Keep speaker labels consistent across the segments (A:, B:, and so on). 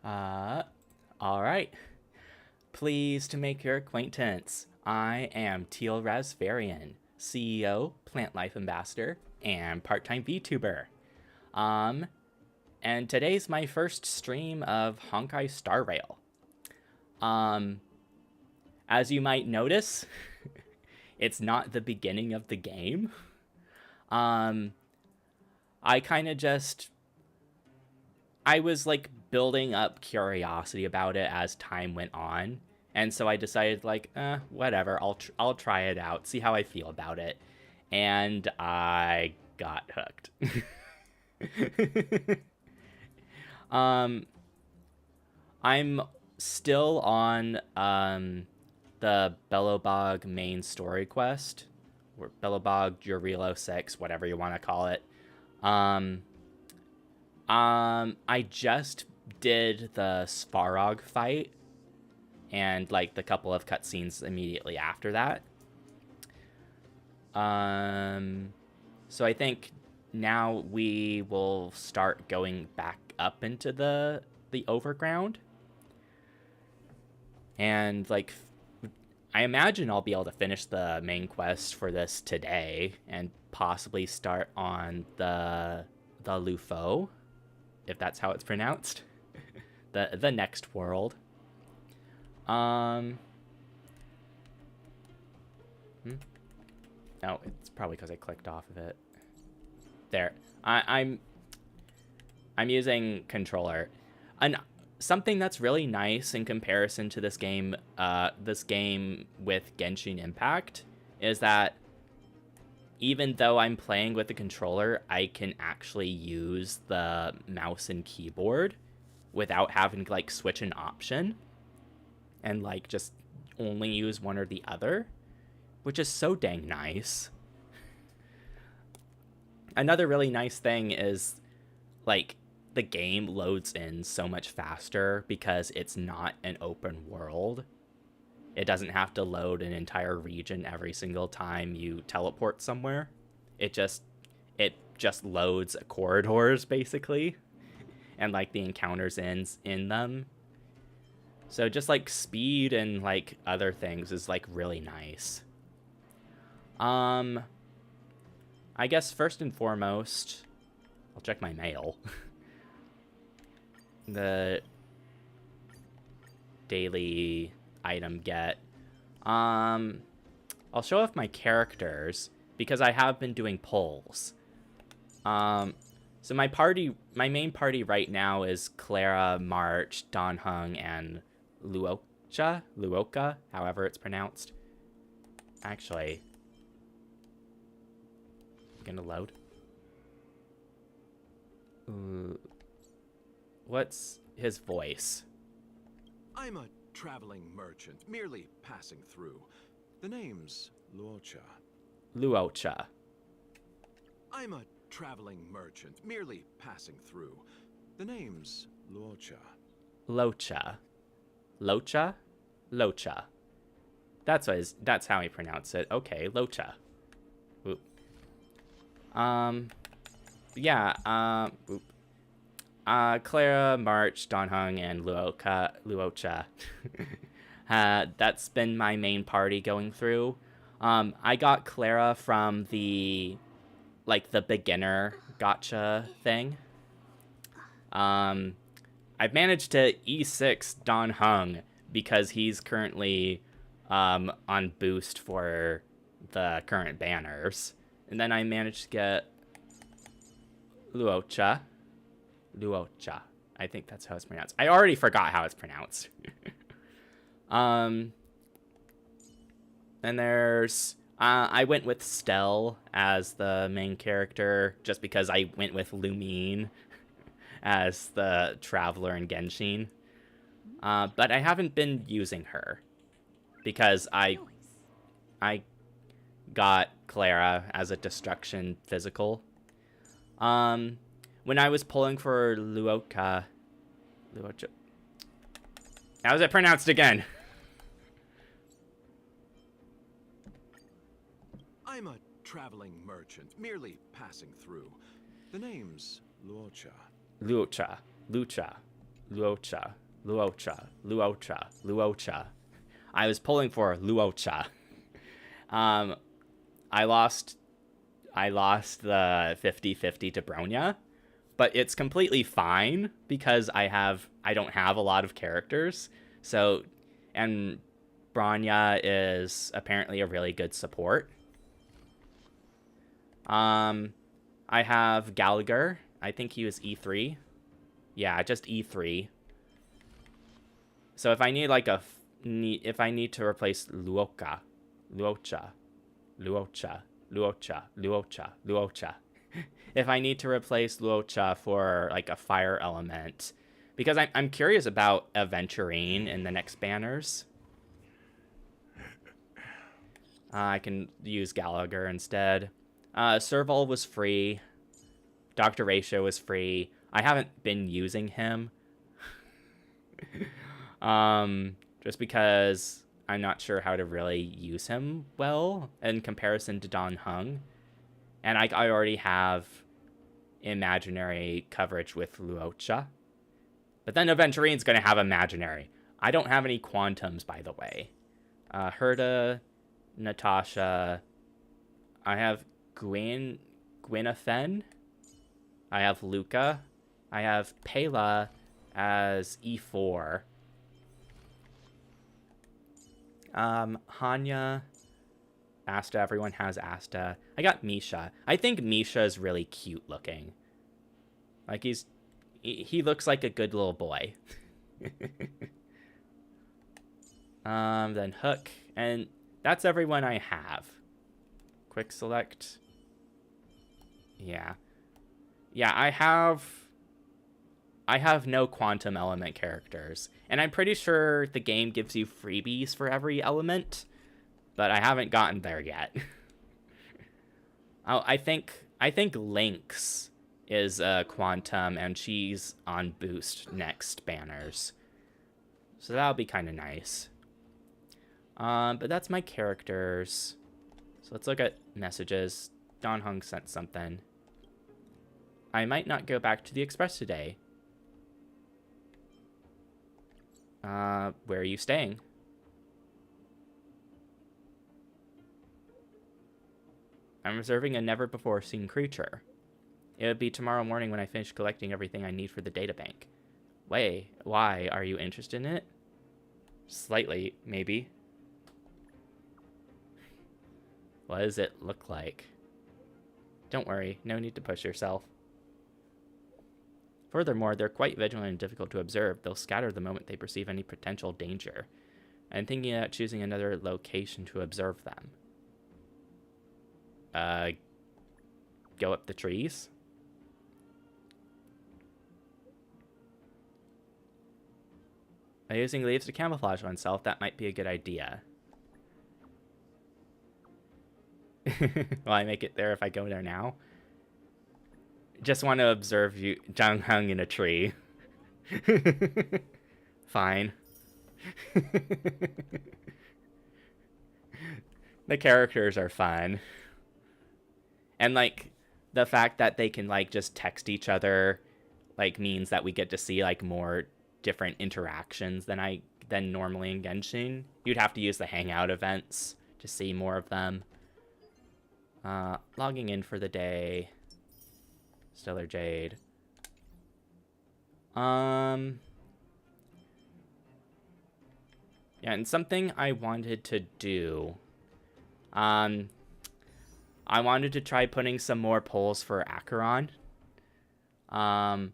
A: Alright. Pleased to make your acquaintance. I am Teal-Rasferian, CEO, Plant Life Ambassador, and part-time Vtuber. And today's my first stream of Honkai Star Rail. As you might notice, it's not the beginning of the game. I was like building up curiosity about it as time went on, and so I decided like, whatever, I'll try it out, see how I feel about it, and I got hooked. I'm still on the Belobog main story quest, or Belobog Jurilo 6, whatever you want to call it. I just did the Svarog fight and like the couple of cutscenes immediately after that. So I think now we will start going back up into the overground. And like, I imagine I'll be able to finish the main quest for this today and possibly start on the Lufo, if that's how it's pronounced. the next world. No, it's probably because I clicked off of it. There. I'm using controller. Something that's really nice in comparison to this game with Genshin Impact is that even though I'm playing with the controller, I can actually use the mouse and keyboard without having to like switch an option and like just only use one or the other, which is so dang nice. Another really nice thing is like the game loads in so much faster because it's not an open world. It doesn't have to load an entire region every single time you teleport somewhere. It just loads corridors basically, and like the encounters in them. So just like speed and like other things is like really nice. I guess first and foremost, I'll check my mail. The daily item get. I'll show off my characters because I have been doing polls. So my main party right now is Clara, March, Don Hung, and Luoka, however it's pronounced. Actually, gonna load. What's his voice?
B: I'm a traveling merchant, merely passing through. The name's Luocha.
A: Luocha.
B: I'm a traveling merchant, merely passing through. The name's Luocha.
A: Locha. Locha? Locha. That's how he pronounced it. Okay, Locha. Oop. Yeah, oop. Clara, March, Don Hung, and Luocha. That's been my main party going through. I got Clara from the beginner gotcha thing. I've managed to E6 Don Hung because he's currently on boost for the current banners. And then I managed to get Luocha. I think that's how it's pronounced. I already forgot how it's pronounced. And there's I went with Stell as the main character just because I went with Lumine as the traveler in Genshin. But I haven't been using her because I got Clara as a destruction physical. When I was pulling for Luocha, how's it pronounced again?
B: I'm a traveling merchant, merely passing through. The name's Luocha.
A: Lucha. Luocha. Luocha. Luocha. Luocha. I was pulling for Luocha. I lost the 50-50 to Bronya, but it's completely fine because I don't have a lot of characters. So, and Bronya is apparently a really good support. I have Gallagher. I think he was E3. Yeah, just E3. So if I need like if I need to replace Luocha, if I need to replace Luocha for like a fire element, because I'm curious about Aventurine in the next banners. I can use Gallagher instead. Serval was free. Dr. Ratio was free. I haven't been using him. Just because I'm not sure how to really use him well in comparison to Don Hung. And I already have imaginary coverage with Luocha. But then Aventurine's going to have imaginary. I don't have any quantums, by the way. Herta, Natasha. I have Gwynethen. I have Luca. I have Pela as E4. Hanya. Asta. Everyone has Asta. I got Misha. I think Misha is really cute looking. Like he looks like a good little boy. Then Hook. And that's everyone I have. Quick select. Yeah. Yeah, I have no quantum element characters. And I'm pretty sure the game gives you freebies for every element, but I haven't gotten there yet. Oh, I think Lynx is a quantum, and she's on boost next banners. So that'll be kind of nice. But that's my characters. So let's look at messages. Don Hung sent something. I might not go back to the Express today. Where are you staying? I'm reserving a never-before-seen creature. It would be tomorrow morning when I finish collecting everything I need for the databank. Why? Are you interested in it? Slightly, maybe. What does it look like? Don't worry, no need to push yourself. Furthermore, they're quite vigilant and difficult to observe. They'll scatter the moment they perceive any potential danger. I'm thinking about choosing another location to observe them. Go up the trees? By using leaves to camouflage oneself, that might be a good idea. Will I make it there if I go there now? Just want to observe you, Zhang Hung, in a tree. Fine. The characters are fun. And, like, the fact that they can, like, just text each other, like, means that we get to see, like, more different interactions than normally in Genshin. You'd have to use the Hangout events to see more of them. Logging in for the day. Stellar Jade. Yeah, and something I wanted to do. I wanted to try putting some more polls for Acheron. So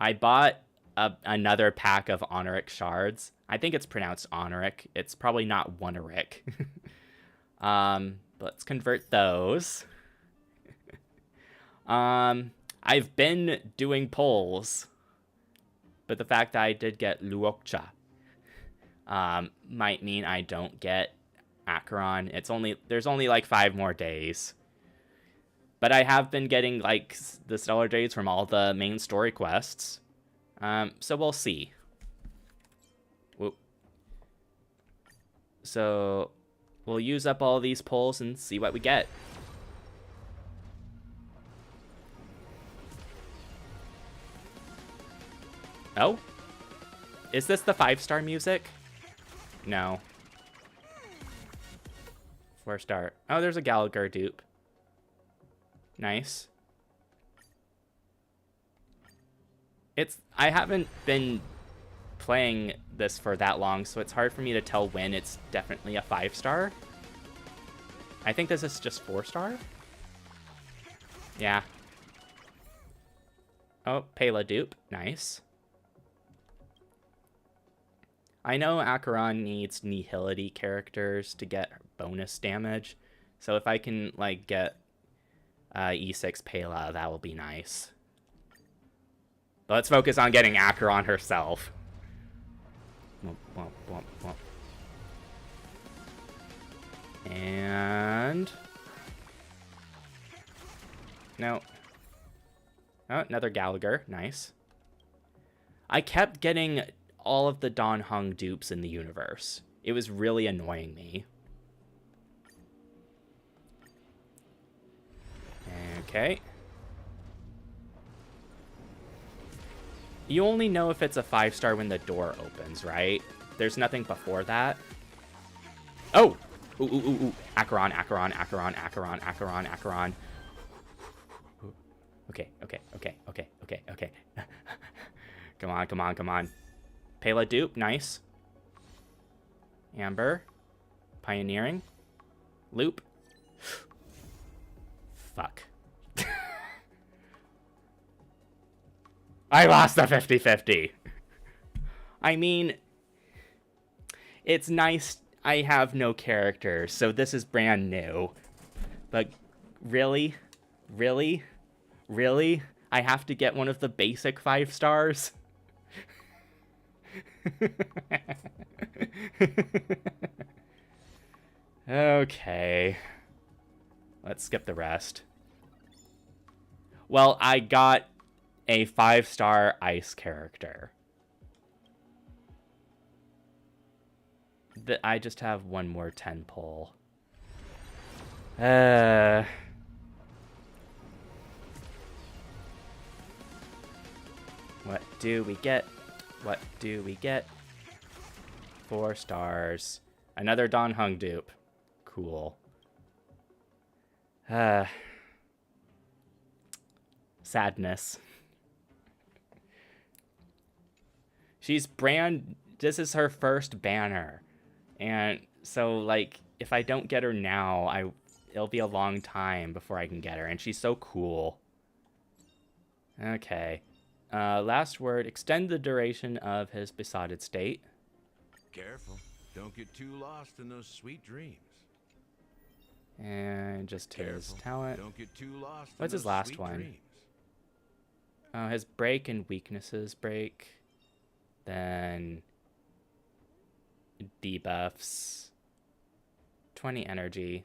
A: I bought another pack of Honoric shards. I think it's pronounced Honoric. It's probably not Wonoric. Let's convert those. I've been doing polls, but the fact that I did get Luocha might mean I don't get Acheron. There's only like 5 more days. But I have been getting like the Stellar Jades from all the main story quests. So we'll see. Whoop. So we'll use up all these polls and see what we get. Oh? Is this the 5-star music? No. 4-star. Oh, there's a Gallagher dupe. Nice. I haven't been playing this for that long, so it's hard for me to tell when it's definitely a 5-star. I think this is just 4-star. Yeah. Oh, Pela dupe. Nice. I know Acheron needs nihility characters to get bonus damage, so if I can, like, get E6 Pela, that will be nice. But let's focus on getting Acheron herself. Womp, womp, womp, womp. And... no. Oh, another Gallagher. Nice. I kept getting all of the Don Hung dupes in the universe. It was really annoying me. Okay. You only know if it's a 5-star when the door opens, right? There's nothing before that. Oh! Ooh, ooh, ooh, ooh. Acheron, Acheron, Acheron, Acheron, Acheron, Acheron. Okay, okay, okay, okay, okay, okay. Come on, come on, come on. Pela dupe, nice. Amber. Pioneering. Loop. Fuck. I lost the 50-50. I mean, it's nice I have no characters, so this is brand new. But really? Really? Really? I have to get one of the basic 5-stars? Okay. Let's skip the rest. Well, I got a 5-star ice character. I just have one more 10 pull. What do we get? What do we get? 4 stars. Another Don Hung dupe. Cool. Sadness. This is her first banner. And so, like, if I don't get her now, it'll be a long time before I can get her. And she's so cool. Okay. Last word. Extend the duration of his besotted state.
B: Careful. Don't get too lost in those sweet dreams.
A: And just his talent.
B: Don't get too lost.
A: What's his last one? His break and weaknesses break. Then debuffs. 20 energy.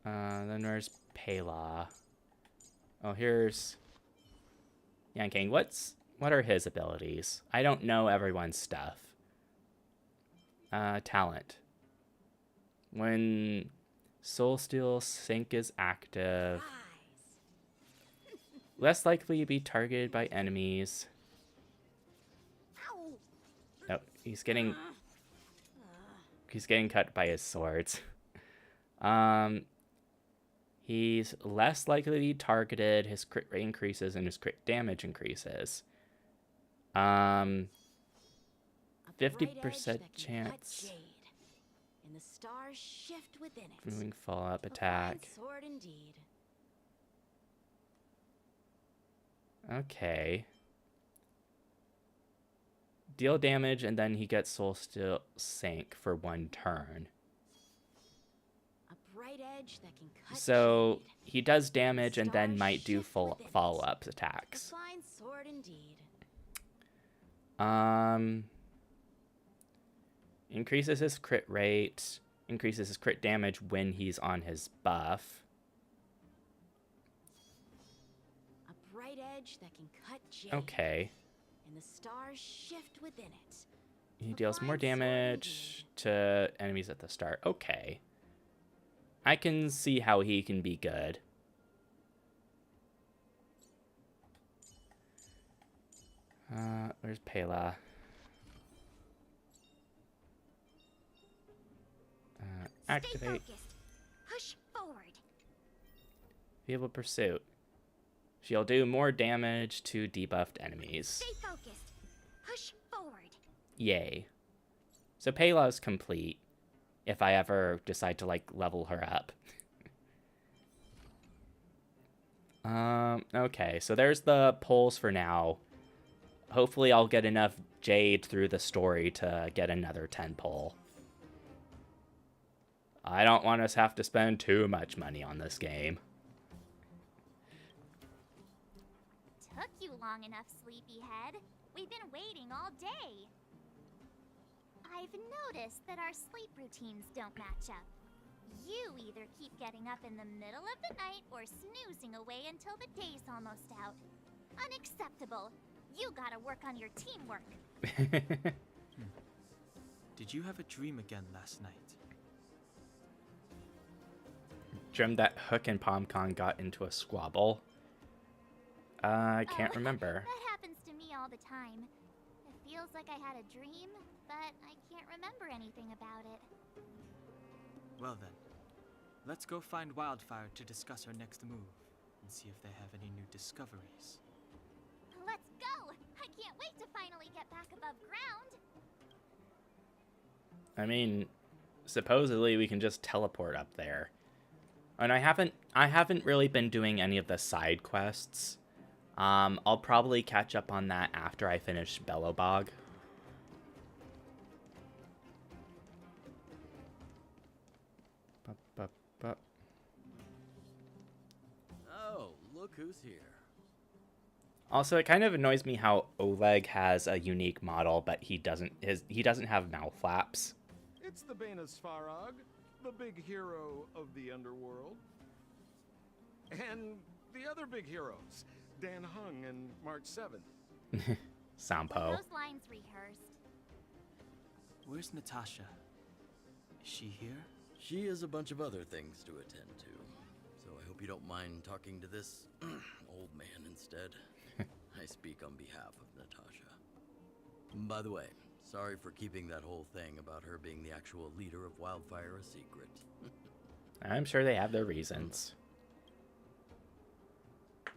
A: Then there's Pela. Oh, here's Yanking. What are his abilities? I don't know everyone's stuff. Talent. When Soulsteel Sync is active, less likely to be targeted by enemies. Oh, he's getting cut by his swords. He's less likely to be targeted, his crit rate increases, and his crit damage increases. 50% chance.
C: And the stars shift within it.
A: Moving follow-up attack.
C: Sword indeed.
A: Okay. Deal damage, and then he gets Soul Steel Sync for 1 turn.
C: A bright edge that can cut
A: So
C: shade.
A: he does damage and then
C: Stars
A: might do
C: shift within it.
A: follow-up
C: A
A: attacks.
C: fine sword indeed.
A: Increases his crit rate, increases his crit damage when he's on his buff.
C: A bright edge that can cut jade.
A: Okay.
C: And the stars shift within it.
A: He
C: A
A: deals more
C: fine sword
A: damage to enemies at the start. Okay. I can see how he can be good. Where's Pela? Activate.
C: Stay focused. Push forward.
A: Feeble Pursuit. She'll do more damage to debuffed enemies.
C: Stay focused. Push forward.
A: Yay. So Pela's complete if I ever decide to, like, level her up. Okay, so there's the polls for now. Hopefully I'll get enough Jade through the story to get another 10 poll. I don't want us to have to spend too much money on this game.
D: Took you long enough, sleepyhead. We've been waiting all day. I've noticed that our sleep routines don't match up. You either keep getting up in the middle of the night or snoozing away until the day's almost out. Unacceptable. You gotta work on your teamwork.
E: Did you have a dream again last night?
A: Dreamed that Hook and PomCon got into a squabble. I can't remember.
D: That happens to me all the time. It feels like I had a dream, but I can't remember anything about it.
E: Well then, let's go find Wildfire to discuss our next move and see if they have any new discoveries.
D: Let's go! I can't wait to finally get back above ground.
A: I mean, supposedly we can just teleport up there. And I haven't really been doing any of the side quests. I'll probably catch up on that after I finish Bellowbog.
F: Oh, look who's here.
A: Also, it kind of annoys me how Oleg has a unique model, but he doesn't have mouth flaps.
B: It's the Backseating, the big hero of the underworld. And the other big heroes, Dan Hung and March 7th.
A: Sampo.
D: Those lines rehearsed.
E: Where's Natasha? Is she here?
F: She has a bunch of other things to attend to, so I hope you don't mind talking to this old man instead. I speak on behalf of Natasha. By the way, sorry for keeping that whole thing about her being the actual leader of Wildfire a secret.
A: I'm sure they have their reasons.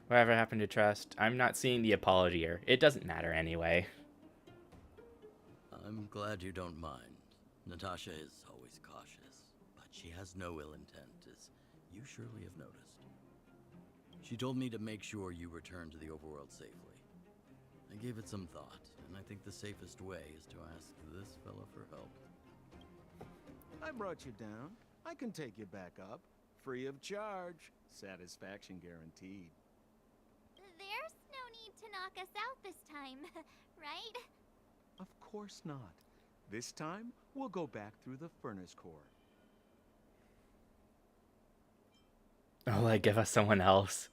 A: Whatever happened to trust? I'm not seeing the apology here. It doesn't matter anyway.
F: I'm glad you don't mind. Natasha is always cautious, but she has no ill intent, as you surely have noticed. She told me to make sure you return to the overworld safely. I gave it some thought, and I think the safest way is to ask this fellow for help.
B: I brought you down. I can take you back up, free of charge. Satisfaction guaranteed.
D: There's no need to knock us out this time, right?
B: Of course not. This time, we'll go back through the furnace core.
A: Oleg, give us someone else.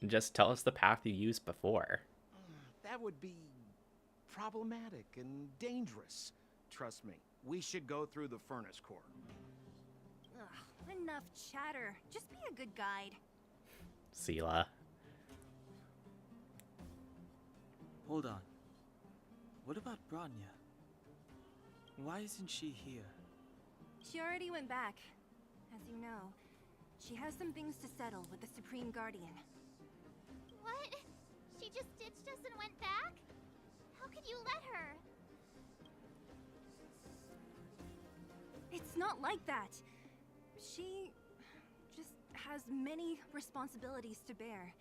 A: Just tell us the path you used before.
B: That would be problematic and dangerous. Trust me, we should go through the furnace core.
C: Ugh, enough chatter. Just be a good guide.
A: Sela.
E: Hold on. What about Branya? Why isn't she here?
C: She already went back. As you know, she has some things to settle with the Supreme Guardian.
D: What? She just ditched us and went back? How could you let her?
C: It's not like that. She just has many responsibilities to bear.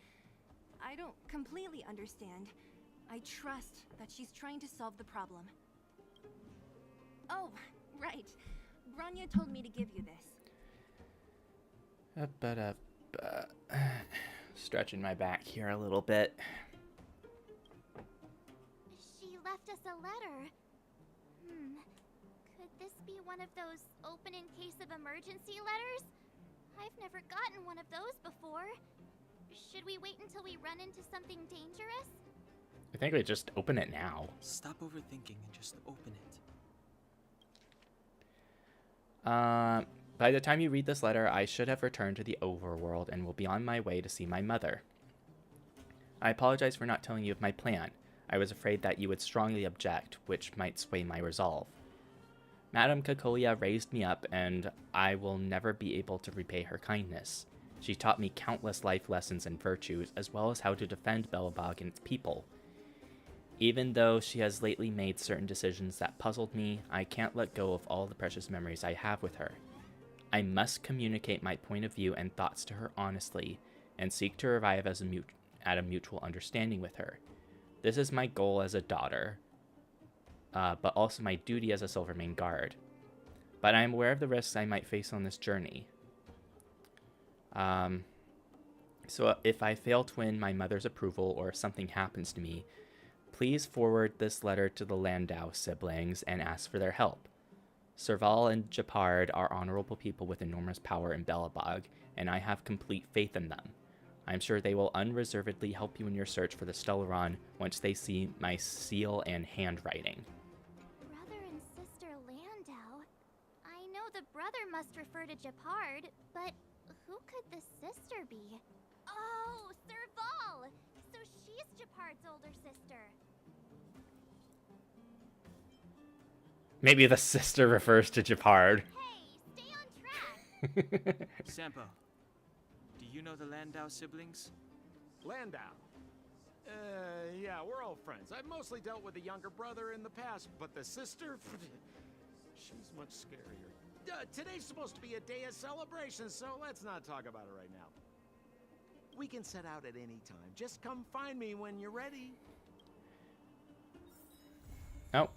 C: I don't completely understand. I trust that she's trying to solve the problem. Oh, right. Branya told me to give you this.
A: Stretching my back here a little bit.
D: She left us a letter. Could this be one of those open in case of emergency letters? I've never gotten one of those before. Should we wait until we run into something dangerous?
A: I think we just open it now.
E: Stop overthinking and just open it.
A: By the time you read this letter, I should have returned to the overworld and will be on my way to see my mother. I apologize for not telling you of my plan. I was afraid that you would strongly object, which might sway my resolve. Madame Cacolia raised me up, and I will never be able to repay her kindness. She taught me countless life lessons and virtues, as well as how to defend Belobog and its people. Even though she has lately made certain decisions that puzzled me, I can't let go of all the precious memories I have with her. I must communicate my point of view and thoughts to her honestly, and seek to arrive at a mutual understanding with her. This is my goal as a daughter, but also my duty as a Silvermane guard. But I am aware of the risks I might face on this journey. So if I fail to win my mother's approval or if something happens to me, please forward this letter to the Landau siblings and ask for their help. Serval and Japard are honorable people with enormous power in Belobog, and I have complete faith in them. I'm sure they will unreservedly help you in your search for the Stellaron once they see my seal and handwriting.
D: Brother and sister Landau? I know the brother must refer to Japard, but who could the sister be? Oh, Serval! So she's Japard's older sister.
A: Maybe the sister refers to Japard.
D: Hey, stay on track!
E: Sampo, do you know the Landau siblings?
B: Landau. Yeah, we're all friends. I've mostly dealt with the younger brother in the past, but the sister, she's much scarier. Today's supposed to be a day of celebration, so let's not talk about it right now. We can set out at any time. Just come find me when you're ready.
A: Oh.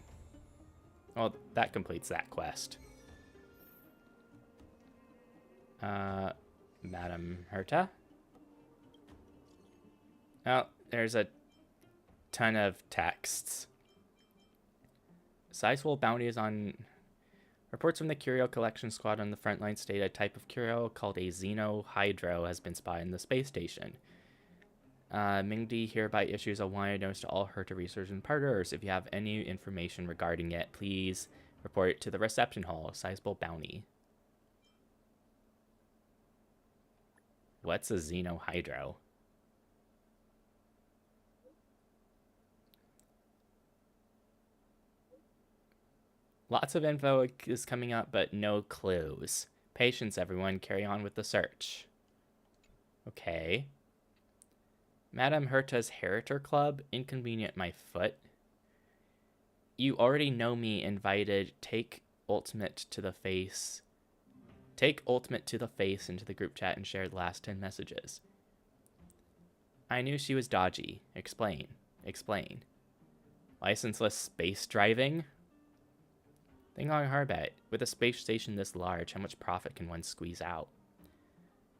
A: Well, that completes that quest. Madame Herta? Oh, there's a ton of texts. Sizable bounties on... Reports from the Curio Collection Squad on the front line state a type of curio called a Xenohydro has been spotted in the space station. Mingdi hereby issues a wanted notice to all Herta researchers and partners. If you have any information regarding it, please report it to the reception hall. Sizable bounty. What's a Xenohydro? Lots of info is coming up, but no clues. Patience, everyone. Carry on with the search. Okay. Madame Herta's Heritor Club. Inconvenient my foot. You already know me. Invited. Take Ultimate to the face. Take Ultimate to the face into the group chat and share the last 10 messages. I knew she was dodgy. Explain. Explain. Licenseless space driving? Think long and hard about it. With a space station this large, how much profit can one squeeze out?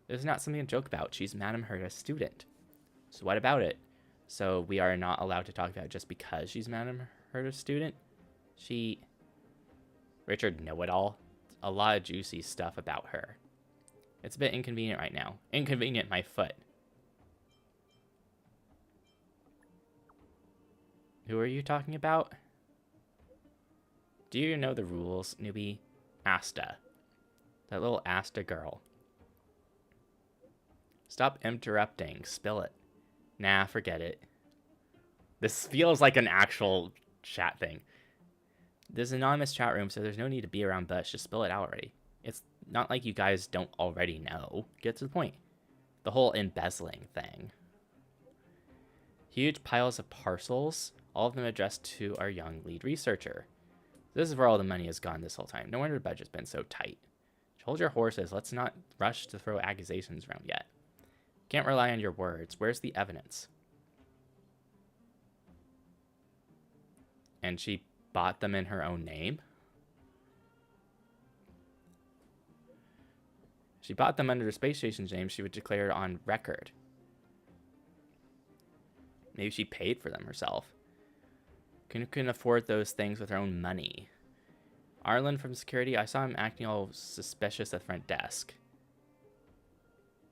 A: This is not something to joke about. She's Madame Herta's student. So what about it? So we are not allowed to talk about it just because she's Madame Herta's student? Richard know-it-all? A lot of juicy stuff about her. It's a bit inconvenient right now. Inconvenient my foot. Who are you talking about? Do you know the rules, newbie? Asta. That little Asta girl. Stop interrupting. Spill it. Nah, forget it. This feels like an actual chat thing. There's an anonymous chat room, so there's no need to be around Bush. Just spill it out already. It's not like you guys don't already know. Get to the point. The whole embezzling thing. Huge piles of parcels, all of them addressed to our young lead researcher. This is where all the money has gone this whole time. No wonder the budget's been so tight. Hold your horses. Let's not rush to throw accusations around yet. Can't rely on your words. Where's the evidence? And she bought them in her own name? She bought them under the space station's name. She would declare it on record. Maybe she paid for them herself. Couldn't afford those things with her own money. Arlen from security, I saw him acting all suspicious at the front desk.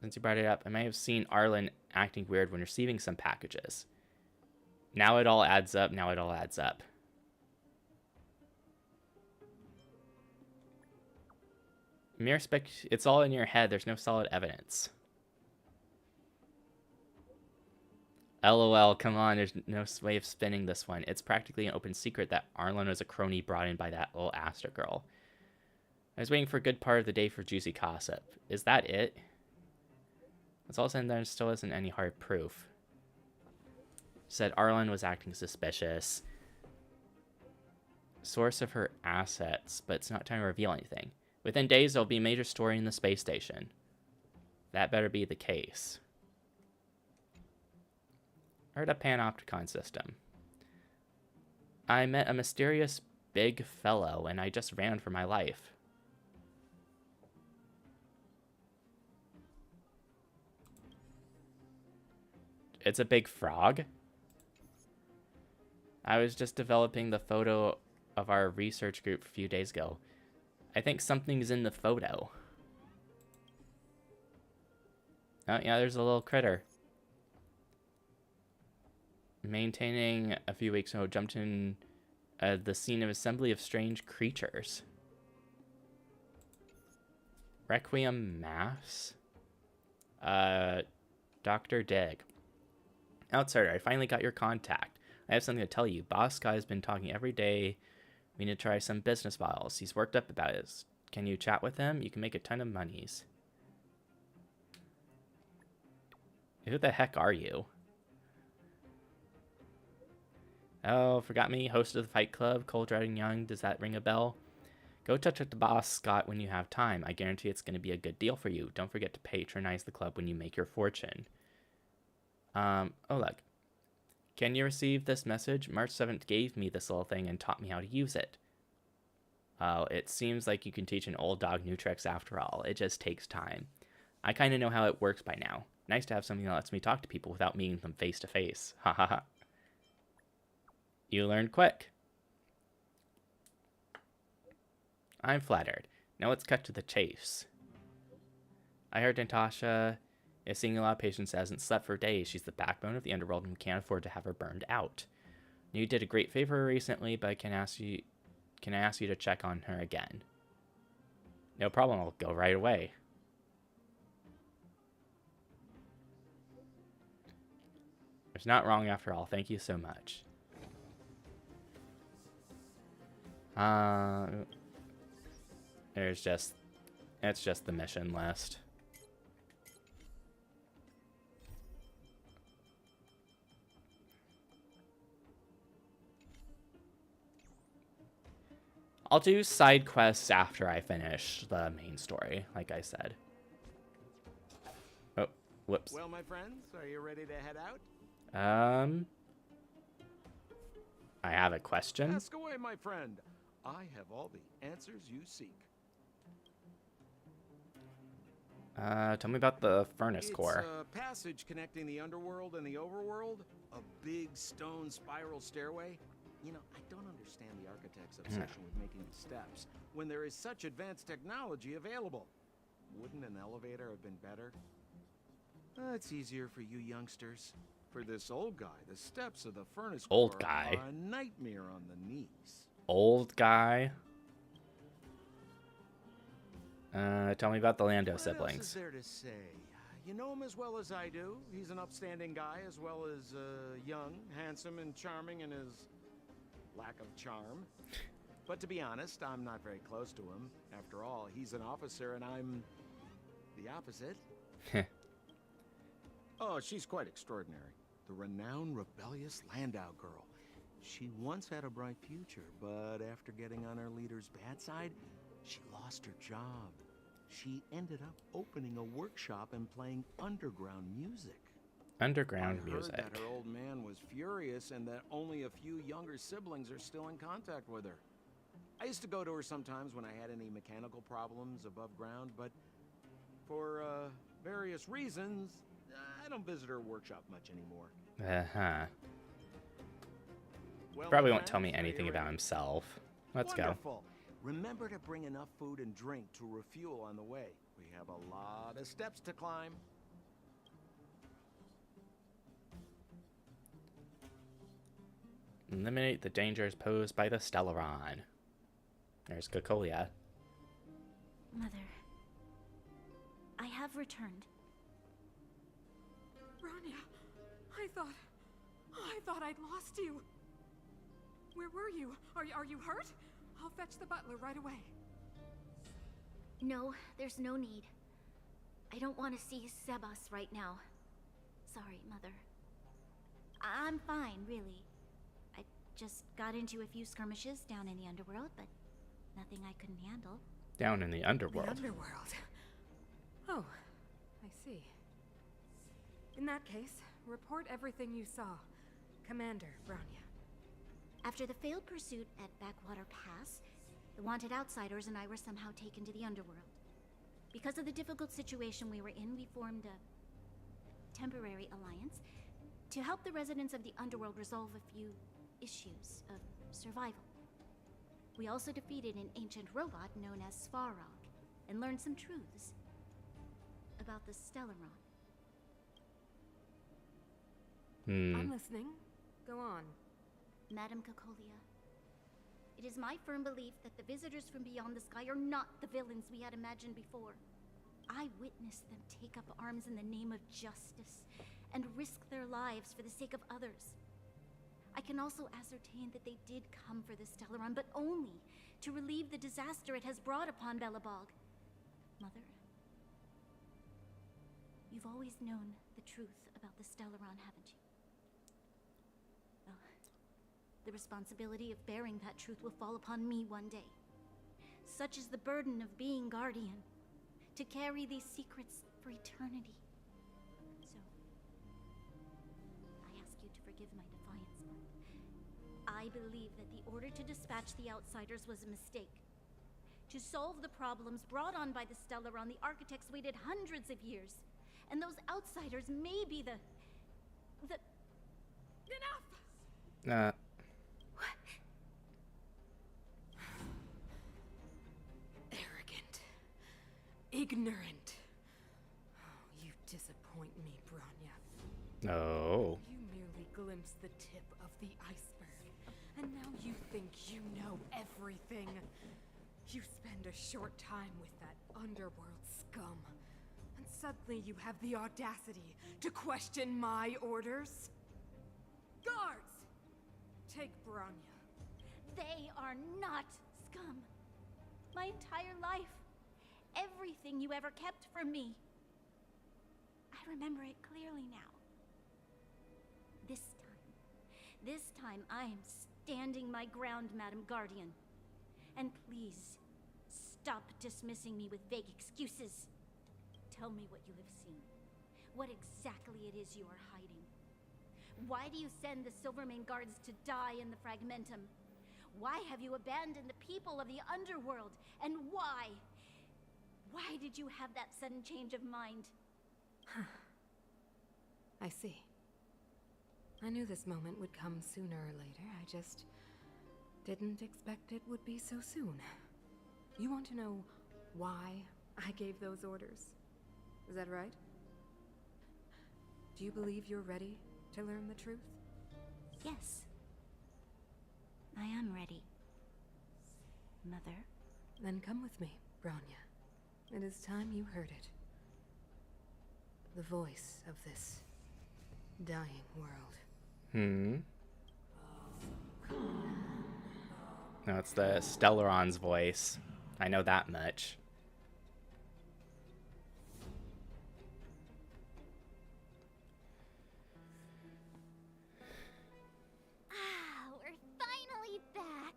A: Since you brought it up, I may have seen Arlen acting weird when receiving some packages. Now it all adds up. Now it all adds up. It's all in your head. There's no solid evidence. LOL, come on, there's no way of spinning this one. It's practically an open secret that Arlen was a crony brought in by that little Asta girl. I was waiting for a good part of the day for juicy gossip. Is that it? It's all said and there still isn't any hard proof. Said Arlen was acting suspicious. Source of her assets, but it's not time to reveal anything. Within days, there'll be a major story in the space station. That better be the case. Heard a panopticon system. I met a mysterious big fellow, and I just ran for my life. It's a big frog? I was just developing the photo of our research group a few days ago. I think something's in the photo. Oh, yeah, there's a little critter. Maintaining a few weeks ago, jumped in the scene of assembly of strange creatures. Requiem Mass? Dr. Dig. Outsider, I finally got your contact. I have something to tell you. Boss Guy's been talking every day. We need to try some business files. He's worked up about it. Can you chat with him? You can make a ton of monies. Who the heck are you? Oh, forgot me? Host of the Fight Club, Cold Red and Young. Does that ring a bell? Go touch with the boss, Scott, when you have time. I guarantee it's going to be a good deal for you. Don't forget to patronize the club when you make your fortune. Oh, look. Can you receive this message? March 7th gave me this little thing and taught me how to use it. Oh, it seems like you can teach an old dog new tricks after all. It just takes time. I kind of know how it works by now. Nice to have something that lets me talk to people without meeting them face to face. Ha ha ha. You learned quick. I'm flattered. Now let's cut to the chase. I heard Natasha is seeing a lot of patients that hasn't slept for days. She's the backbone of the underworld and we can't afford to have her burned out. You did a great favor recently, but can I ask you to check on her again? No problem, I'll go right away. It's not wrong after all. Thank you so much. It's just the mission list. I'll do side quests after I finish the main story, like I said. Oh, whoops.
B: Well, my friends, are you ready to head out?
A: I have a question.
B: Ask away, my friend. I have all the answers you seek.
A: Tell me about the furnace core.
B: It's a passage connecting the underworld and the overworld. A big stone spiral stairway. You know, I don't understand the architect's obsession with making the steps when there is such advanced technology available. Wouldn't an elevator have been better? It's easier for you youngsters. For this old guy, the steps of the furnace
A: Old
B: core
A: guy.
B: are a nightmare on the knees.
A: Old guy. Tell me about the Lando
B: What
A: siblings.
B: else is there to say? You know him as well as I do. He's an upstanding guy, as well as young, handsome, and charming in his lack of charm. But to be honest, I'm not very close to him. After all, he's an officer, and I'm the opposite. Oh, she's quite extraordinary. The renowned rebellious Landau girl. She once had a bright future, but after getting on her leader's bad side, she lost her job. She ended up opening a workshop and playing underground music.
A: Underground
B: I
A: music.
B: heard that her old man was furious and that only a few younger siblings are still in contact with her. I used to go to her sometimes when I had any mechanical problems above ground, but for various reasons, I don't visit her workshop much anymore.
A: Uh-huh.
B: Well,
A: Probably
B: my
A: won't tell me
B: friends, are you
A: anything about
B: ready?
A: himself. Let's
B: Wonderful. Remember to bring enough food and drink to refuel on the way. We have a lot of steps to climb.
A: go. Eliminate the dangers posed by the Stellaron. There's Kokolia.
G: Mother, I have returned.
H: Rania, I thought... I thought I'd lost you. Where were you? Are you hurt? I'll fetch the butler right away.
G: No, there's no need. I don't want to see Sebas right now. Sorry, Mother. I'm fine, really. I just got into a few skirmishes down in the underworld, but nothing I couldn't handle.
A: Down in the underworld.
H: The underworld. Oh, I see. In that case, report everything you saw. Commander Bronya.
G: After the failed pursuit at Backwater Pass, the wanted outsiders and I were somehow taken to the underworld. Because of the difficult situation we were in, we formed a temporary alliance to help the residents of the underworld resolve a few issues of survival. We also defeated an ancient robot known as Svarog and learned some truths about the Stellaron.
H: I'm listening. Go on.
G: Madam Cocolia, it is my firm belief that the visitors from beyond the sky are not the villains we had imagined before. I witnessed them take up arms in the name of justice and risk their lives for the sake of others. I can also ascertain that they did come for the Stellaron, but only to relieve the disaster it has brought upon Belobog. Mother, you've always known the truth about the Stellaron, haven't you? Well, the responsibility of bearing that truth will fall upon me one day. Such is the burden of being Guardian, to carry these secrets for eternity. So, I ask you to forgive my defiance, but I believe that the order to dispatch the outsiders was a mistake. To solve the problems brought on by the Stellaron, the architects waited hundreds of years. And those outsiders may be the...
H: Enough! Arrogant. Ignorant. Oh, you disappoint me, Bronya.
A: Oh.
H: You merely glimpsed the tip of the iceberg, and now you think you know everything. You spend a short time with that underworld scum, and suddenly you have the audacity to question my orders? Guards! Take Bronya.
G: They are not scum. My entire life, everything you ever kept from me. I remember it clearly now. This time I am standing my ground, Madam Guardian. And please, stop dismissing me with vague excuses. Tell me what you have seen. What exactly it is you are hiding. Why do you send the Silvermane guards to die in the Fragmentum? Why have you abandoned the people of the underworld? And why? Why did you have that sudden change of mind?
H: I see. I knew this moment would come sooner or later. I just didn't expect it would be so soon. You want to know why I gave those orders? Is that right? Do you believe you're ready to learn the truth?
G: Yes. I am ready. Mother?
H: Then come with me, Bronya. It is time you heard it. The voice of this dying world.
A: No, it's the Stellaron's voice. I know that much.
D: We're finally back.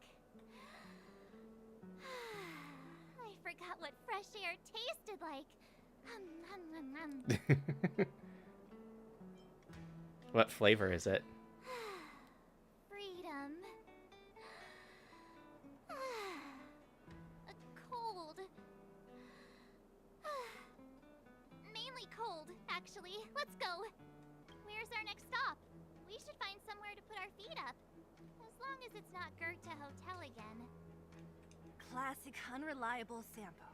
D: I forgot what fresh air tasted like.
A: What flavor is it?
D: Freedom. Cold. Mainly cold, actually. Let's go. Where's our next stop? We should find somewhere to put our feet up. As long as it's not Goethe Hotel again.
C: Classic unreliable Sampo.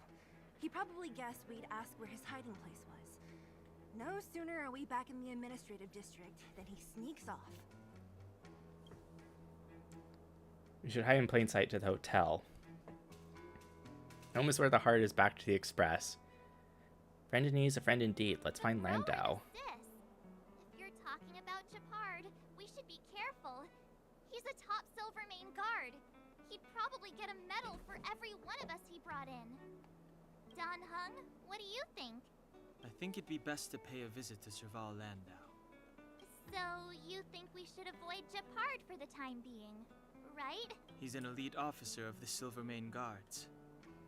C: He probably guessed we'd ask where his hiding place was. No sooner are we back in the administrative district than he sneaks off.
A: We should hide in plain sight to the hotel. Home is where the heart is back to the express. Friend in need is a friend indeed. Let's find Landau.
D: If you're talking about Japard, we should be careful. He's a top Silvermane guard. He'd probably get a medal for every one of us he brought in. Don Hung, what do you think?
E: I think it'd be best to pay a visit to Serval Landau.
D: So, you think we should avoid Japard for the time being, right?
E: He's an elite officer of the Silvermane Guards.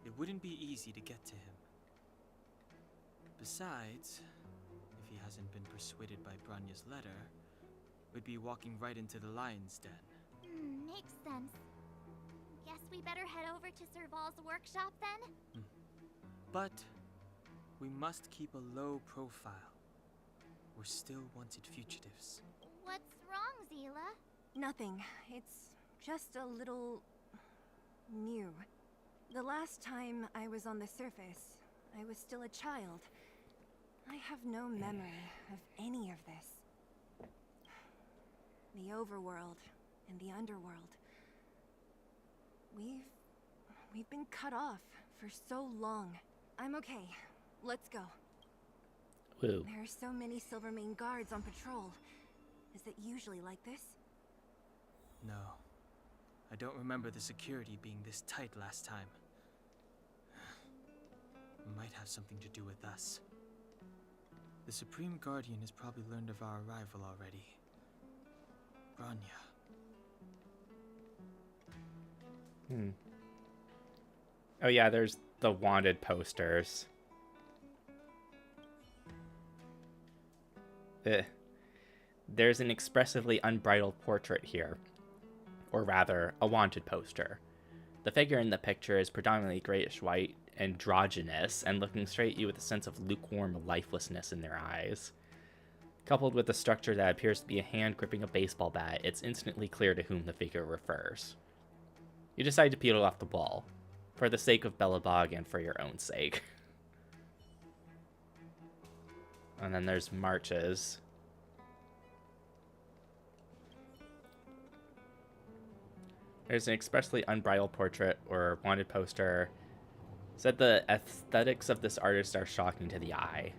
E: It wouldn't be easy to get to him. Besides, if he hasn't been persuaded by Branya's letter, we'd be walking right into the lion's den.
D: Makes sense. Guess we better head over to Serval's workshop then?
E: But we must keep a low profile. We're still wanted fugitives.
D: What's wrong, Zila?
C: Nothing. It's just a little... new. The last time I was on the surface, I was still a child. I have no memory of any of this. The overworld and the underworld. We've been cut off for so long. I'm okay. Let's go.
A: Woo.
C: There are so many Silvermane guards on patrol. Is it usually like this?
E: No. I don't remember the security being this tight last time. Might have something to do with us. The Supreme Guardian has probably learned of our arrival already. Branya.
A: Oh yeah, there's the wanted posters. There's an expressively unbridled portrait here. Or rather, a wanted poster. The figure in the picture is predominantly grayish-white, androgynous, and looking straight at you with a sense of lukewarm lifelessness in their eyes. Coupled with a structure that appears to be a hand gripping a baseball bat, it's instantly clear to whom the figure refers. You decide to peel it off the wall, for the sake of Belobog and for your own sake. And then there's marches. There's an expressly unbridled portrait or wanted poster. Said the aesthetics of this artist are shocking to the eye.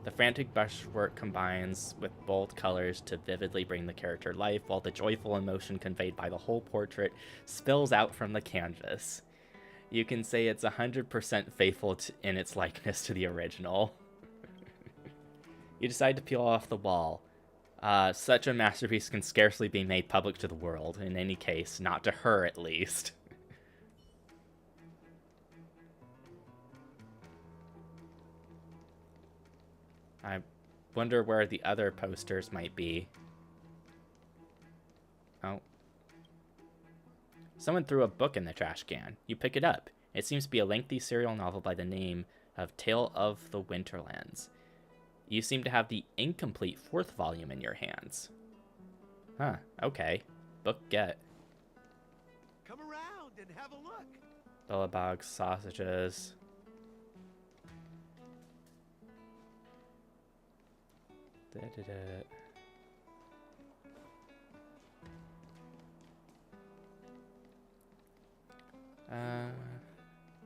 A: The frantic brushwork combines with bold colors to vividly bring the character life, while the joyful emotion conveyed by the whole portrait spills out from the canvas. You can say it's 100% faithful in its likeness to the original. You decide to peel off the wall. Such a masterpiece can scarcely be made public to the world, in any case, not to her at least. I wonder where the other posters might be. Oh. Someone threw a book in the trash can. You pick it up. It seems to be a lengthy serial novel by the name of Tale of the Winterlands. You seem to have the incomplete 4th volume in your hands. Huh, okay. Book get.
B: Come around and have a look.
A: Billabog sausages.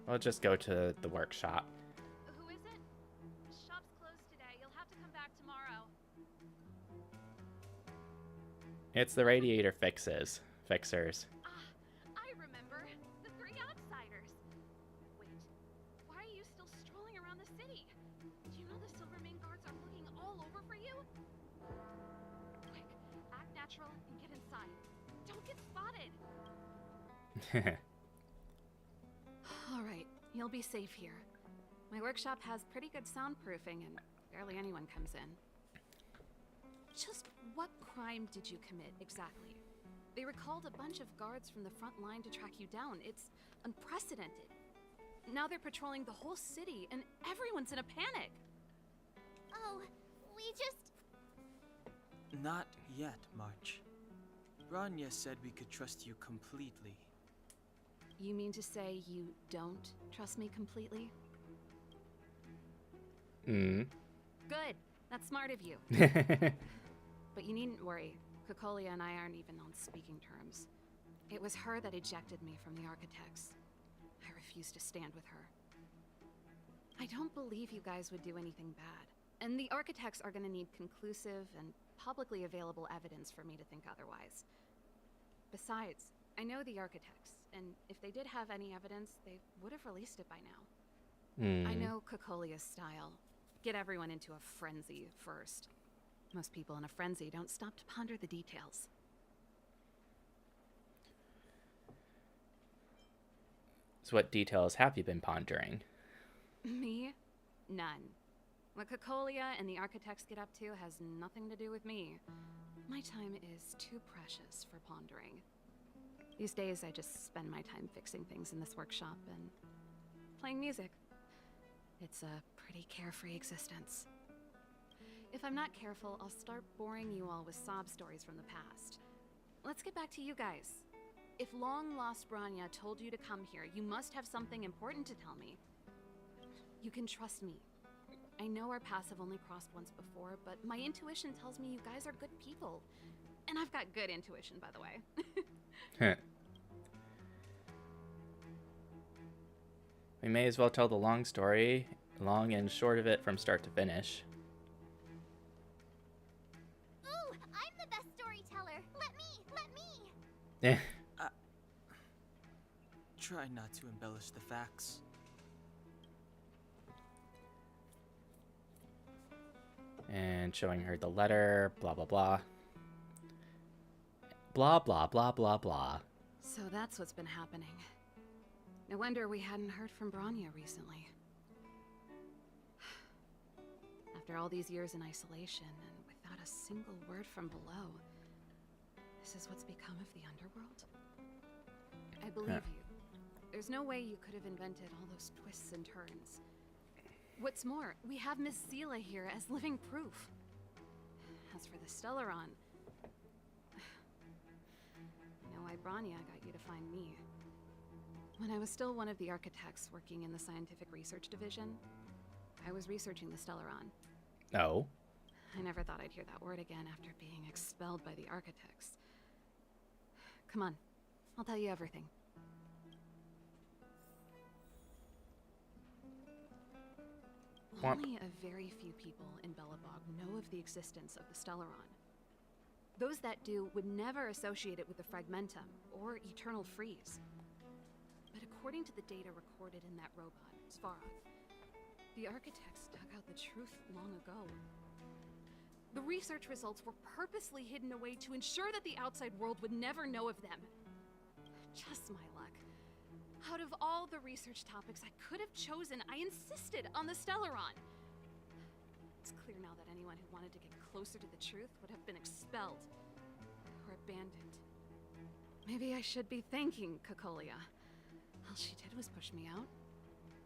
A: I'll just go to the workshop.
I: Who is it? The shop's closed today. You'll have to come back tomorrow.
A: It's the radiator fixers.
I: I remember. The 3 outsiders. Wait, why are you still strolling around the city? Do you know the Silvermane guards are looking all over for you? Quick, act natural and get inside. Don't get spotted.
H: Alright, you'll be safe here. My workshop has pretty good soundproofing and barely anyone comes in. Just what crime did you commit, exactly? They recalled a bunch of guards from the front line to track you down. It's unprecedented. Now they're patrolling the whole city and everyone's in a panic.
D: Oh, we just...
E: Not yet, March. Branya said we could trust you completely.
H: You mean to say you don't trust me completely? Good. That's smart of you. But you needn't worry. Kokolia and I aren't even on speaking terms. It was her that ejected me from the Architects. I refuse to stand with her. I don't believe you guys would do anything bad. And the Architects are gonna need conclusive and
J: publicly available evidence for me to think otherwise. Besides, I know the architects, and if they did have any evidence, they would have released it by now. I know Cocolia's style. Get everyone into a frenzy first. Most people in a frenzy don't stop to ponder the details.
A: So what details have you been pondering?
J: Me? None. What Cocolia and the architects get up to has nothing to do with me. My time is too precious for pondering. These days I just spend my time fixing things in this workshop and playing music. It's a pretty carefree existence. If I'm not careful, I'll start boring you all with sob stories from the past. Let's get back to you guys. If long-lost Branya told you to come here, you must have something important to tell me. You can trust me. I know our paths have only crossed once before, but my intuition tells me you guys are good people. And I've got good intuition, by the way.
A: We may as well tell the long story, long and short of it from start to finish.
D: Ooh, I'm the best storyteller. Let me.
E: Try not to embellish the facts.
A: And showing her the letter, blah, blah, blah. Blah, blah, blah, blah, blah.
J: So that's what's been happening. No wonder we hadn't heard from Branya recently. After all these years in isolation and without a single word from below, this is what's become of the underworld? I believe you. There's no way you could have invented all those twists and turns. What's more, we have Miss Seela here as living proof. As for the Stellaron, you know why Branya got you to find me. When I was still one of the architects working in the scientific research division, I was researching the Stellaron.
A: Oh?
J: I never thought I'd hear that word again after being expelled by the architects. Come on, I'll tell you everything. Only a very few people in Belobog know of the existence of the Stellaron. Those that do would never associate it with the Fragmentum or Eternal Freeze. But according to the data recorded in that robot, Svarog, the architects dug out the truth long ago. The research results were purposely hidden away to ensure that the outside world would never know of them. Just my luck. Out of all the research topics I could have chosen, I insisted on the Stellaron. It's clear now that anyone who wanted to get closer to the truth would have been expelled or abandoned. Maybe I should be thanking Cocolia. All she did was push me out.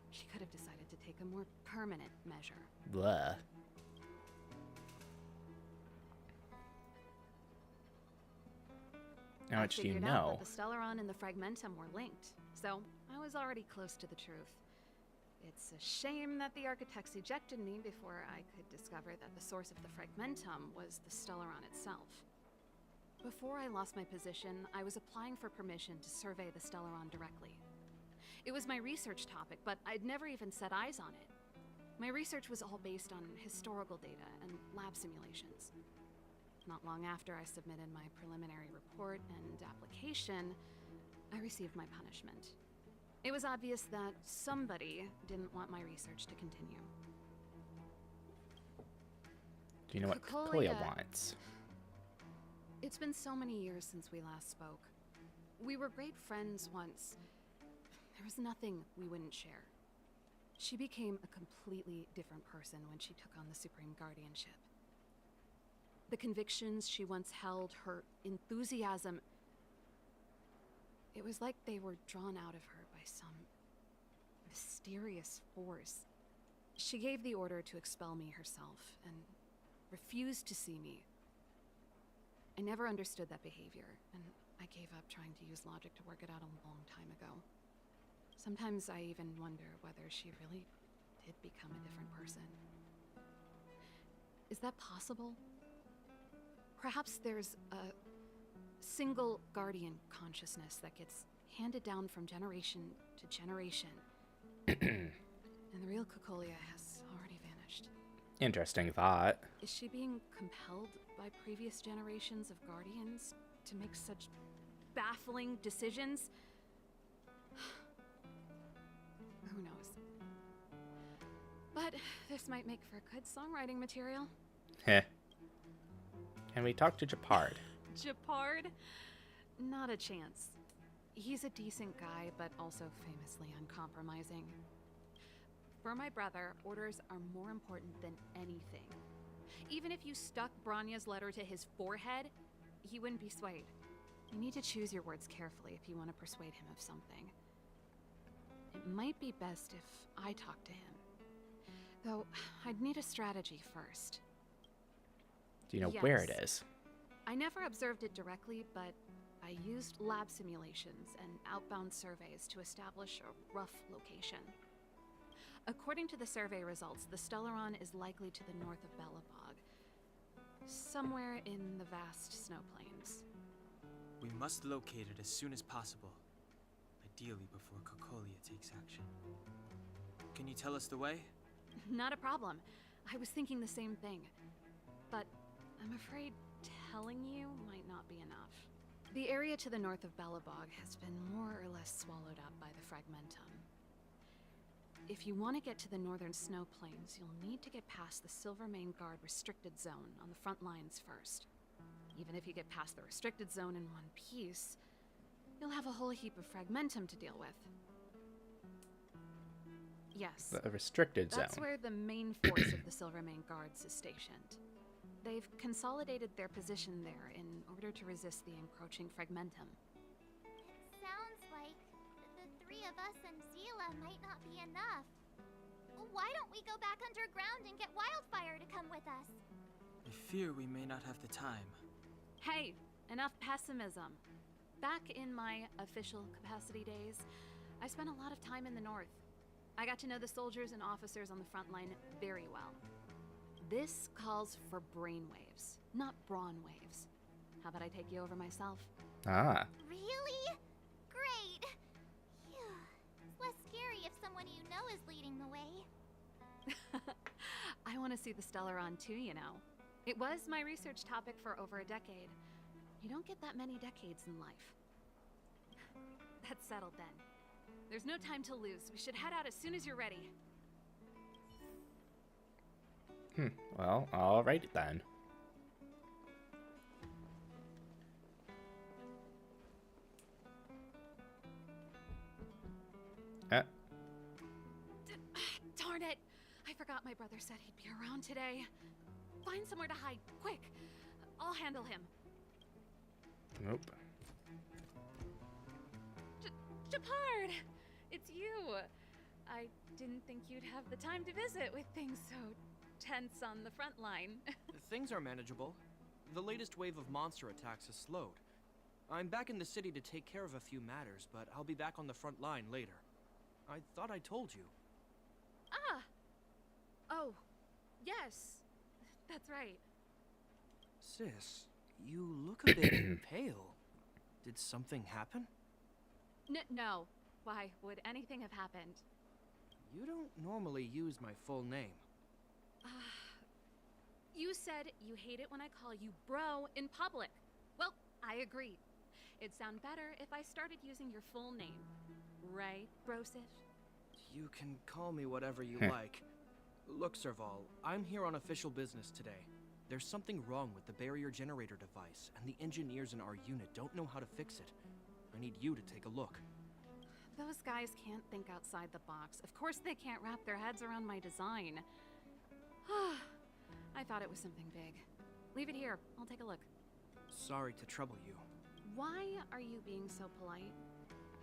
J: She could have decided to take a more permanent measure.
A: Blah. How much do you know?
J: I figured out that the Stellaron and the Fragmentum were linked, so I was already close to the truth. It's a shame that the architects ejected me before I could discover that the source of the Fragmentum was the Stellaron itself. Before I lost my position, I was applying for permission to survey the Stellaron directly. It was my research topic, but I'd never even set eyes on it. My research was all based on historical data and lab simulations. Not long after I submitted my preliminary report and application, I received my punishment. It was obvious that somebody didn't want my research to continue.
A: Do you know what Cocolia wants?
J: It's been so many years since we last spoke. We were great friends once. There was nothing we wouldn't share. She became a completely different person when she took on the Supreme Guardianship. The convictions she once held, her enthusiasm, it was like they were drawn out of her by some mysterious force. She gave the order to expel me herself and refused to see me. I never understood that behavior, and I gave up trying to use logic to work it out a long time ago. Sometimes I even wonder whether she really did become a different person. Is that possible? Perhaps there's a single guardian consciousness that gets handed down from generation to generation. And the real Cocolia has already vanished.
A: Interesting thought.
J: Is she being compelled by previous generations of guardians to make such baffling decisions? Who knows? But this might make for good songwriting material.
A: Heh. Can we talk to Japard?
J: Japard? Not a chance. He's a decent guy, but also famously uncompromising. For my brother, orders are more important than anything. Even if you stuck Bronya's letter to his forehead, he wouldn't be swayed. You need to choose your words carefully if you want to persuade him of something. It might be best if I talk to him. Though, I'd need a strategy first.
A: Do you know where it is?
J: I never observed it directly, but I used lab simulations and outbound surveys to establish a rough location. According to the survey results, the Stellaron is likely to the north of Belobog, somewhere in the vast snow plains.
E: We must locate it as soon as possible, ideally before Cocolia takes action. Can you tell us the way?
J: Not a problem. I was thinking the same thing. But I'm afraid telling you might not be enough. The area to the north of Belobog has been more or less swallowed up by the Fragmentum. If you want to get to the northern snow plains, you'll need to get past the Silvermane Guard restricted zone on the front lines first. Even if you get past the restricted zone in one piece, you'll have a whole heap of Fragmentum to deal with. Yes.
A: The restricted zone.
J: That's where the main force of the Silvermane Guards is stationed. They've consolidated their position there in order to resist the encroaching Fragmentum.
D: Sounds like the three of us and Zila might not be enough. Why don't we go back underground and get Wildfire to come with us?
E: I fear we may not have the time.
J: Hey, enough pessimism. Back in my official capacity days, I spent a lot of time in the north. I got to know the soldiers and officers on the front line very well. This calls for brainwaves, not brawn waves. How about I take you over myself?
A: Ah.
D: Really? Great. Phew. It's less scary if someone you know is leading the way.
J: I want to see the Stellaron too, you know. It was my research topic for over a decade. You don't get that many decades in life. That's settled then. There's no time to lose. We should head out as soon as you're ready.
A: Well, alright then.
J: Darn it! I forgot my brother said he'd be around today. Find somewhere to hide, quick! I'll handle him.
A: Nope.
J: Japard! It's you! I didn't think you'd have the time to visit with things so tense on the front line.
K: Things are manageable. The latest wave of monster attacks has slowed. I'm back in the city to take care of a few matters, but I'll be back on the front line later. I thought I told you.
J: Ah! Oh, yes. That's right.
K: Sis, you look a bit pale. Did something happen?
J: No. Why would anything have happened?
K: You don't normally use my full name.
J: You said you hate it when I call you bro in public. Well, I agree. It'd sound better if I started using your full name. Right, Brosif?
K: You can call me whatever you like. Look, Serval, I'm here on official business today. There's something wrong with the barrier generator device, and the engineers in our unit don't know how to fix it. I need you to take a look.
J: Those guys can't think outside the box. Of course they can't wrap their heads around my design. I thought it was something big. Leave it here. I'll take a look.
K: Sorry to trouble you.
J: Why are you being so polite?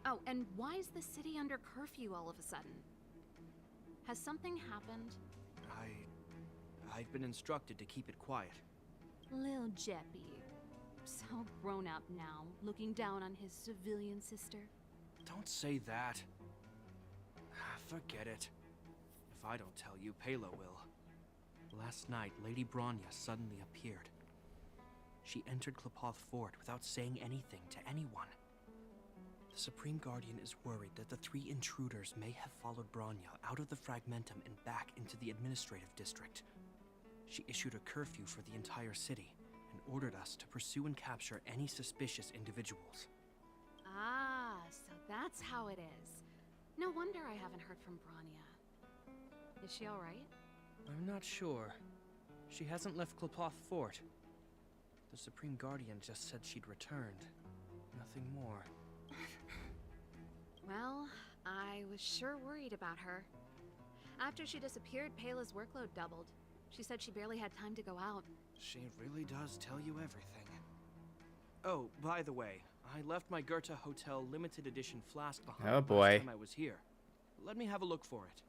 J: Oh, and why is the city under curfew all of a sudden? Has something happened?
K: I've been instructed to keep it quiet.
J: Lil Jeppy. So grown up now, looking down on his civilian sister.
K: Don't say that. Forget it. If I don't tell you, Palo will. Last night, Lady Bronya suddenly appeared. She entered Klapoth Fort without saying anything to anyone. The Supreme Guardian is worried that the three intruders may have followed Bronya out of the Fragmentum and back into the administrative district. She issued a curfew for the entire city and ordered us to pursue and capture any suspicious individuals.
J: Ah, so that's how it is. No wonder I haven't heard from Bronya. Is she alright?
K: I'm not sure. She hasn't left Clopoth Fort. The Supreme Guardian just said she'd returned. Nothing more.
J: Well, I was sure worried about her. After she disappeared, Payla's workload doubled. She said she barely had time to go out.
K: She really does tell you everything. Oh, by the way, I left my Goethe Hotel limited edition flask behind
A: Oh boy.
K: last time I was here. Let me have a look for it.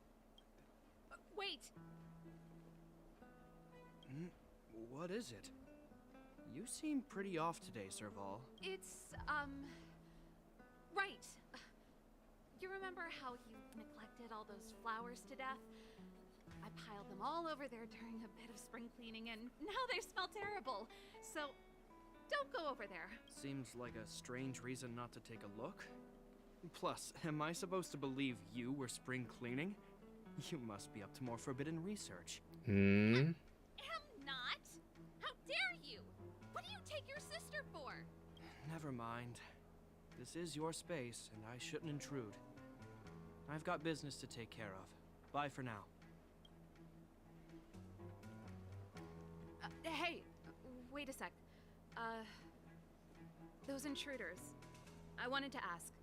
J: Wait!
K: What is it? You seem pretty off today, Serval.
J: It's, right. You remember how you neglected all those flowers to death? I piled them all over there during a bit of spring cleaning, and now they smell terrible. So, don't go over there.
K: Seems like a strange reason not to take a look. Plus, am I supposed to believe you were spring cleaning? You must be up to more forbidden research.
A: Hmm?
J: Am not? How dare you? What do you take your sister for?
K: Never mind. This is your space, and I shouldn't intrude. I've got business to take care of. Bye for now.
J: Hey, wait a sec. Those intruders. I wanted to ask,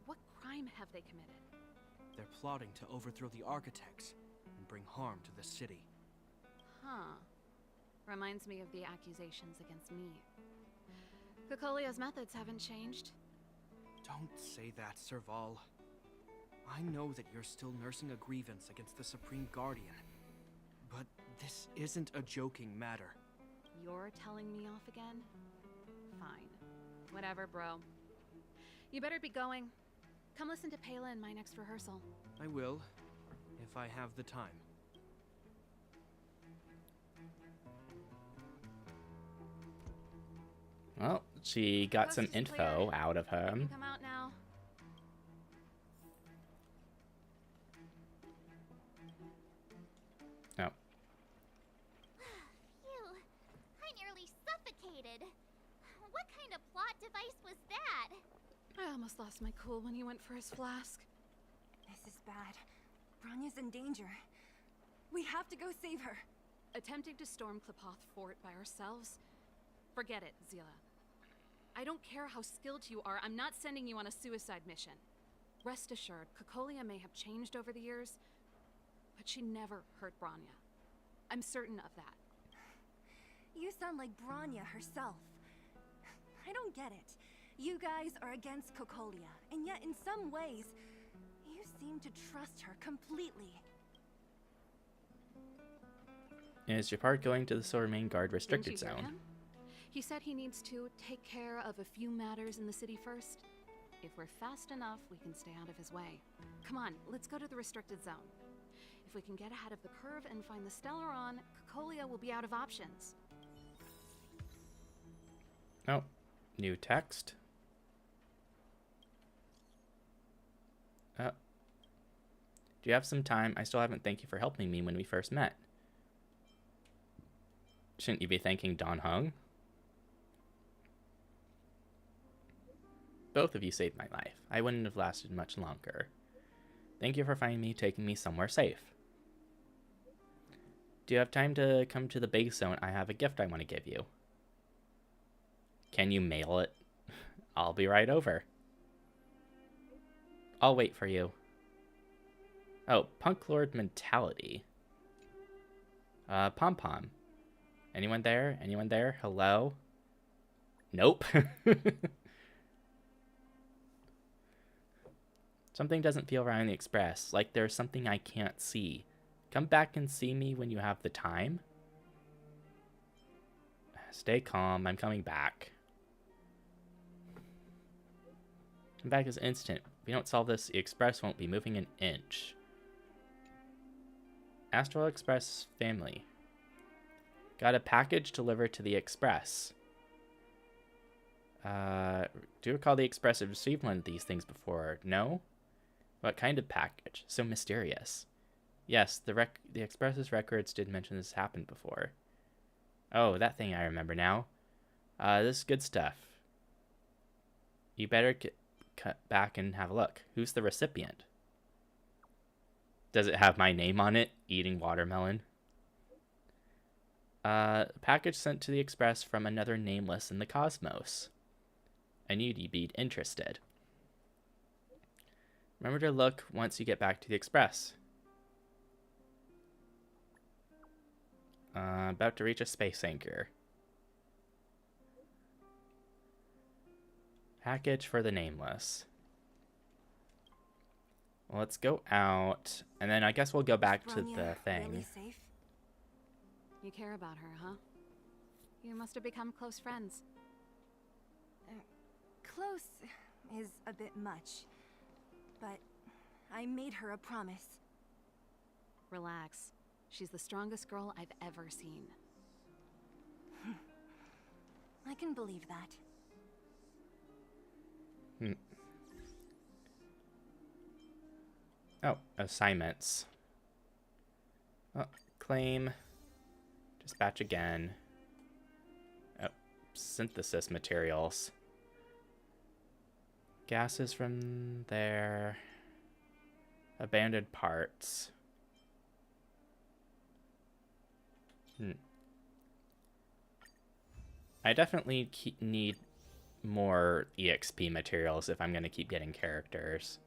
J: what crime have they committed?
K: They're plotting to overthrow the architects and bring harm to the city.
J: Huh. Reminds me of the accusations against me. Cocolia's methods haven't changed.
K: Don't say that, Serval. I know that you're still nursing a grievance against the Supreme Guardian. But this isn't a joking matter.
J: You're telling me off again? Fine. Whatever, bro. You better be going. Come listen to Payla in my next rehearsal.
K: I will, if I have the time.
A: Well, she got some
J: Coast is
A: info
J: clear.
A: out of
J: You
A: him.
J: come out now.
A: Oh.
D: Phew, I nearly suffocated. What kind of plot device was that?
J: I almost lost my cool when he went for his flask.
C: This is bad. Bronya's in danger. We have to go save her.
J: Attempting to storm Clopoth Fort by ourselves? Forget it, Zila. I don't care how skilled you are, I'm not sending you on a suicide mission. Rest assured, Cocolia may have changed over the years, but she never hurt Bronya. I'm certain of that.
C: You sound like Bronya herself. I don't get it. You guys are against Cocolia, and yet in some ways, you seem to trust her completely.
A: Is Japard going to the Silvermane Guard
J: Didn't
A: restricted
J: you hear
A: zone?
J: him? He said he needs to take care of a few matters in the city first. If we're fast enough, we can stay out of his way. Come on, let's go to the restricted zone. If we can get ahead of the curve and find the Stellaron, Cocolia will be out of options.
A: Oh, new text. Do you have some time? I still haven't thanked you for helping me when we first met. Shouldn't you be thanking Don Hung? Both of you saved my life. I wouldn't have lasted much longer. Thank you for finding me, taking me somewhere safe. Do you have time to come to the base zone? I have a gift I want to give you. Can you mail it? I'll be right over. I'll wait for you. Oh, Punk Lord mentality. Pom Pom. Anyone there? Anyone there? Hello? Nope. Something doesn't feel right on the express, like there's something I can't see. Come back and see me when you have the time. Stay calm, I'm coming back. Come back this instant. If we don't solve this, the express won't be moving an inch. Astral Express family. Got a package delivered to the express. Do you recall the express had received one of these things before? No? What kind of package? So mysterious. Yes, the Express's records did mention this happened before. Oh, that thing I remember now. This is good stuff. You better cut back and have a look. Who's the recipient? Does it have my name on it? Eating watermelon. Package sent to the Express from another nameless in the cosmos. I knew you'd be interested. Remember to look once you get back to the Express. About to reach a space anchor. Package for the nameless. Well, let's go out, and then I guess we'll go back to the thing.
C: Really safe?
J: You care about her, huh? You must have become close friends.
C: Close is a bit much, but I made her a promise.
J: Relax. She's the strongest girl I've ever seen.
C: I can believe that.
A: Oh, assignments. Oh, claim. Dispatch again. Oh, synthesis materials. Gases from there. Abandoned parts. I definitely need more EXP materials if I'm going to keep getting characters.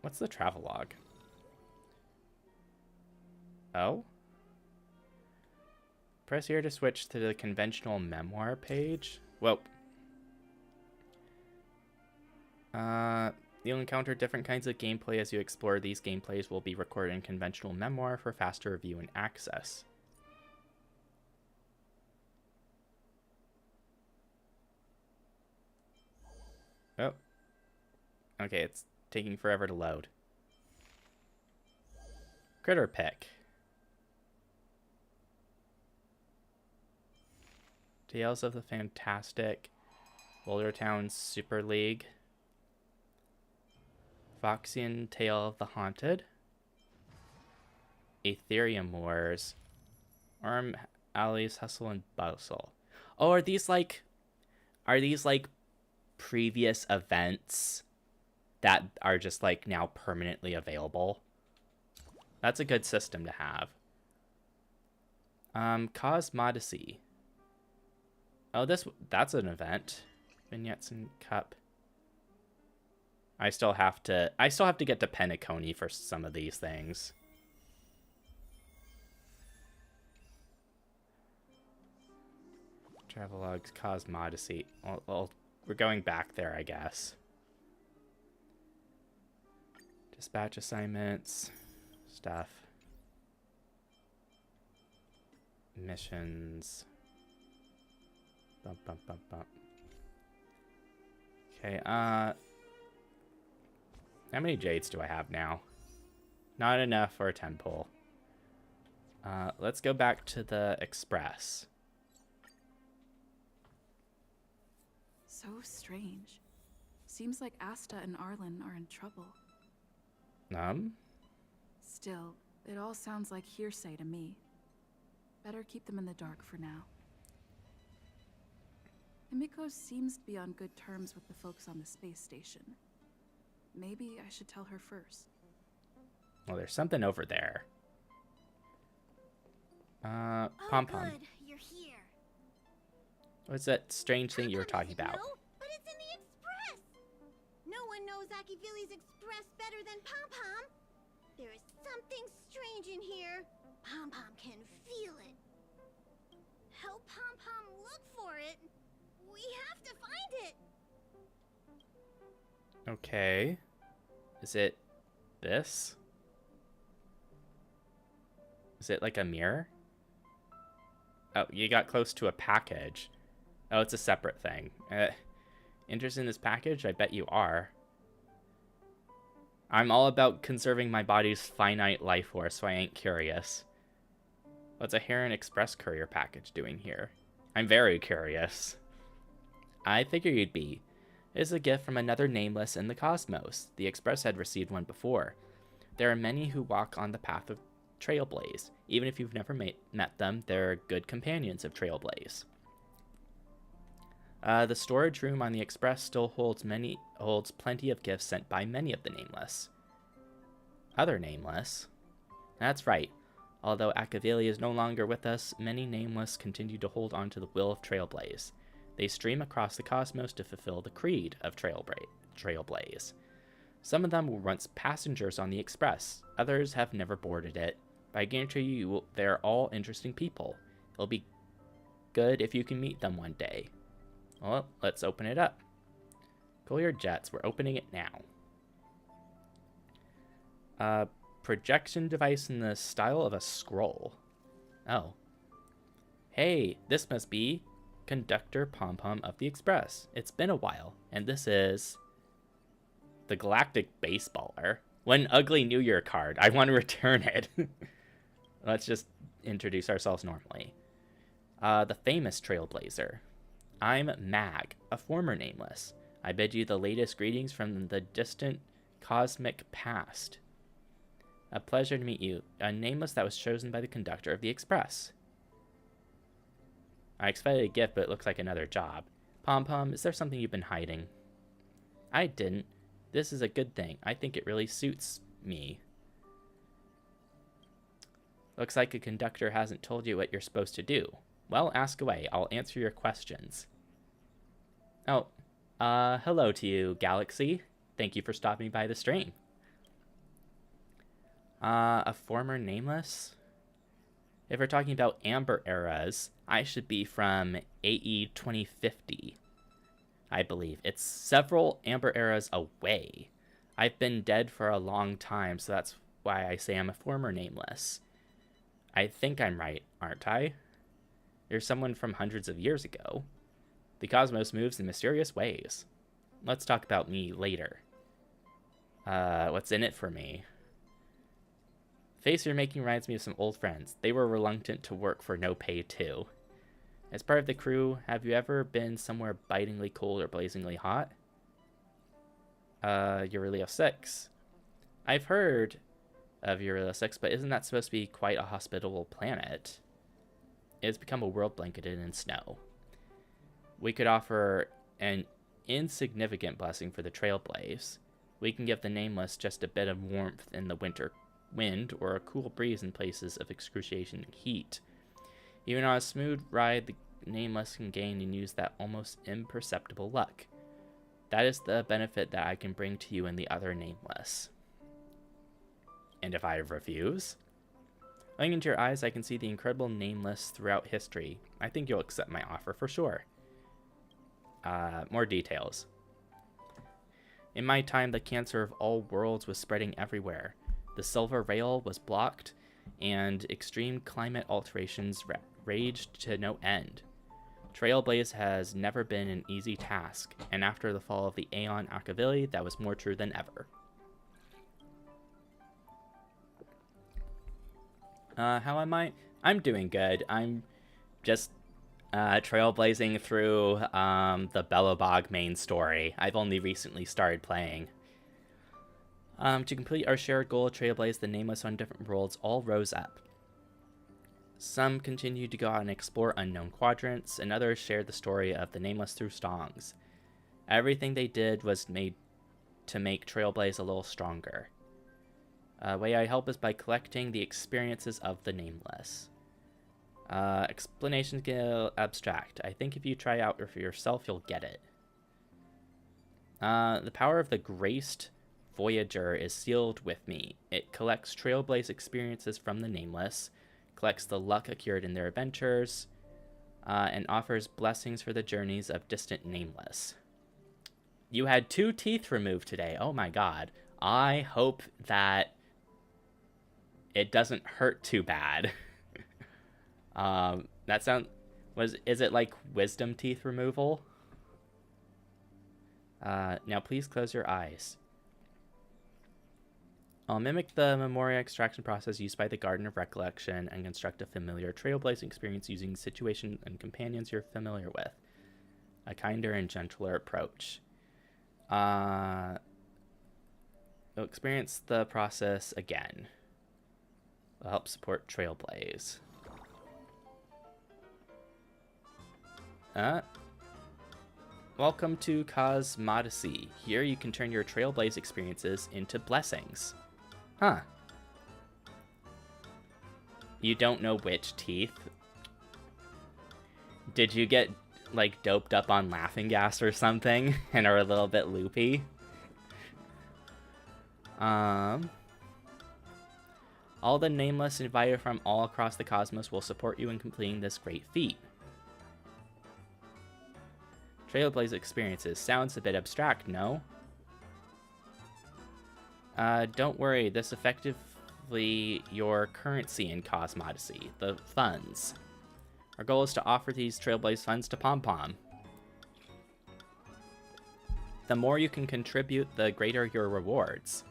A: What's the travelogue? Oh? Press here to switch to the conventional memoir page. Well, you'll encounter different kinds of gameplay as you explore. These gameplays will be recorded in conventional memoir for faster review and access. Oh. Okay, it's taking forever to load. Critter pick. Tales of the Fantastic. Boulder Town Super League. Foxian Tale of the Haunted. Ethereum Wars. Arm Alley's Hustle and Bustle. Oh, are these like previous events that are just like now permanently available? That's a good system to have. Cosmodicy. Oh, that's an event. Vignettes and Cup. I still have to get to Penacony for some of these things. Travelogues, Cosmodicy. Well, we're going back there, I guess. Dispatch assignments, stuff. Missions. Bump, bump, bump, bump. Okay, how many jades do I have now? Not enough for a 10 pull. Let's go back to the Express.
L: So strange. Seems like Asta and Arlen are in trouble. Still, it all sounds like hearsay to me. Better keep them in the dark for now. Himiko seems to be on good terms with the folks on the space station. Maybe I should tell her first.
A: Well, there's something over there. Pom-pom.
D: Good, you're here.
A: What's that strange thing you were talking about?
D: No, but it's in the Express. No one knows Akivili's Express better than Pom-Pom. There is something strange in here. Pom-Pom can feel it. Help Pom-Pom look for it. We have to find it.
A: Okay. Is it this? Is it like a mirror? Oh, you got close to a package. Oh, it's a separate thing. Interested in this package? I bet you are. I'm all about conserving my body's finite life force, so I ain't curious. What's a Heron Express courier package doing here? I'm very curious. I figure you'd be. It's a gift from another nameless in the cosmos. The Express had received one before. There are many who walk on the path of Trailblaze. Even if you've never met them, they're good companions of Trailblaze. The storage room on the Express still holds plenty of gifts sent by many of the Nameless. Other Nameless? That's right. Although Akaveli is no longer with us, many Nameless continue to hold on to the will of Trailblaze. They stream across the cosmos to fulfill the creed of Trailblaze. Some of them were once passengers on the Express. Others have never boarded it. But I guarantee you they're all interesting people. It'll be good if you can meet them one day. Well, let's open it up. Cool your jets. We're opening it now. Projection device in the style of a scroll. Oh. Hey, this must be Conductor Pom-Pom of the Express. It's been a while, and this is the Galactic Baseballer. What an ugly New Year card. I want to return it. Let's just introduce ourselves normally. The famous Trailblazer. I'm Mag, a former Nameless. I bid you the latest greetings from the distant cosmic past. A pleasure to meet you, a Nameless that was chosen by the conductor of the Express. I expected a gift, but it looks like another job. Pom-Pom, is there something you've been hiding? I didn't. This is a good thing. I think it really suits me. Looks like a conductor hasn't told you what you're supposed to do. Well, ask away. I'll answer your questions. Oh, hello to you, Galaxy. Thank you for stopping by the stream. A former Nameless? If we're talking about Amber eras, I should be from AE 2050. I believe. It's several Amber eras away. I've been dead for a long time, so that's why I say I'm a former Nameless. I think I'm right, aren't I? You're someone from hundreds of years ago. The cosmos moves in mysterious ways. Let's talk about me later. What's in it for me? Face you're making reminds me of some old friends. They were reluctant to work for no pay too. As part of the crew, have you ever been somewhere bitingly cold or blazingly hot? Eurelio 6. I've heard of Eurelio 6, but isn't that supposed to be quite a hospitable planet? It has become a world blanketed in snow. We could offer an insignificant blessing for the Trailblaze. We can give the Nameless just a bit of warmth in the winter wind or a cool breeze in places of excruciating heat. Even on a smooth ride, the Nameless can gain and use that almost imperceptible luck. That is the benefit that I can bring to you and the other Nameless. And if I refuse? Looking into your eyes, I can see the incredible Nameless throughout history. I think you'll accept my offer for sure. More details. In my time, the cancer of all worlds was spreading everywhere. The Silver Rail was blocked, and extreme climate alterations raged to no end. Trailblaze has never been an easy task, and after the fall of the Aeon Akaveli, that was more true than ever. How am I? I'm doing good. I'm just trailblazing through the Belobog main story. I've only recently started playing. To complete our shared goal, Trailblaze the Nameless on different worlds all rose up. Some continued to go out and explore unknown quadrants, and others shared the story of the Nameless through songs. Everything they did was made to make Trailblaze a little stronger. A way I help is by collecting the experiences of the Nameless. Explanations get abstract. I think if you try out for yourself, you'll get it. The power of the Graced Voyager is sealed with me. It collects Trailblaze experiences from the Nameless, collects the luck accrued in their adventures, and offers blessings for the journeys of distant Nameless. You had 2 teeth removed today. Oh my god. I hope that it doesn't hurt too bad. Is it like wisdom teeth removal? Now please close your eyes. I'll mimic the Memoria extraction process used by the Garden of Recollection and construct a familiar trailblazing experience using situations and companions you're familiar with. A kinder and gentler approach. You'll experience the process again. Will help support Trailblaze. Welcome to Cosmodicy. Here you can turn your Trailblaze experiences into blessings. Huh. You don't know which teeth? Did you get, like, doped up on laughing gas or something and are a little bit loopy? All the nameless invited from all across the cosmos will support you in completing this great feat. Trailblaze experiences. Sounds a bit abstract, no? Don't worry, this effectively your currency in Cosmodicy, the funds. Our goal is to offer these Trailblaze funds to Pom Pom. The more you can contribute, the greater your rewards.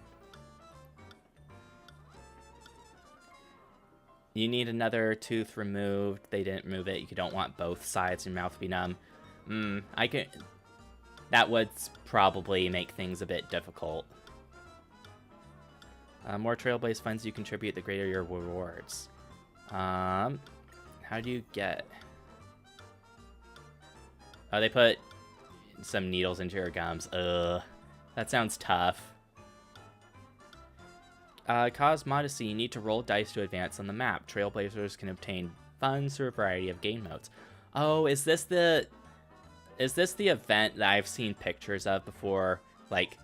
A: You need another tooth removed. They didn't remove it. You don't want both sides of your mouth to be numb. That would probably make things a bit difficult. More Trailblaze funds you contribute, the greater your rewards. How do you get... Oh, they put some needles into your gums. Ugh. That sounds tough. Cosmodicy, you need to roll dice to advance on the map. Trailblazers can obtain funds through a variety of game modes. Oh, is this the event that I've seen pictures of before? Like,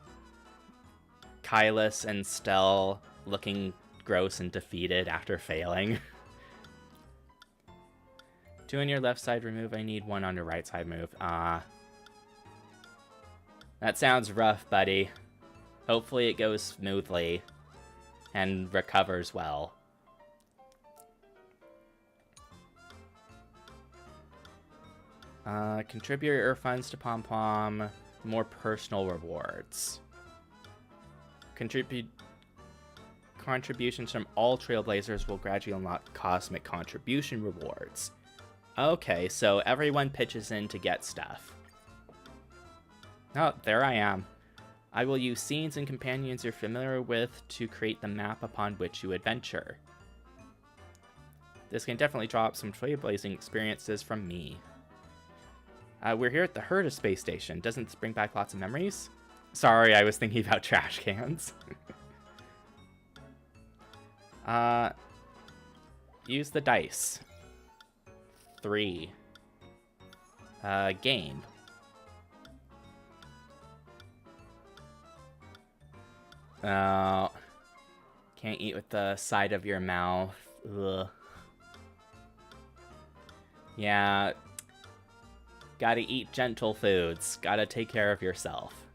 A: Kylus and Stell looking gross and defeated after failing. 2 on your left side remove. I need 1 on your right side move. That sounds rough, buddy. Hopefully it goes smoothly and recovers well. Contribute your funds to Pom Pom. More personal rewards. Contributions from all Trailblazers will gradually unlock cosmic contribution rewards. Okay, so everyone pitches in to get stuff. Oh, there I am. I will use scenes and companions you're familiar with to create the map upon which you adventure. This can definitely draw up some trailblazing experiences from me. We're here at the Herda space station. Doesn't this bring back lots of memories? Sorry, I was thinking about trash cans. Use the dice. 3. Game. Can't eat with the side of your mouth. Ugh. Yeah. Gotta eat gentle foods. Gotta take care of yourself.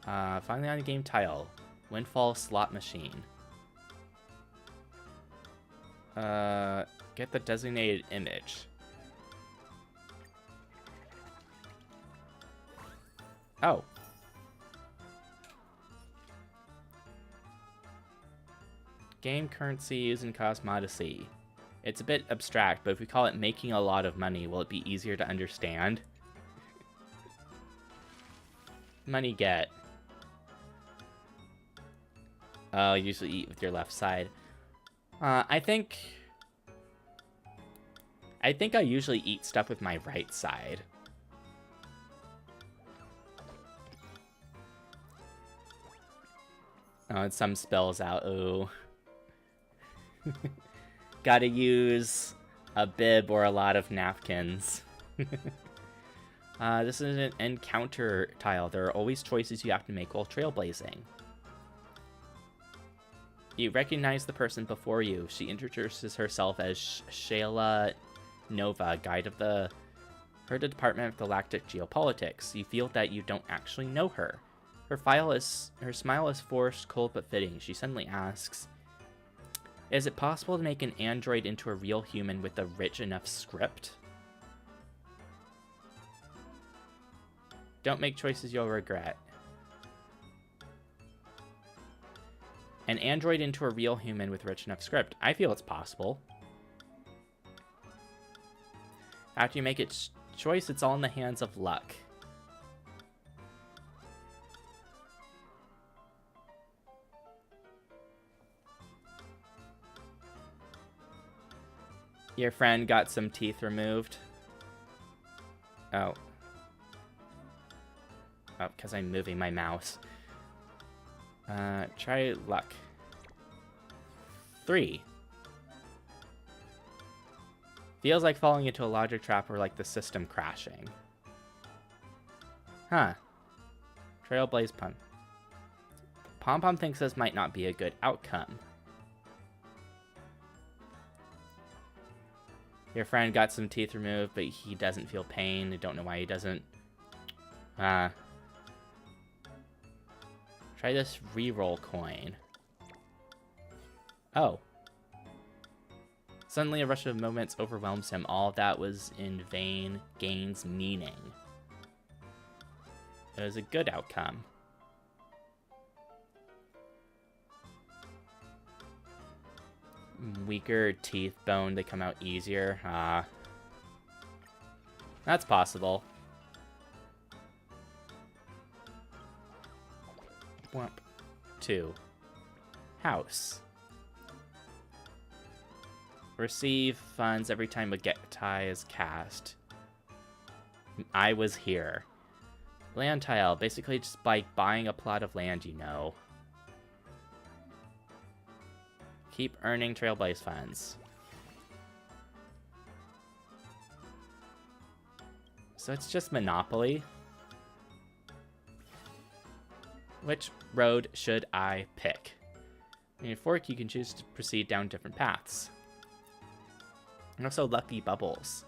A: Finally on the game tile. Windfall slot machine. Get the designated image. Oh. Game currency used in Cosmodicy. It's a bit abstract, but if we call it making a lot of money, will it be easier to understand? Money get. Oh, usually eat with your left side. I think I usually eat stuff with my right side. Oh, and some spells out. Ooh. Gotta use a bib or a lot of napkins. This is an encounter tile. There are always choices you have to make while trailblazing. You recognize the person before you. She introduces herself as Shayla Nova, guide of the Herda Department of Galactic Geopolitics. You feel that you don't actually know her. Her smile is forced, cold but fitting. She suddenly asks, "Is it possible to make an android into a real human with a rich enough script?" Don't make choices you'll regret. An android into a real human with rich enough script. I feel it's possible. After you make its choice, it's all in the hands of luck. Your friend got some teeth removed. Oh. Oh, because I'm moving my mouse. Try luck. 3. Feels like falling into a logic trap or like the system crashing. Huh. Trailblaze Pun. Pom Pom thinks this might not be a good outcome. Your friend got some teeth removed, but he doesn't feel pain. I don't know why he doesn't. Try this reroll coin. Oh. Suddenly a rush of moments overwhelms him. All of that was in vain. Gains meaning. It was a good outcome. Weaker teeth bone, they come out easier. That's possible. Whomp. 2. House. Receive funds every time a get tie is cast. I was here. Land tile, basically just by buying a plot of land, you know. Keep earning Trailblaze funds. So it's just Monopoly. Which road should I pick? In Fork, you can choose to proceed down different paths. And also Lucky Bubbles.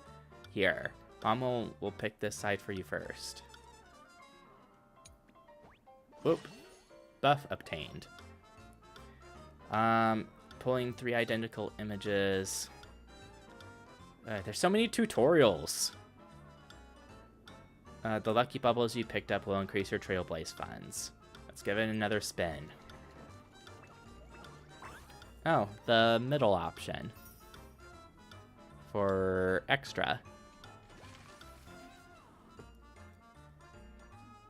A: Here, Mom will pick this side for you first. Whoop. Buff obtained. Pulling 3 identical images. There's so many tutorials. The Lucky Bubbles you picked up will increase your Trailblaze funds. Let's give it another spin. Oh, the middle option. For extra.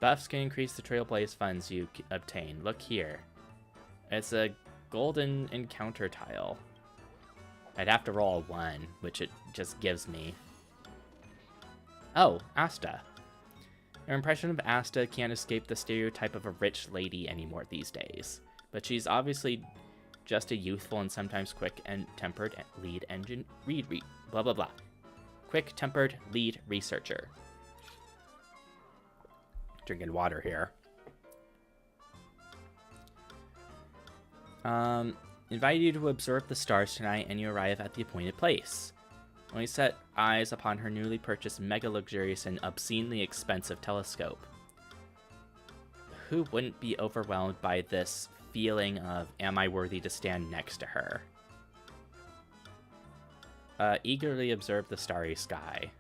A: Buffs can increase the Trailblaze funds you obtain. Look here. It's a golden encounter tile. I'd have to roll a 1, which it just gives me. Oh, Asta. Your impression of Asta can't escape the stereotype of a rich lady anymore these days. But she's obviously just a youthful and sometimes quick-tempered lead engine blah blah blah. Quick-tempered lead researcher. Drinking water here. Invite you to observe the stars tonight and you arrive at the appointed place. When you set eyes upon her newly purchased mega luxurious and obscenely expensive telescope. Who wouldn't be overwhelmed by this feeling of, am I worthy to stand next to her? Eagerly observe the starry sky.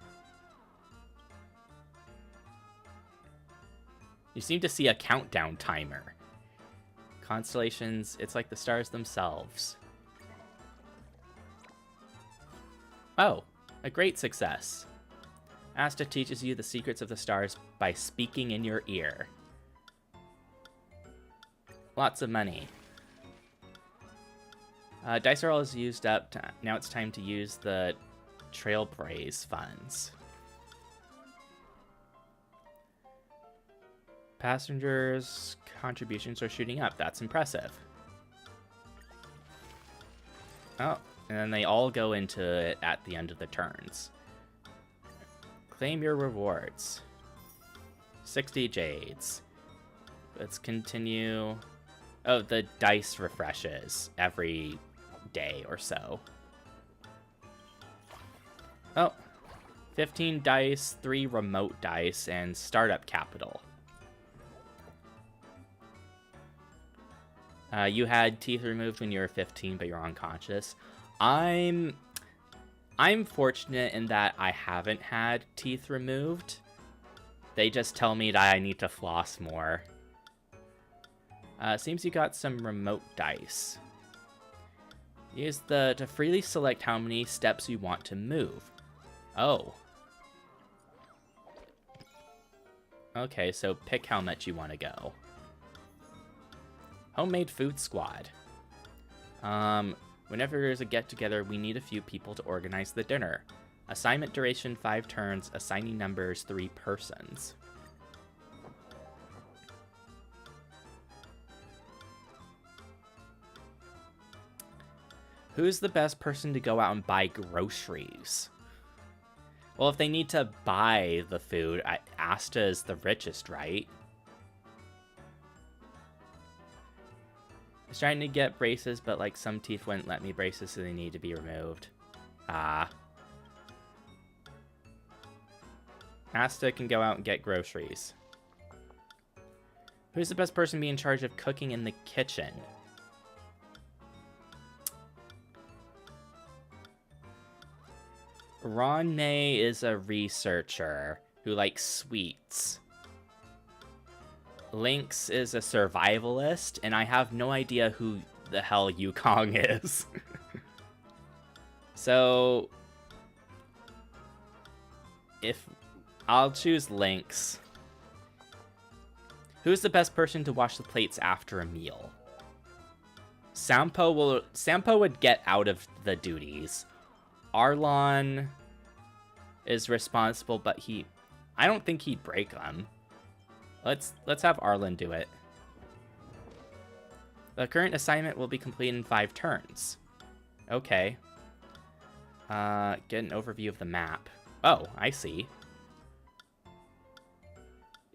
A: You seem to see a countdown timer. Constellations, it's like the stars themselves. Oh, a great success. Asta teaches you the secrets of the stars by speaking in your ear. Lots of money. Dice are all used up. Now it's time to use the Trailblaze funds. Passengers' contributions are shooting up. That's impressive. Oh, and then they all go into it at the end of the turns. Claim your rewards. 60 jades. Let's continue. Oh, the dice refreshes every day or so. Oh, 15 dice, 3 remote dice, and startup capital. You had teeth removed when you were 15, but you're unconscious. I'm fortunate in that I haven't had teeth removed. They just tell me that I need to floss more. Seems you got some remote dice. Use to freely select how many steps you want to move. Oh. Okay, so pick how much you want to go. Homemade food squad. Whenever there's a get-together, we need a few people to organize the dinner. Assignment duration 5 turns, assigning numbers 3 persons. Who's the best person to go out and buy groceries? Well, if they need to buy the food, Asta is the richest, right? I was trying to get braces, but like some teeth wouldn't let me braces, so they need to be removed. Ah. Asta can go out and get groceries. Who's the best person to be in charge of cooking in the kitchen? Ronne is a researcher who likes sweets. Lynx is a survivalist, and I have no idea who the hell Yukong is. So, if I'll choose Lynx. Who's the best person to wash the plates after a meal? Sampo would get out of the duties. Arlon is responsible, but I don't think he'd break them. Let's have Arlen do it. The current assignment will be completed in 5 turns. Okay. Get an overview of the map. Oh, I see.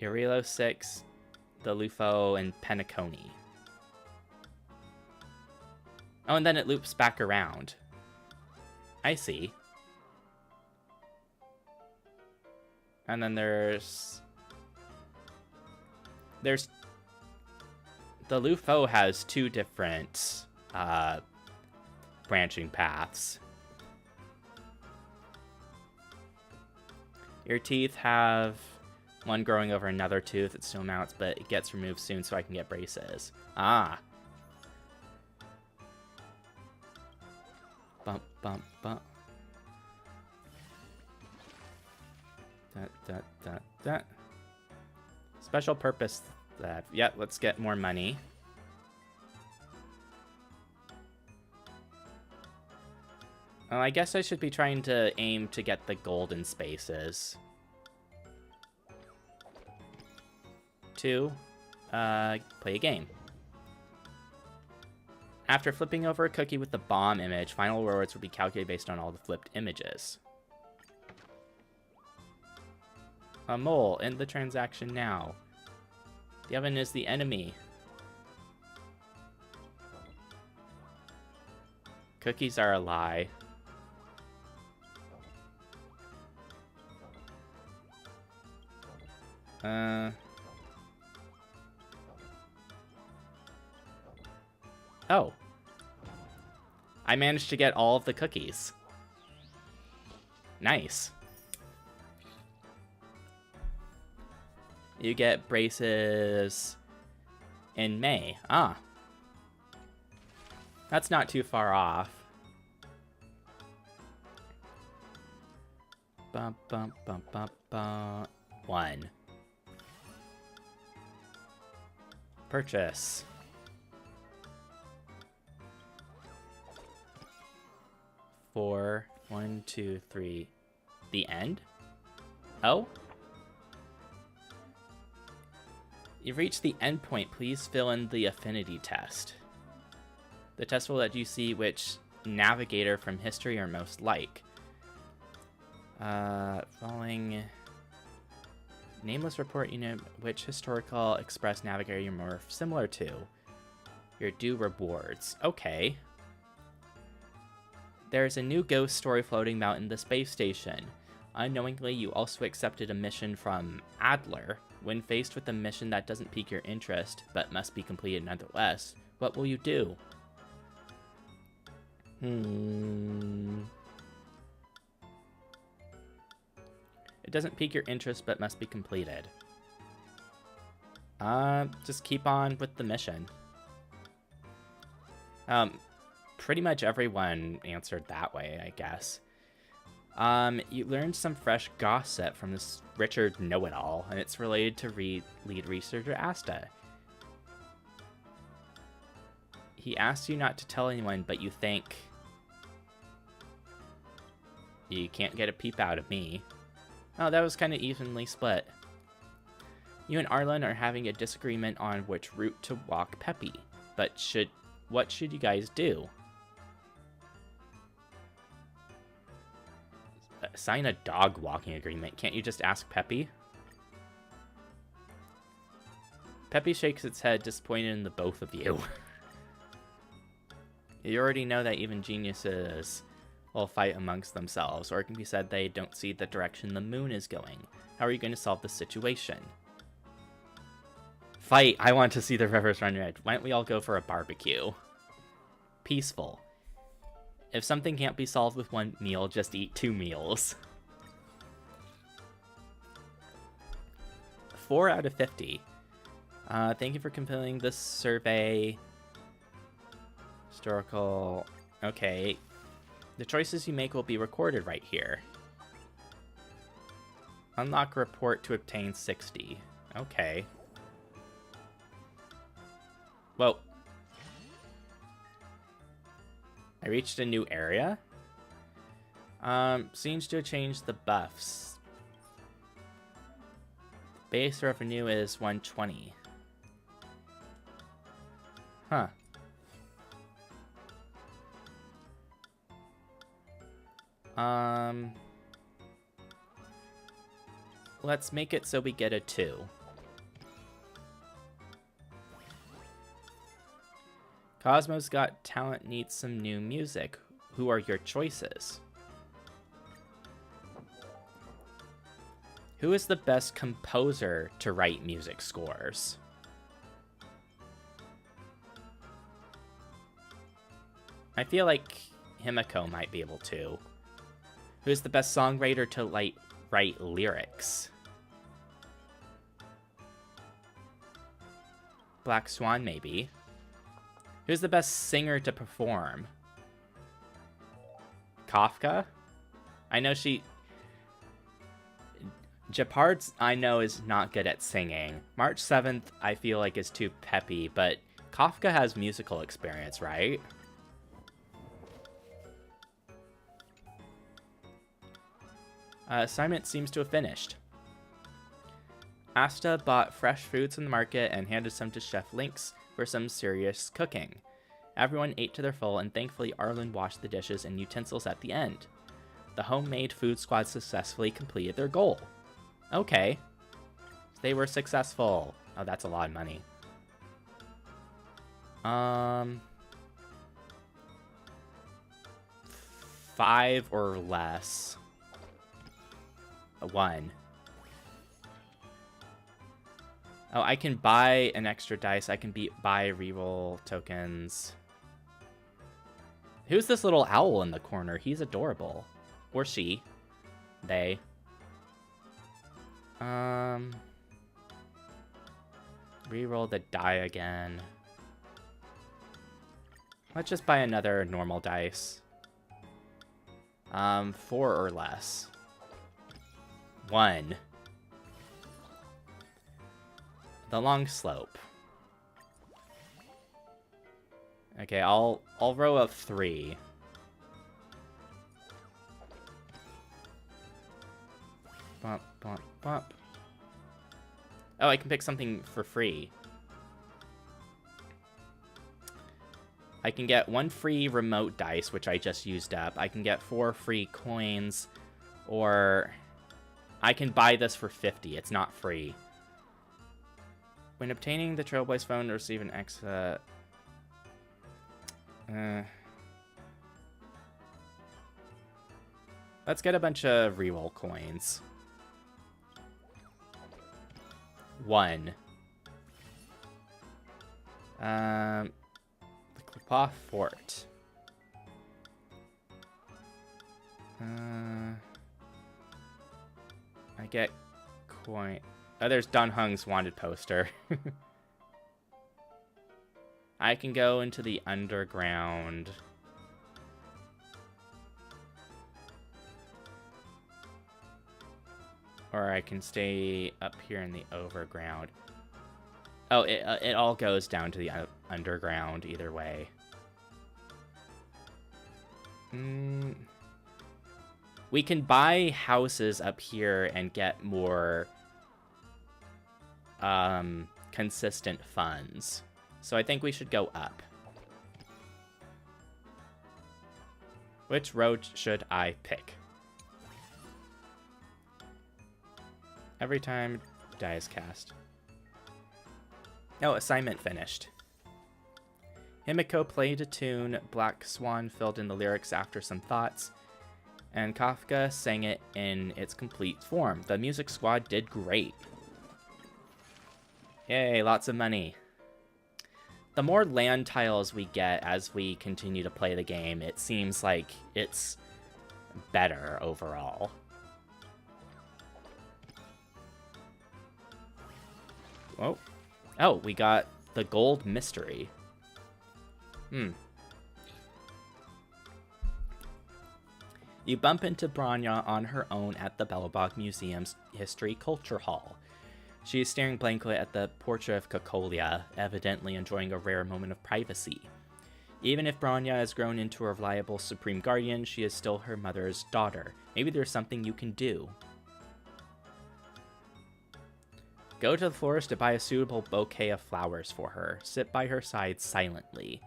A: Irilo 6, the Lufo, and Penacony. Oh, and then it loops back around. I see. And then there's the Lufo has 2 different branching paths. Your teeth have one growing over another tooth. It still mounts, but it gets removed soon so I can get braces. Ah. Bump, bump, bump. That. Special purpose lab. Yep, let's get more money. Oh, I guess I should be trying to aim to get the golden spaces. 2. Play a game. After flipping over a cookie with the bomb image, final rewards will be calculated based on all the flipped images. A mole, end the transaction now. The oven is the enemy. Cookies are a lie. Oh. I managed to get all of the cookies. Nice. You get braces in May. Ah. That's not too far off. Bump, bump, bump, bump, bump. 1. Purchase. 4. 1, 2, 3. The end? Oh? You've reached the end point. Please fill in the affinity test. The test will let you see which navigator from history are most like. Following nameless report, you know which historical express navigator you're more similar to. Your due rewards. Okay. There's a new ghost story floating about in the space station. Unknowingly, you also accepted a mission from Adler. When faced with a mission that doesn't pique your interest, but must be completed nonetheless, what will you do? It doesn't pique your interest, but must be completed. Just keep on with the mission. Pretty much everyone answered that way, I guess. You learned some fresh gossip from this Richard Know-It-All, and it's related to lead researcher Asta. He asked you not to tell anyone, but you think You can't get a peep out of me. Oh, that was kind of evenly split. You and Arlen are having a disagreement on which route to walk Peppy. But what should you guys do? Sign a dog walking agreement. Can't you just ask Peppy? Peppy shakes its head, disappointed in the both of you. You already know that even geniuses will fight amongst themselves, or it can be said they don't see the direction the moon is going. How are you going to solve the situation? Fight! I want to see the rivers run red. Why don't we all go for a barbecue? Peaceful. If something can't be solved with one meal, just eat 2 meals. 4 out of 50. Thank you for completing this survey. Historical. Okay. The choices you make will be recorded right here. Unlock report to obtain 60. Okay. Whoa. I reached a new area? Seems to have changed the buffs. Base revenue is 120. Huh. Let's make it so we get a 2. Cosmo's Got Talent needs some new music. Who are your choices? Who is the best composer to write music scores? I feel like Himiko might be able to. Who's the best songwriter to write lyrics? Black Swan, maybe. Who's the best singer to perform? Kafka? I know Japard's, I know, is not good at singing. March 7th, I feel like, is too peppy, but Kafka has musical experience, right? Assignment seems to have finished. Asta bought fresh foods from the market and handed some to Chef Lynx for some serious cooking. Everyone ate to their full, and thankfully Arlen washed the dishes and utensils at the end. The homemade food squad successfully completed their goal. Okay. They were successful. Oh, that's a lot of money. 5 or less. 1. Oh, I can buy an extra dice. I can buy reroll tokens. Who's this little owl in the corner? He's adorable. Or she. They. Reroll the die again. Let's just buy another normal dice. 4 or less. 1. The long slope. Okay, I'll row up 3. Bump, bump, bump. Oh, I can pick something for free. I can get 1 free remote dice, which I just used up. I can get 4 free coins, or I can buy this for 50. It's not free. When obtaining the Trailboy's phone to receive an extra... Let's get a bunch of reroll coins. 1. The Clipaw Fort. I get coin... Oh, there's Don Hung's wanted poster. I can go into the underground. Or I can stay up here in the overground. Oh, it all goes down to the underground either way. We can buy houses up here and get more consistent funds. So I think we should go up. Which road should I pick? Every time die is cast. Oh, assignment finished. Himiko played a tune, Black Swan filled in the lyrics after some thoughts, and Kafka sang it in its complete form. The music squad did great. Yay, lots of money. The more land tiles we get as we continue to play the game, it seems like it's better overall. Whoa. Oh, we got the gold mystery. You bump into Branya on her own at the Belobog Museum's History Culture Hall. She is staring blankly at the portrait of Cocolia, evidently enjoying a rare moment of privacy. Even if Branya has grown into a reliable Supreme Guardian, she is still her mother's daughter. Maybe there's something you can do. Go to the forest to buy a suitable bouquet of flowers for her. Sit by her side silently.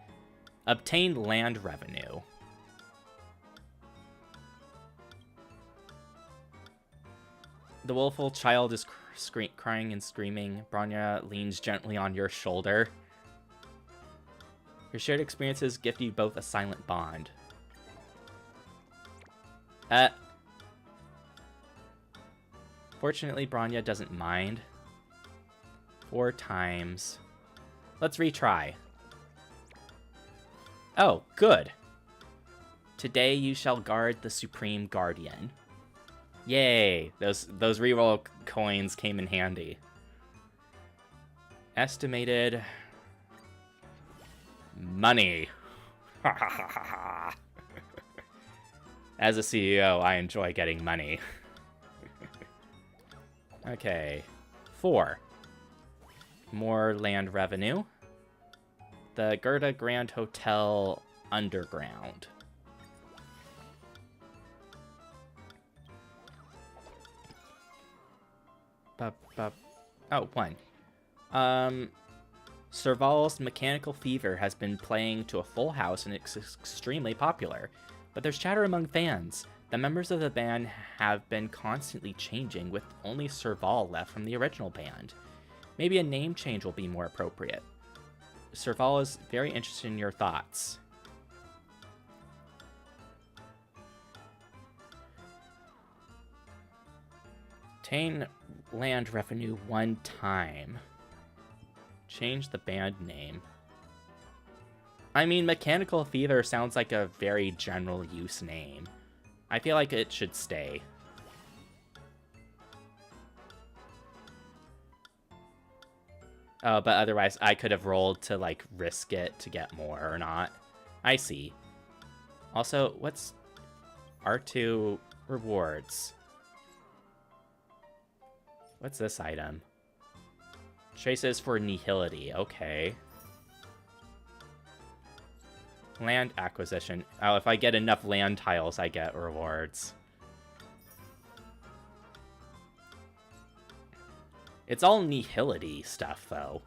A: Obtain land revenue. The willful child is crying and screaming. Branya leans gently on your shoulder. Your shared experiences gift you both a silent bond. Fortunately, Branya doesn't mind. 4 times. Let's retry. Oh, good. Today you shall guard the Supreme Guardian. Yay! Those reroll coins came in handy. Estimated money. As a CEO, I enjoy getting money. Okay. 4. More land revenue. The Gerda Grand Hotel Underground. Oh, 1. Serval's Mechanical Fever has been playing to a full house and it's extremely popular. But there's chatter among fans. The members of the band have been constantly changing, with only Serval left from the original band. Maybe a name change will be more appropriate. Serval is very interested in your thoughts. Obtain land revenue 1 time. Change the band name. I mean, Mechanical Fever sounds like a very general use name. I feel like it should stay. Oh, but otherwise I could have rolled to, like, risk it to get more or not. I see. Also, what's R2 rewards? What's this item? Traces for nihility. Okay. Land acquisition. Oh, if I get enough land tiles, I get rewards. It's all nihility stuff, though.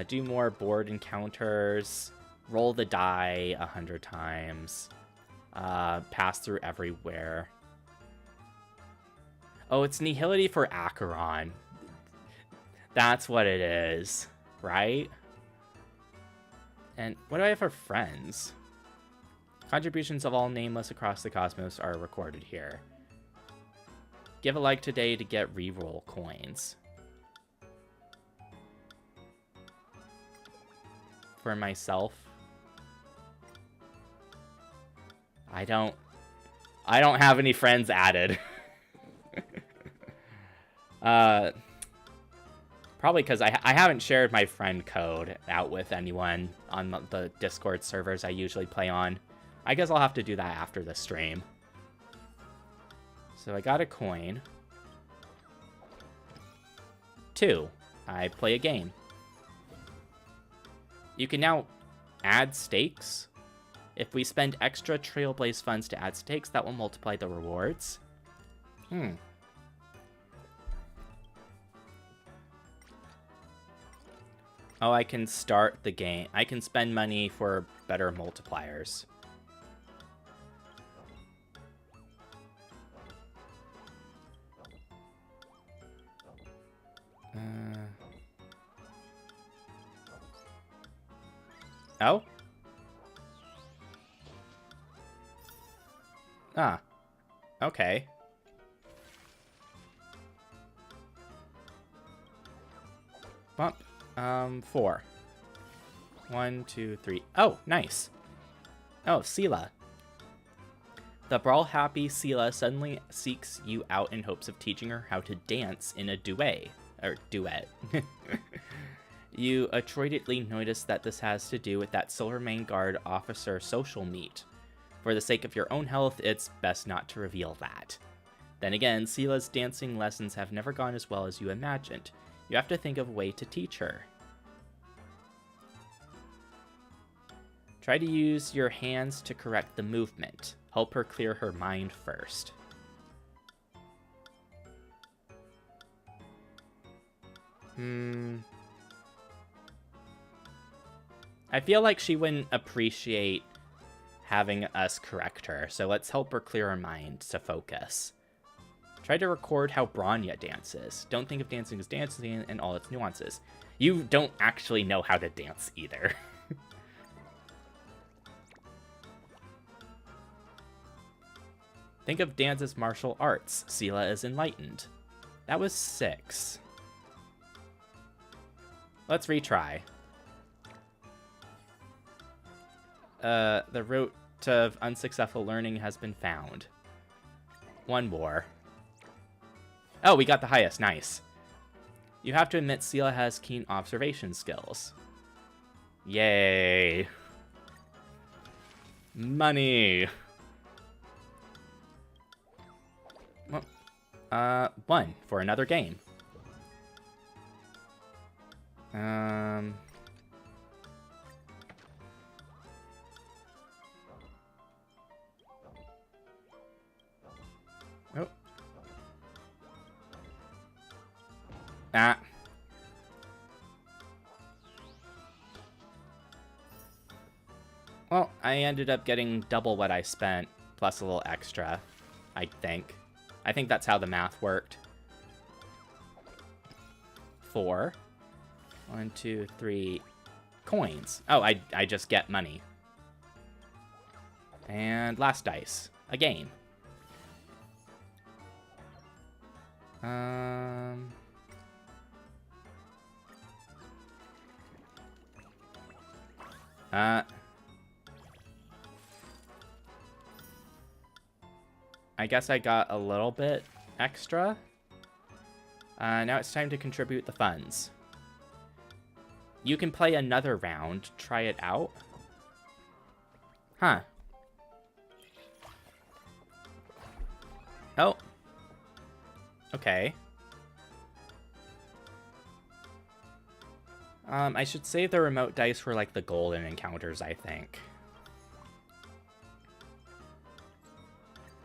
A: Do more board encounters. Roll the die 100 times. Pass through everywhere. Oh, it's nihility for Acheron. That's what it is, right? And what do I have for friends? Contributions of all nameless across the cosmos are recorded here. Give a like today to get reroll coins. For myself, I don't have any friends added. Probably because I haven't shared my friend code out with anyone on the Discord servers I usually play on. I guess I'll have to do that after the stream. So I got a coin. 2. I play a game. You can now add stakes. If we spend extra Trailblaze funds to add stakes, that will multiply the rewards. Oh, I can start the game. I can spend money for better multipliers. Oh? Ah. Okay. Bump. 4. 1, 2, 3. Oh, nice. Oh, Sela. The brawl-happy Sela suddenly seeks you out in hopes of teaching her how to dance in a duet. You adroitly notice that this has to do with that Silvermane Guard officer social meet. For the sake of your own health, it's best not to reveal that. Then again, Sela's dancing lessons have never gone as well as you imagined. You have to think of a way to teach her. Try to use your hands to correct the movement. Help her clear her mind first. I feel like she wouldn't appreciate having us correct her, so let's help her clear her mind to focus. Try to record how Bronya dances. Don't think of dancing as dancing and all its nuances. You don't actually know how to dance either. Think of dance as martial arts. Sela is enlightened. That was 6. Let's retry. The route of unsuccessful learning has been found. One more. Oh, we got the highest. Nice. You have to admit Sela has keen observation skills. Yay. Money. Well, 1 for another game. Oh. Ah. Well, I ended up getting double what I spent, plus a little extra, I think. I think that's how the math worked. 4. 1, 2, 3 coins. Oh, I just get money. And last dice. A game. I guess I got a little bit extra. Now it's time to contribute the funds. You can play another round, try it out. Huh. Oh. Okay. I should save the remote dice for, like, the golden encounters, I think.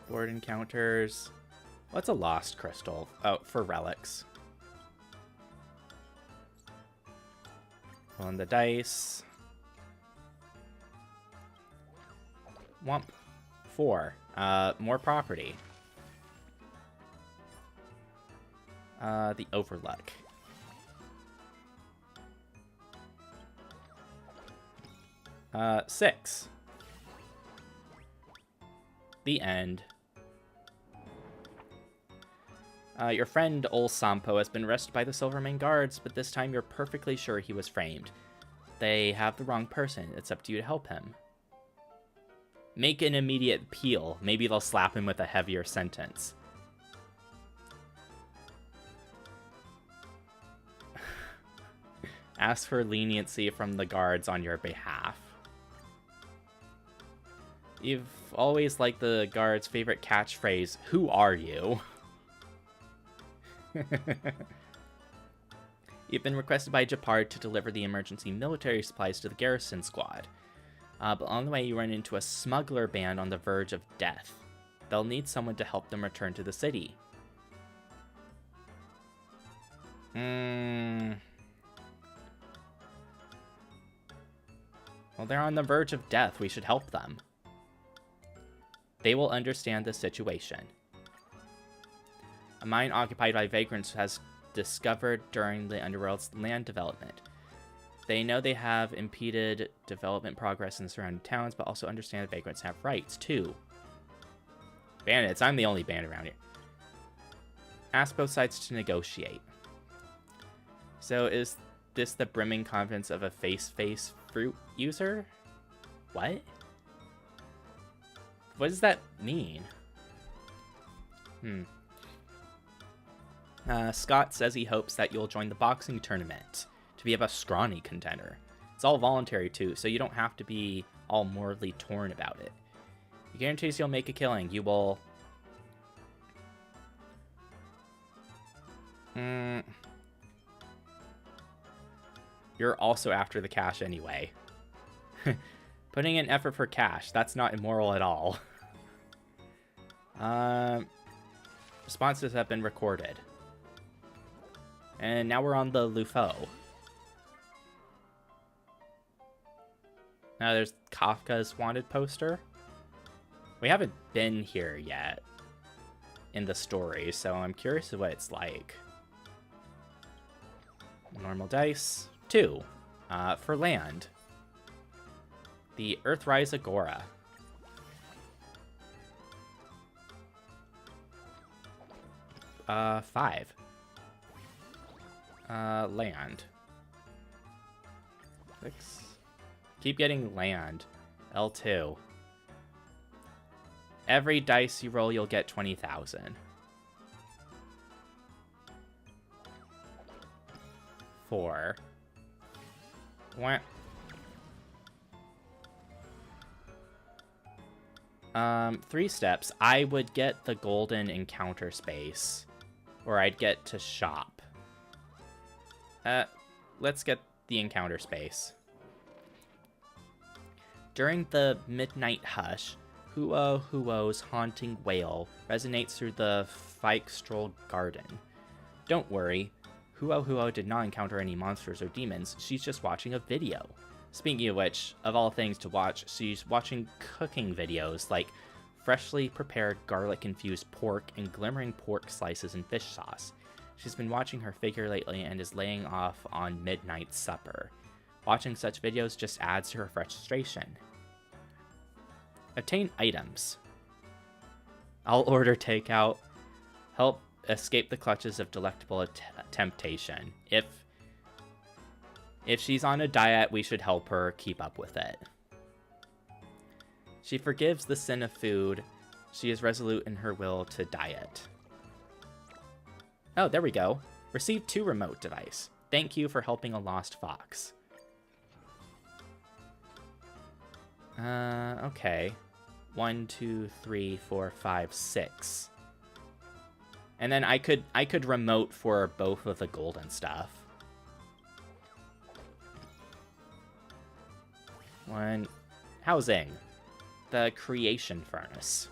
A: Board encounters. What's a lost crystal? Oh, for relics. On the dice. Womp. 4. More property. The Overlook. Six. The end. Your friend Ol Sampo has been arrested by the Silvermane Guards, but this time you're perfectly sure he was framed. They have the wrong person. It's up to you to help him. Make an immediate appeal. Maybe they'll slap him with a heavier sentence. Ask for leniency from the guards on your behalf. You've always liked the guards' favorite catchphrase, "Who are you?" You've been requested by Japard to deliver the emergency military supplies to the garrison squad. But on the way, you run into a smuggler band on the verge of death. They'll need someone to help them return to the city. Well, they're on the verge of death. We should help them. They will understand the situation. A mine occupied by vagrants has discovered during the Underworld's land development. They know they have impeded development progress in the surrounding towns, but also understand that vagrants have rights, too. Bandits. I'm the only bandit around here. Ask both sides to negotiate. So is this the brimming confidence of a face-face fruit user? What? What does that mean? Scott says he hopes that you'll join the boxing tournament to be a Baskrani contender. It's all voluntary too, so you don't have to be all morally torn about it. He guarantees you'll make a killing. You will... You're also after the cash anyway. Putting in effort for cash, that's not immoral at all. Responses have been recorded. And now we're on the Lufo. Now there's Kafka's wanted poster. We haven't been here yet in the story, so I'm curious what it's like. Normal dice. 2. For land. The Earthrise Agora. Uh, 5. Land. 6. Keep getting land. L2. Every dice you roll, you'll get 20,000. 4. Wah. 3 steps. I would get the golden encounter space. Or I'd get to shop. Let's get the encounter space. During the midnight hush, Huo's haunting wail resonates through the Fikestral garden. Don't worry, Huo did not encounter any monsters or demons, she's just watching a video. Speaking of which, of all things to watch, she's watching cooking videos like freshly prepared garlic-infused pork and glimmering pork slices and fish sauce. She's been watching her figure lately and is laying off on midnight supper. Watching such videos just adds to her frustration. Obtain items. I'll order takeout. Help escape the clutches of delectable temptation. If she's on a diet, we should help her keep up with it. She forgives the sin of food. She is resolute in her will to diet. Oh, there we go. Receive 2 remote device. Thank you for helping a lost fox. Okay. 1, 2, 3, 4, 5, 6. And then I could remote for both of the golden stuff. 1. Housing. The creation furnace.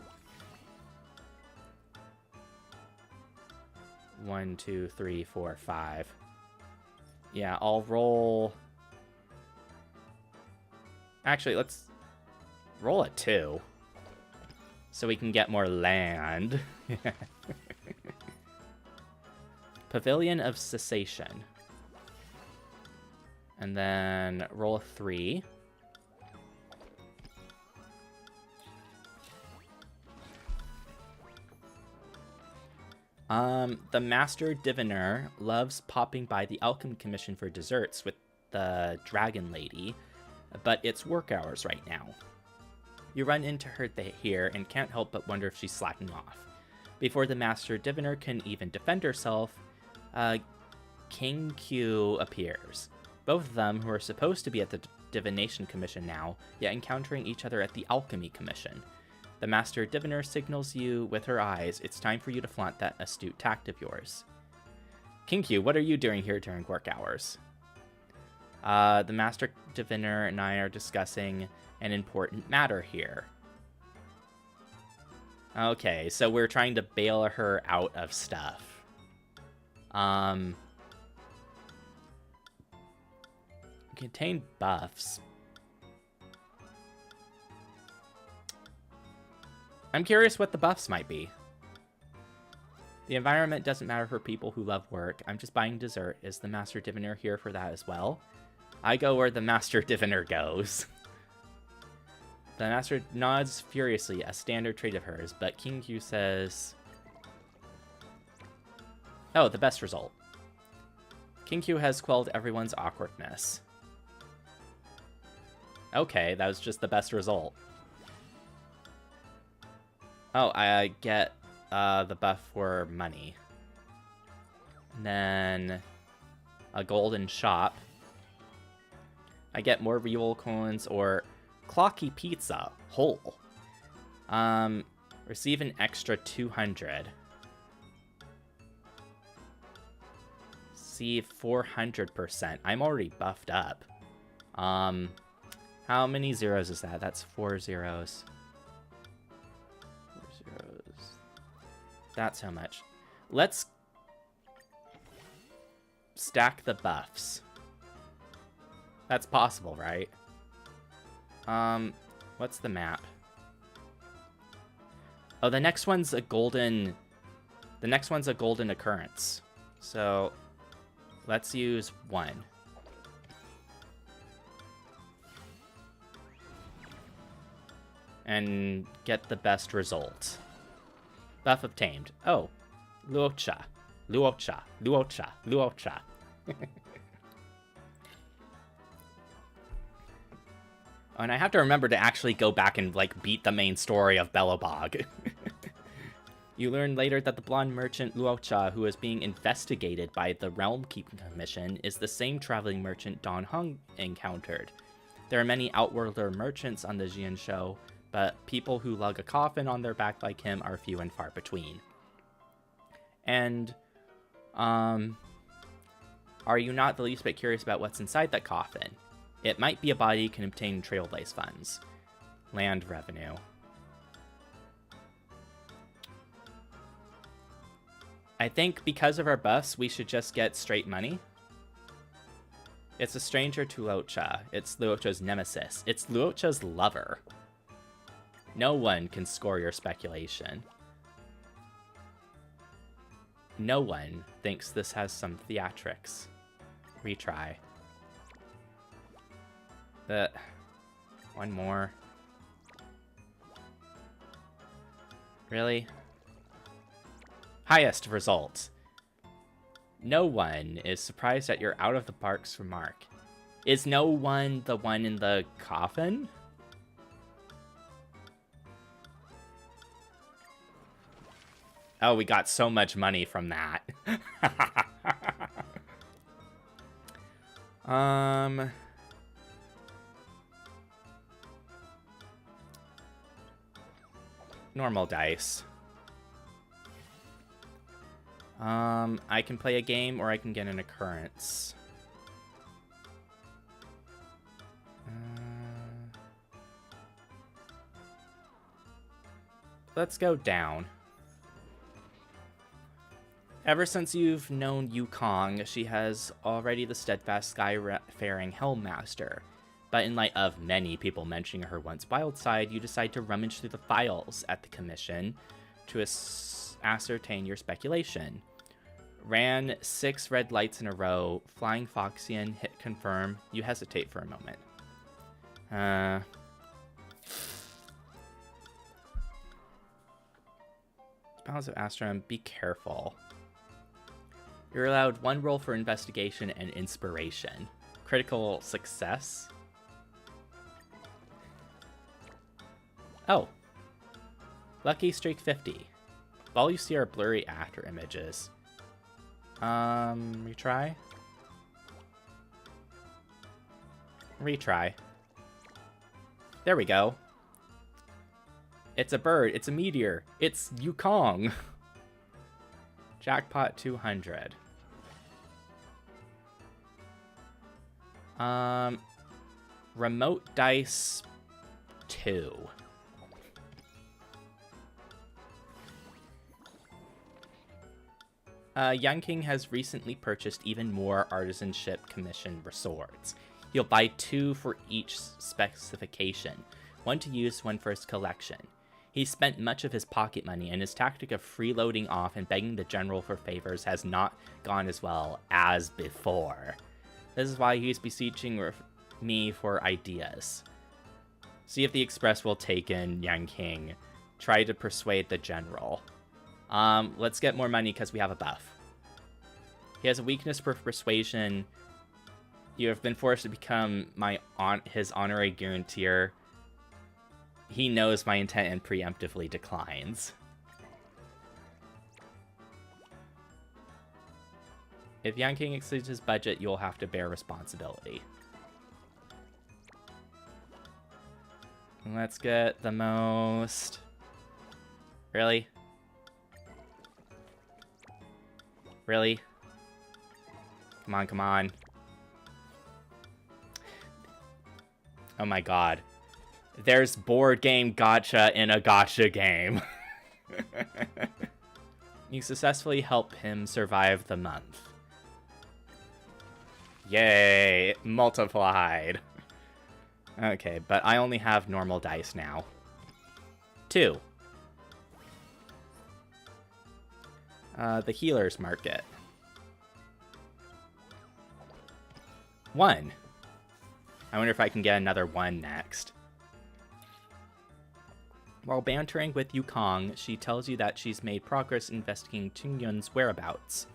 A: 1, 2, 3, 4, 5. Yeah, I'll roll... Actually, let's roll a 2. So we can get more land. Pavilion of Cessation. And then roll a 3. The Master Diviner loves popping by the Alchemy Commission for desserts with the Dragon Lady, but it's work hours right now. You run into her here and can't help but wonder if she's slacking off. Before the Master Diviner can even defend herself, King Q appears. Both of them, who are supposed to be at the Divination Commission now, yet encountering each other at the Alchemy Commission. The Master Diviner signals you with her eyes. It's time for you to flaunt that astute tact of yours. King Q, what are you doing here during work hours? The Master Diviner and I are discussing an important matter here. Okay, so we're trying to bail her out of stuff. Contain buffs. I'm curious what the buffs might be. The environment doesn't matter for people who love work. I'm just buying dessert. Is the Master Diviner here for that as well? I go where the Master Diviner goes. The Master nods furiously, a standard trait of hers, but King Q says... Oh, the best result. King Q has quelled everyone's awkwardness. Okay, that was just the best result. Oh, I get the buff for money. And then a golden shop. I get more real coins or clocky pizza whole. Receive an extra 200. See 400%. I'm already buffed up. How many zeros is that? That's 4 zeros. 4 zeros. That's how much. Let's stack the buffs. That's possible, right? What's the map? Oh, the next one's a golden... The next one's a golden occurrence. So, let's use 1. And get the best result. Buff obtained. Oh, Luocha. Luocha. Luocha. Luocha. And I have to remember to actually go back and, like, beat the main story of Belobog. You learn later that the blonde merchant Luocha, who is being investigated by the Realm Keeping Commission, is the same traveling merchant Don Hung encountered. There are many Outworlder merchants on the Xian show, but people who lug a coffin on their back like him are few and far between. And, are you not the least bit curious about what's inside that coffin? It might be a body you can obtain Trailblaze funds. Land revenue. I think because of our buffs, we should just get straight money. It's a stranger to Luocha. It's Luocha's nemesis. It's Luocha's lover. No one can score your speculation. No one thinks this has some theatrics. Retry. One more. Really? Highest result. No one is surprised at your out of the parks remark. Is no one the one in the coffin? Oh, we got so much money from that. Normal dice. I can play a game or I can get an occurrence. Let's go down. Ever since you've known Yukong, she has already the steadfast skyfaring Helmmaster. But in light of many people mentioning her once wild side, you decide to rummage through the files at the commission to ascertain your speculation. Ran 6 red lights in a row, flying Foxian, hit confirm. You hesitate for a moment. Balance of Astrum, be careful. You're allowed 1 roll for investigation and inspiration. Critical success? Oh. Lucky streak 50. All you see are blurry after images. Retry? Retry. There we go. It's a bird. It's a meteor. It's Yukong. Jackpot 200. Remote dice 2. Young King has recently purchased even more artisanship commission swords. He'll buy 2 for each specification, one to use, one for his collection. He spent much of his pocket money, and his tactic of freeloading off and begging the general for favors has not gone as well as before. This is why he's beseeching me for ideas. See if the express will take in Yang King. Try to persuade the general. Let's get more money because we have a buff. He has a weakness for persuasion. You have been forced to become his honorary guarantor. He knows my intent and preemptively declines. If Yang King exceeds his budget, you'll have to bear responsibility. Let's get the most... Really? Really? Come on, come on. Oh my god. There's board game gacha in a gacha game. You successfully help him survive the month. Yay! Multiplied. Okay, but I only have normal dice now. 2. The healer's market. 1. I wonder if I can get another 1 next. While bantering with Yukong, she tells you that she's made progress investigating Tingyun's whereabouts.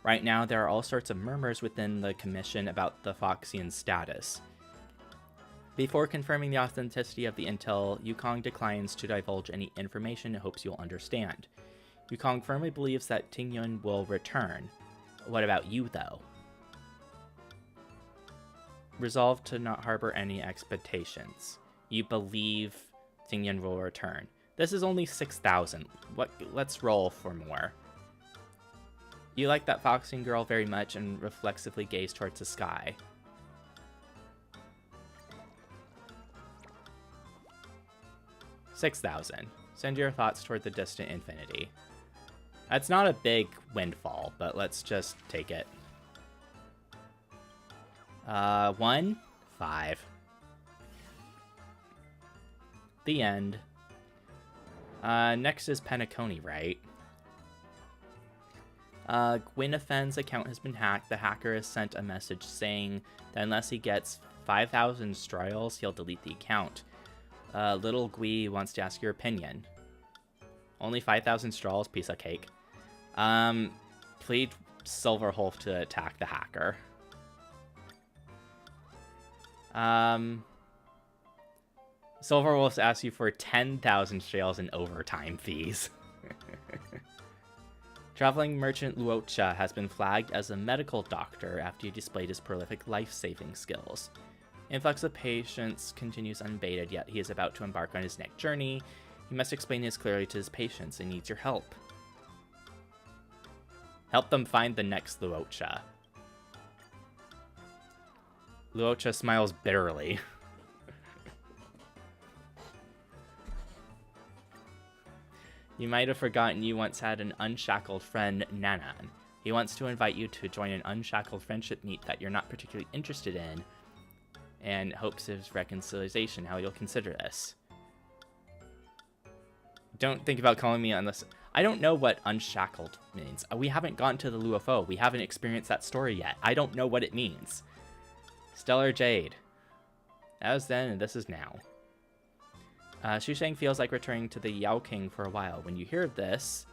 A: Right now, there are all sorts of murmurs within the commission about the Foxian's status. Before confirming the authenticity of the intel, Yukong declines to divulge any information and hopes you'll understand. Yukong firmly believes that Tingyun will return. What about you, though? Resolve to not harbor any expectations. You believe Tingyun will return. This is only 6,000. Let's roll for more. You like that Foxian girl very much and reflexively gaze towards the sky. $6,000. Send your thoughts toward the distant infinity. That's not a big windfall, but let's just take it. 1, 5. The end. Next is Penacony, right? Gwyneth's account has been hacked. The hacker has sent a message saying that unless he gets 5,000 striles, he'll delete the account. Little Gui wants to ask your opinion. Only 5,000 straws, piece of cake. Plead Silverwolf to attack the hacker. Silverwolf asks you for 10,000 strails in overtime fees. Traveling merchant Luocha has been flagged as a medical doctor after he displayed his prolific life-saving skills. Influx of patients continues unabated, yet he is about to embark on his next journey. He must explain this clearly to his patients and needs your help. Help them find the next Luocha. Luocha smiles bitterly. You might have forgotten you once had an unshackled friend, Nanan. He wants to invite you to join an unshackled friendship meet that you're not particularly interested in, and hopes of reconciliation. How you'll consider this. Don't think about calling me unless... I don't know what unshackled means. We haven't gone to the Luofo. We haven't experienced that story yet. I don't know what it means. Stellar Jade. That was then, and this is now. Shusheng feels like returning to the Yao King for a while. When you hear this,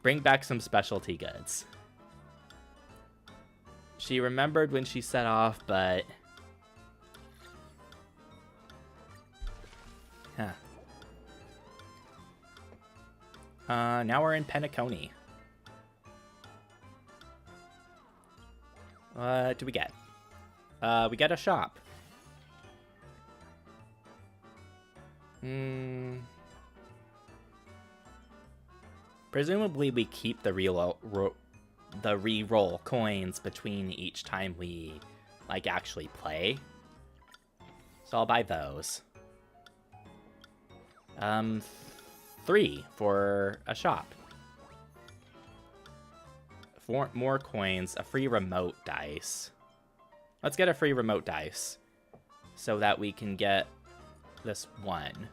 A: bring back some specialty goods. She remembered when she set off, but... Huh. Now we're in Penacony. What do we get? We get a shop. Presumably we keep the re-roll coins between each time we, like, actually play. So So I'll buy those. 3 for a shop. 4 more coins, a free remote dice. Let's get a free remote dice so that we can get this one.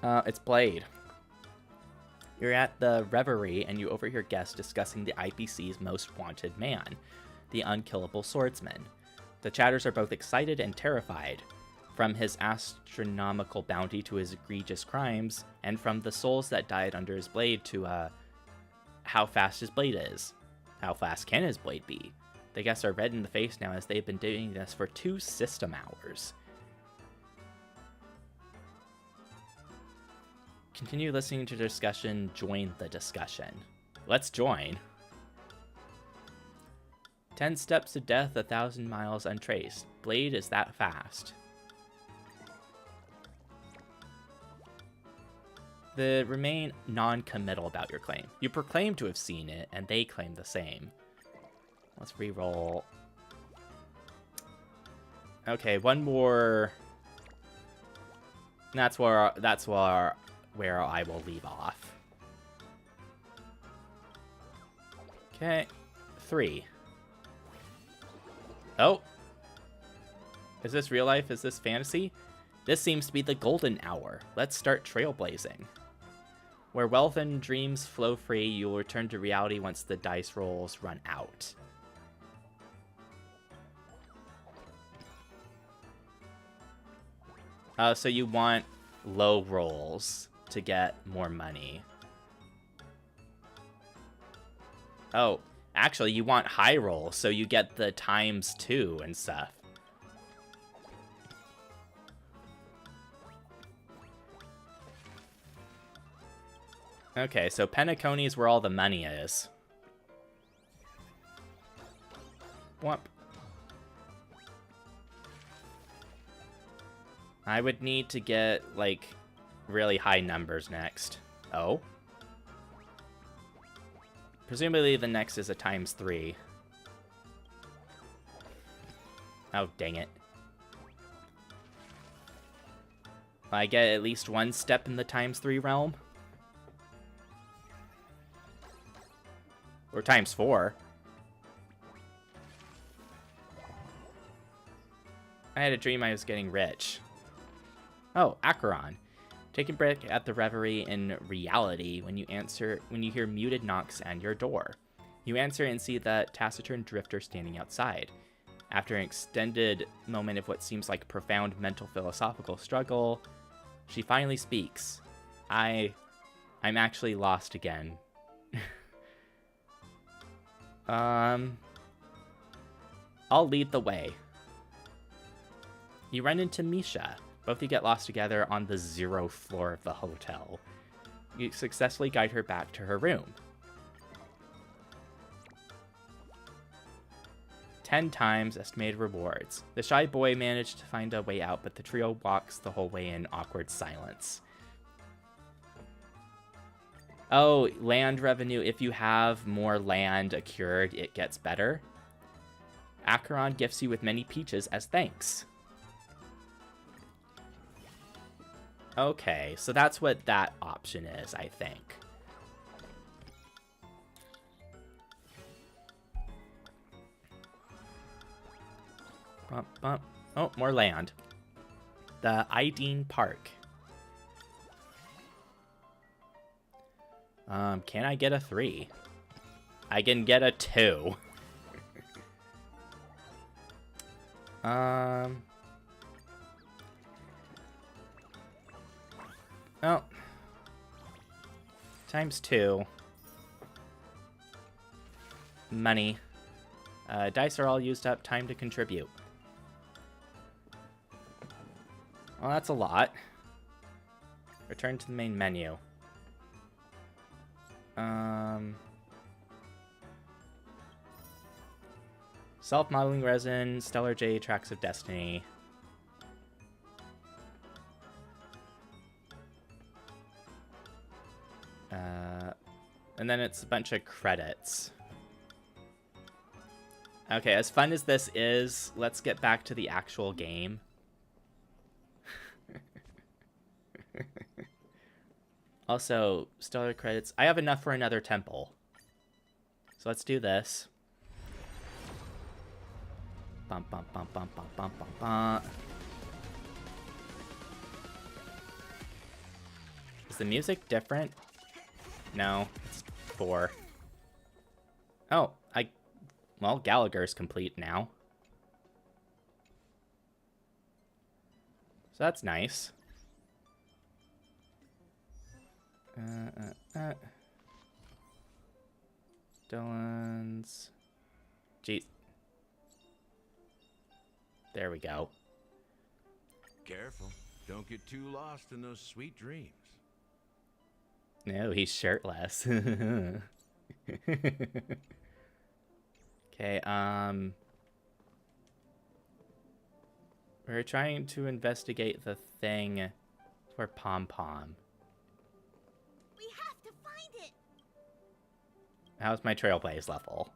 A: It's Blade. You're at the Reverie and you overhear guests discussing the IPC's most wanted man, the unkillable swordsman. The chatters are both excited and terrified, from his astronomical bounty to his egregious crimes, and from the souls that died under his blade to how fast his blade is. How fast can his blade be? The guests are red in the face now as they've been doing this for 2 system hours. Continue listening to the discussion, join the discussion. Let's join. 10 steps to death, 1,000 miles untraced. Blade is that fast. They remain non-committal about your claim. You proclaim to have seen it, and they claim the same. Let's re-roll. Okay, one more. That's where I will leave off. Okay, 3. Oh, is this real life? Is this fantasy? This seems to be the golden hour. Let's start trailblazing. Where wealth and dreams flow free, you will return to reality once the dice rolls run out. So you want low rolls to get more money. Oh, actually, you want high rolls so you get the ×2 and stuff. Okay, so Penacony is where all the money is. Whomp. I would need to get, like, really high numbers next. Oh? Presumably the next is a ×3. Oh, dang it. I get at least one step in the ×3 realm? Or ×4. I had a dream I was getting rich. Oh, Acheron. Take a break at the Reverie in reality when you hear muted knocks at your door. You answer and see the taciturn drifter standing outside. After an extended moment of what seems like profound mental philosophical struggle, she finally speaks. I'm actually lost again. I'll lead the way. You run into Misha. Both of you get lost together on the 0th floor of the hotel. You successfully guide her back to her room. 10 times estimated rewards. The shy boy managed to find a way out, but the trio walks the whole way in awkward silence. Oh, land revenue. If you have more land accrued, it gets better. Acheron gifts you with many peaches as thanks. Okay, so that's what that option is, I think. Bump, bump. Oh, more land. The Ideen Park. Can I get a 3? I can get a 2. Oh. ×2. Money. Dice are all used up. Time to contribute. Well, that's a lot. Return to the main menu. Self-modeling resin, Stellar J, Tracks of Destiny. And then it's a bunch of credits. Okay, as fun as this is, let's get back to the actual game. Also, stellar credits. I have enough for another temple. So let's do this. Bum, bum, bum, bum, bum, bum, bum, bum. Is the music different? No, it's 4. Oh, well, Gallagher's complete now. So that's nice. Dylan's. Jeez. There we go.
M: Careful. Don't get too lost in those sweet dreams.
A: No, he's shirtless. Okay, we're trying to investigate the thing for Pom Pom.
D: We have to find it.
A: How's my Trailblaze level?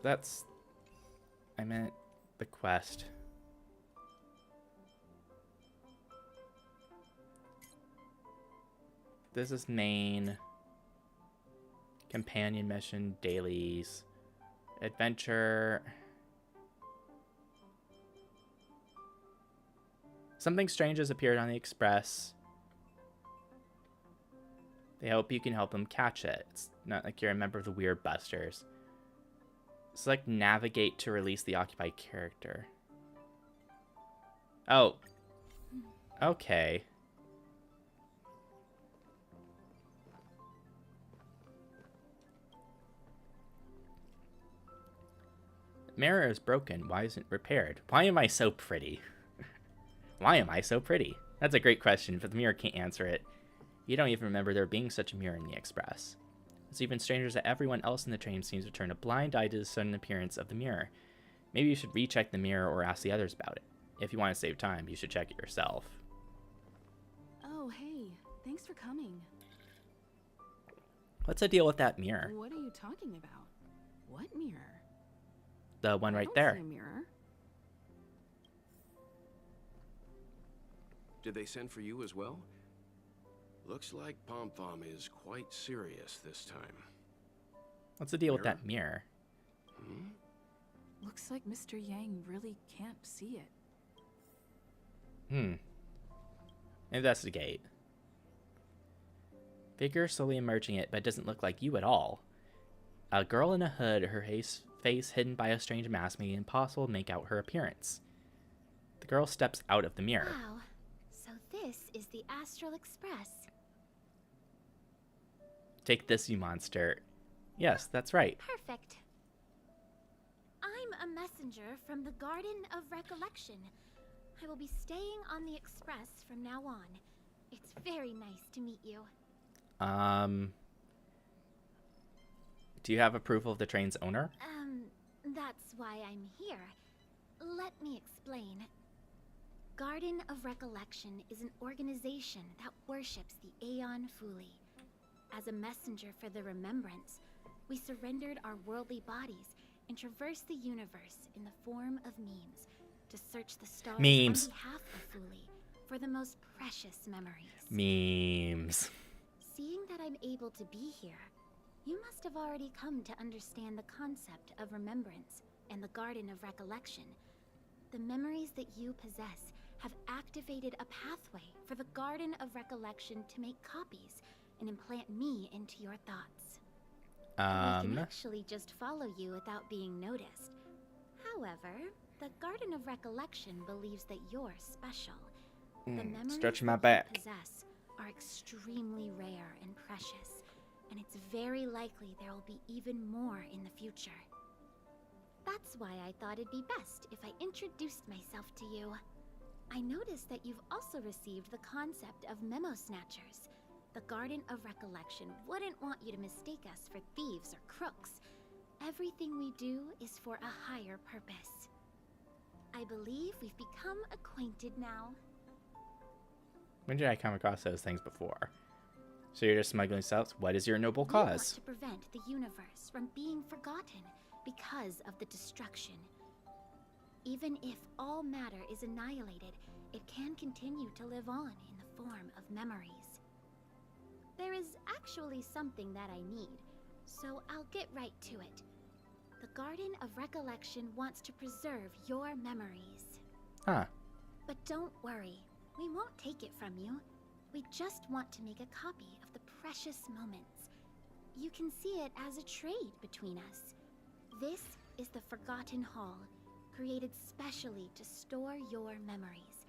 A: That's... I meant the quest. This is main. Companion mission, dailies, adventure. Something strange has appeared on the Express. They hope you can help them catch it. It's not like you're a member of the Weird Busters. Select navigate to release the occupied character. Oh. Okay. Mirror is broken. Why isn't it repaired? Why am I so pretty? Why am I so pretty? That's a great question, but the mirror can't answer it. You don't even remember there being such a mirror in the Express. It's even stranger that everyone else in the train seems to turn a blind eye to the sudden appearance of the mirror. Maybe you should recheck the mirror or ask the others about it. If you want to save time, you should check it yourself.
L: Oh, hey. Thanks for coming.
A: What's the deal with that mirror?
L: What are you talking about? What mirror?
A: The one
L: I
A: right
L: don't
A: there.
L: see a mirror.
N: Did they send for you as well? Looks like Pom Pom is quite serious this time.
A: What's the deal with that mirror?
N: Hmm?
L: Looks like Mr. Yang really can't see it.
A: Investigate. Figure slowly emerging it, but it doesn't look like you at all. A girl in a hood, her face hidden by a strange mask, making it impossible to make out her appearance. The girl steps out of the mirror.
D: Wow. So this is the Astral Express.
A: Take this, you monster. Yes, that's right.
D: Perfect. I'm a messenger from the Garden of Recollection. I will be staying on the Express from now on. It's very nice to meet you.
A: Do you have approval of the train's owner?
D: That's why I'm here. Let me explain. Garden of Recollection is an organization that worships the Aeon Fuli. As a messenger for the remembrance, we surrendered our worldly bodies and traversed the universe in the form of memes to search the stars
A: Memes.
D: on behalf of Fuli for the most precious memories.
A: Memes.
D: Seeing that I'm able to be here, you must have already come to understand the concept of remembrance and the Garden of Recollection. The memories that you possess have activated a pathway for the Garden of Recollection to make copies and implant me into your thoughts. We can actually just follow you without being noticed. However, the Garden of Recollection believes that you're special. The memories
A: stretching my
D: that
A: back.
D: you possess are extremely rare and precious, and it's very likely there will be even more in the future. That's why I thought it'd be best if I introduced myself to you. I noticed that you've also received the concept of memo snatchers. The Garden of Recollection wouldn't want you to mistake us for thieves or crooks. Everything we do is for a higher purpose. I believe we've become acquainted now.
A: When did I come across those things before? So you're just smuggling stuff? What is your noble
D: We want
A: cause?
D: to prevent the universe from being forgotten because of the destruction. Even if all matter is annihilated, it can continue to live on in the form of memories. There is actually something that I need, so I'll get right to it. The Garden of Recollection wants to preserve your memories.
A: Huh.
D: But don't worry, we won't take it from you. We just want to make a copy of the precious moments. You can see it as a trade between us. This is the Forgotten Hall, created specially to store your memories.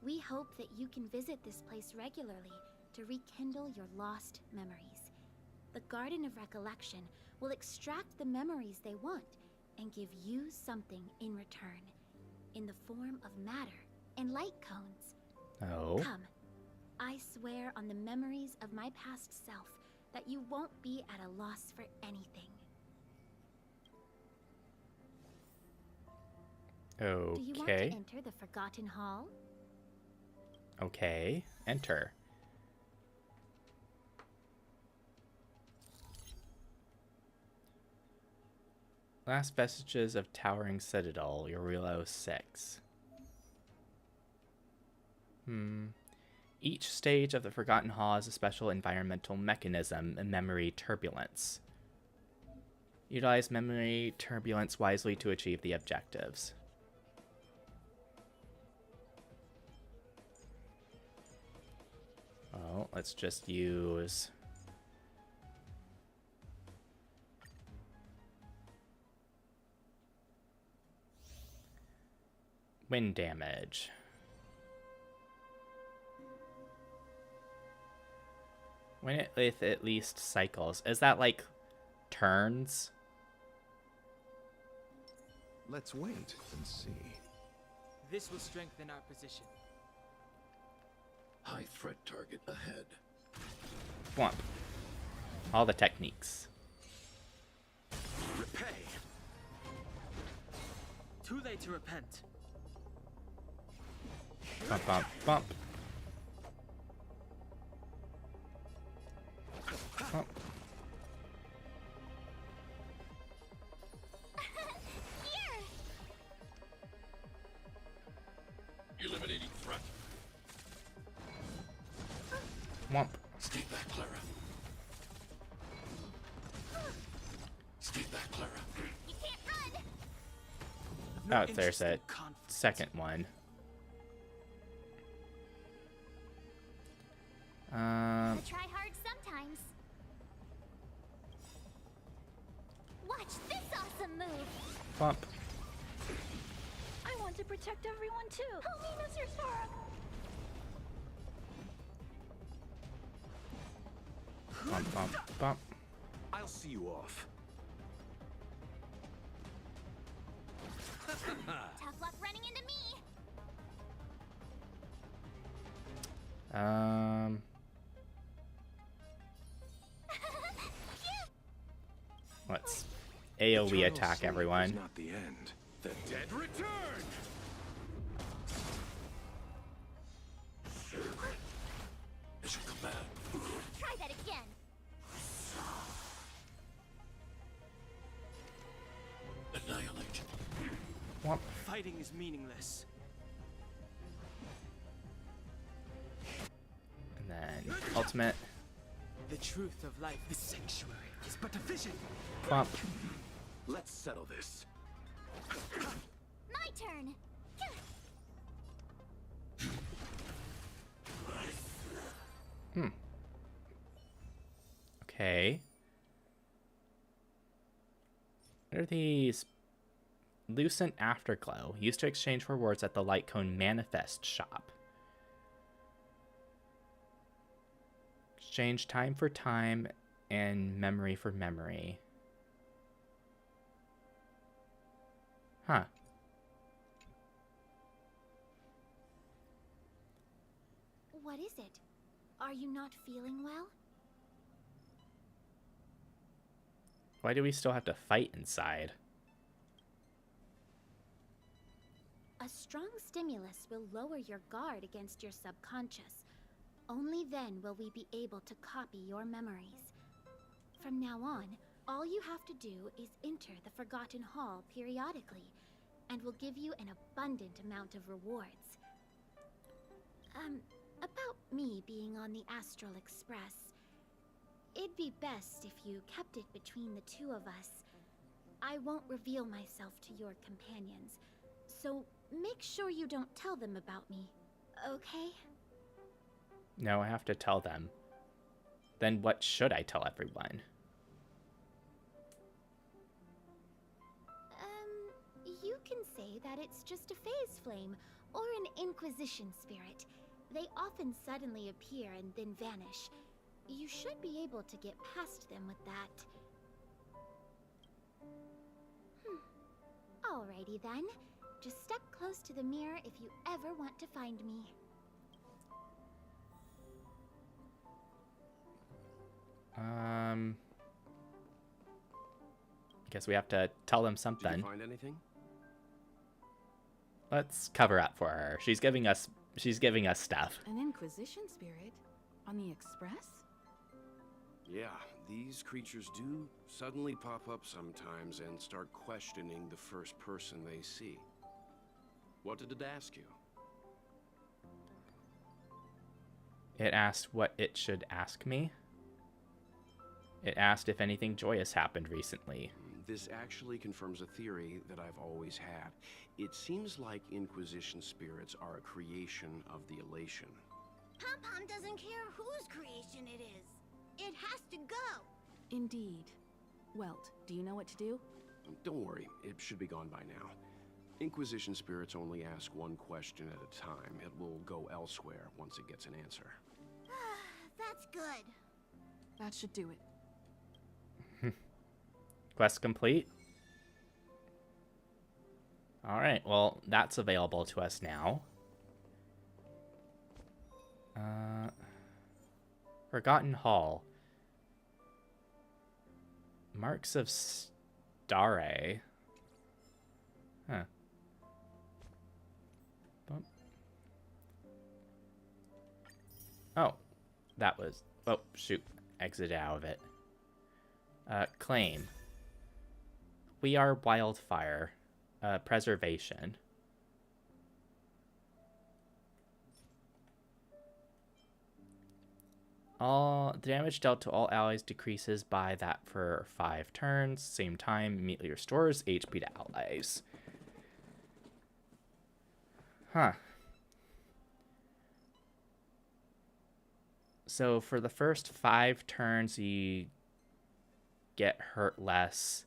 D: We hope that you can visit this place regularly to rekindle your lost memories. The Garden of Recollection will extract the memories they want and give you something in return, in the form of matter and light cones.
A: Oh.
D: Come, I swear on the memories of my past self that you won't be at a loss for anything.
A: Okay.
D: Do you want to enter the Forgotten Hall?
A: Okay. Enter. Last vestiges of Towering Citadel, Eurilo 6. Each stage of the Forgotten Hall has a special environmental mechanism, memory turbulence. Utilize memory turbulence wisely to achieve the objectives. Well, let's just use... wind damage. When it with at least cycles. Is that like turns?
M: Let's wait and see.
E: This will strengthen our position.
N: High threat target ahead.
A: Whomp. All the techniques.
E: Repay. Too late to repent.
A: Bump, bump, bump. Bump.
N: Eliminating threat.
A: Whomp.
N: Stay back, Clara. Stay back, Clara.
D: You can't run!
A: Oh, there's a second one.
D: Try hard sometimes. Watch this awesome move.
A: Bump.
G: I want to protect everyone too. Help me, Mr. Sora.
A: Bump, bump, bump.
N: I'll see you off.
D: Tough luck running into me.
A: Let's AoE attack everyone.
N: Not the end. The dead return. As you command.
D: Try that again.
N: Annihilate.
A: Whomp.
E: Fighting is meaningless.
A: And then ultimate.
E: The truth of life, this sanctuary, is but a vision.
A: Bump.
N: Let's settle this.
D: My turn.
A: Okay. What are these? Lucent Afterglow. Used to exchange for rewards at the Light Cone Manifest shop. Exchange time for time and memory for memory. Huh.
D: What is it? Are you not feeling well?
A: Why do we still have to fight inside?
D: A strong stimulus will lower your guard against your subconscious, Only then will we be able to copy your memories. From now on, all you have to do is enter the Forgotten Hall periodically, and we'll give you an abundant amount of rewards. About me being on the Astral Express. It'd be best if you kept it between the two of us. I won't reveal myself to your companions, so make sure you don't tell them about me, okay?
A: No, I have to tell them. Then what should I tell everyone?
D: You can say that it's just a phase flame, or an Inquisition spirit. They often suddenly appear and then vanish. You should be able to get past them with that. Alrighty then. Just step close to the mirror if you ever want to find me.
A: Guess we have to tell them something.
N: Did you find anything?
A: Let's cover up for her. She's giving us stuff.
L: An Inquisition spirit? On the Express?
N: Yeah, these creatures do suddenly pop up sometimes and start questioning the first person they see. What did it ask you?
A: It asked what it should ask me. It asked if anything joyous happened recently.
N: This actually confirms a theory that I've always had. It seems like Inquisition spirits are a creation of the Elation.
O: Pom-Pom doesn't care whose creation it is. It has to go.
L: Indeed. Welt, do you know what to do?
N: Don't worry, it should be gone by now. Inquisition spirits only ask one question at a time. It will go elsewhere once it gets an answer.
O: That's good.
L: That should do it.
A: Quest complete? Alright, well, that's available to us now. Forgotten Hall. Marks of Star Rail. Huh. Bump. Oh, that was... Oh, shoot. Exit out of it. Claim. We are wildfire. Preservation. All the damage dealt to all allies decreases by that for 5 turns. Same time, immediately restores HP to allies. Huh. So for the first 5 turns, you get hurt less,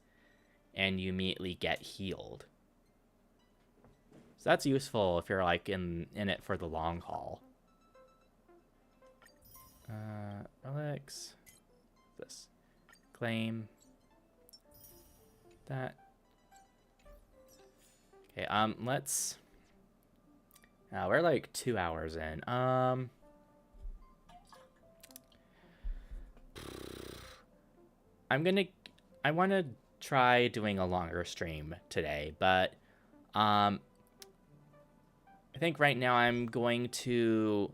A: and you immediately get healed. So that's useful if you're like in it for the long haul. Relics. This. Claim. That. Okay, let's... we're like 2 hours in. I want to try doing a longer stream today, but I think right now I'm going to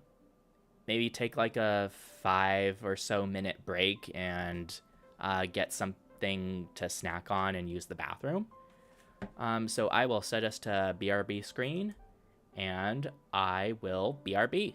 A: maybe take like a 5 or so minute break and get something to snack on and use the bathroom. So I will set us to BRB screen, and I will BRB.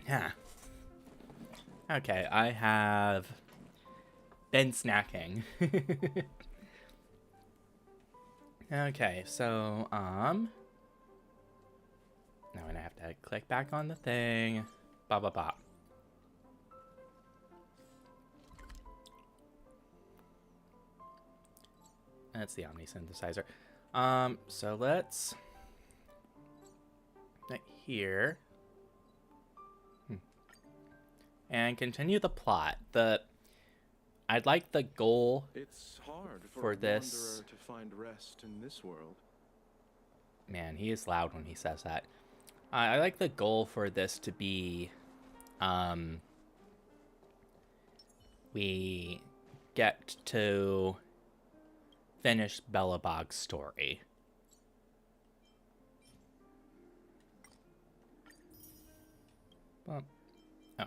A: Yeah. Okay, I have been snacking. Okay, so, now I have to click back on the thing. Ba ba ba. That's the Omni synthesizer. So let's here and continue the plot. I'd like the goal
M: It's hard
A: for
M: a
A: this.
M: wanderer to find rest in this world.
A: Man, he is loud when he says that. I like the goal for this to be, we get to finish Belobog's story. Well, oh.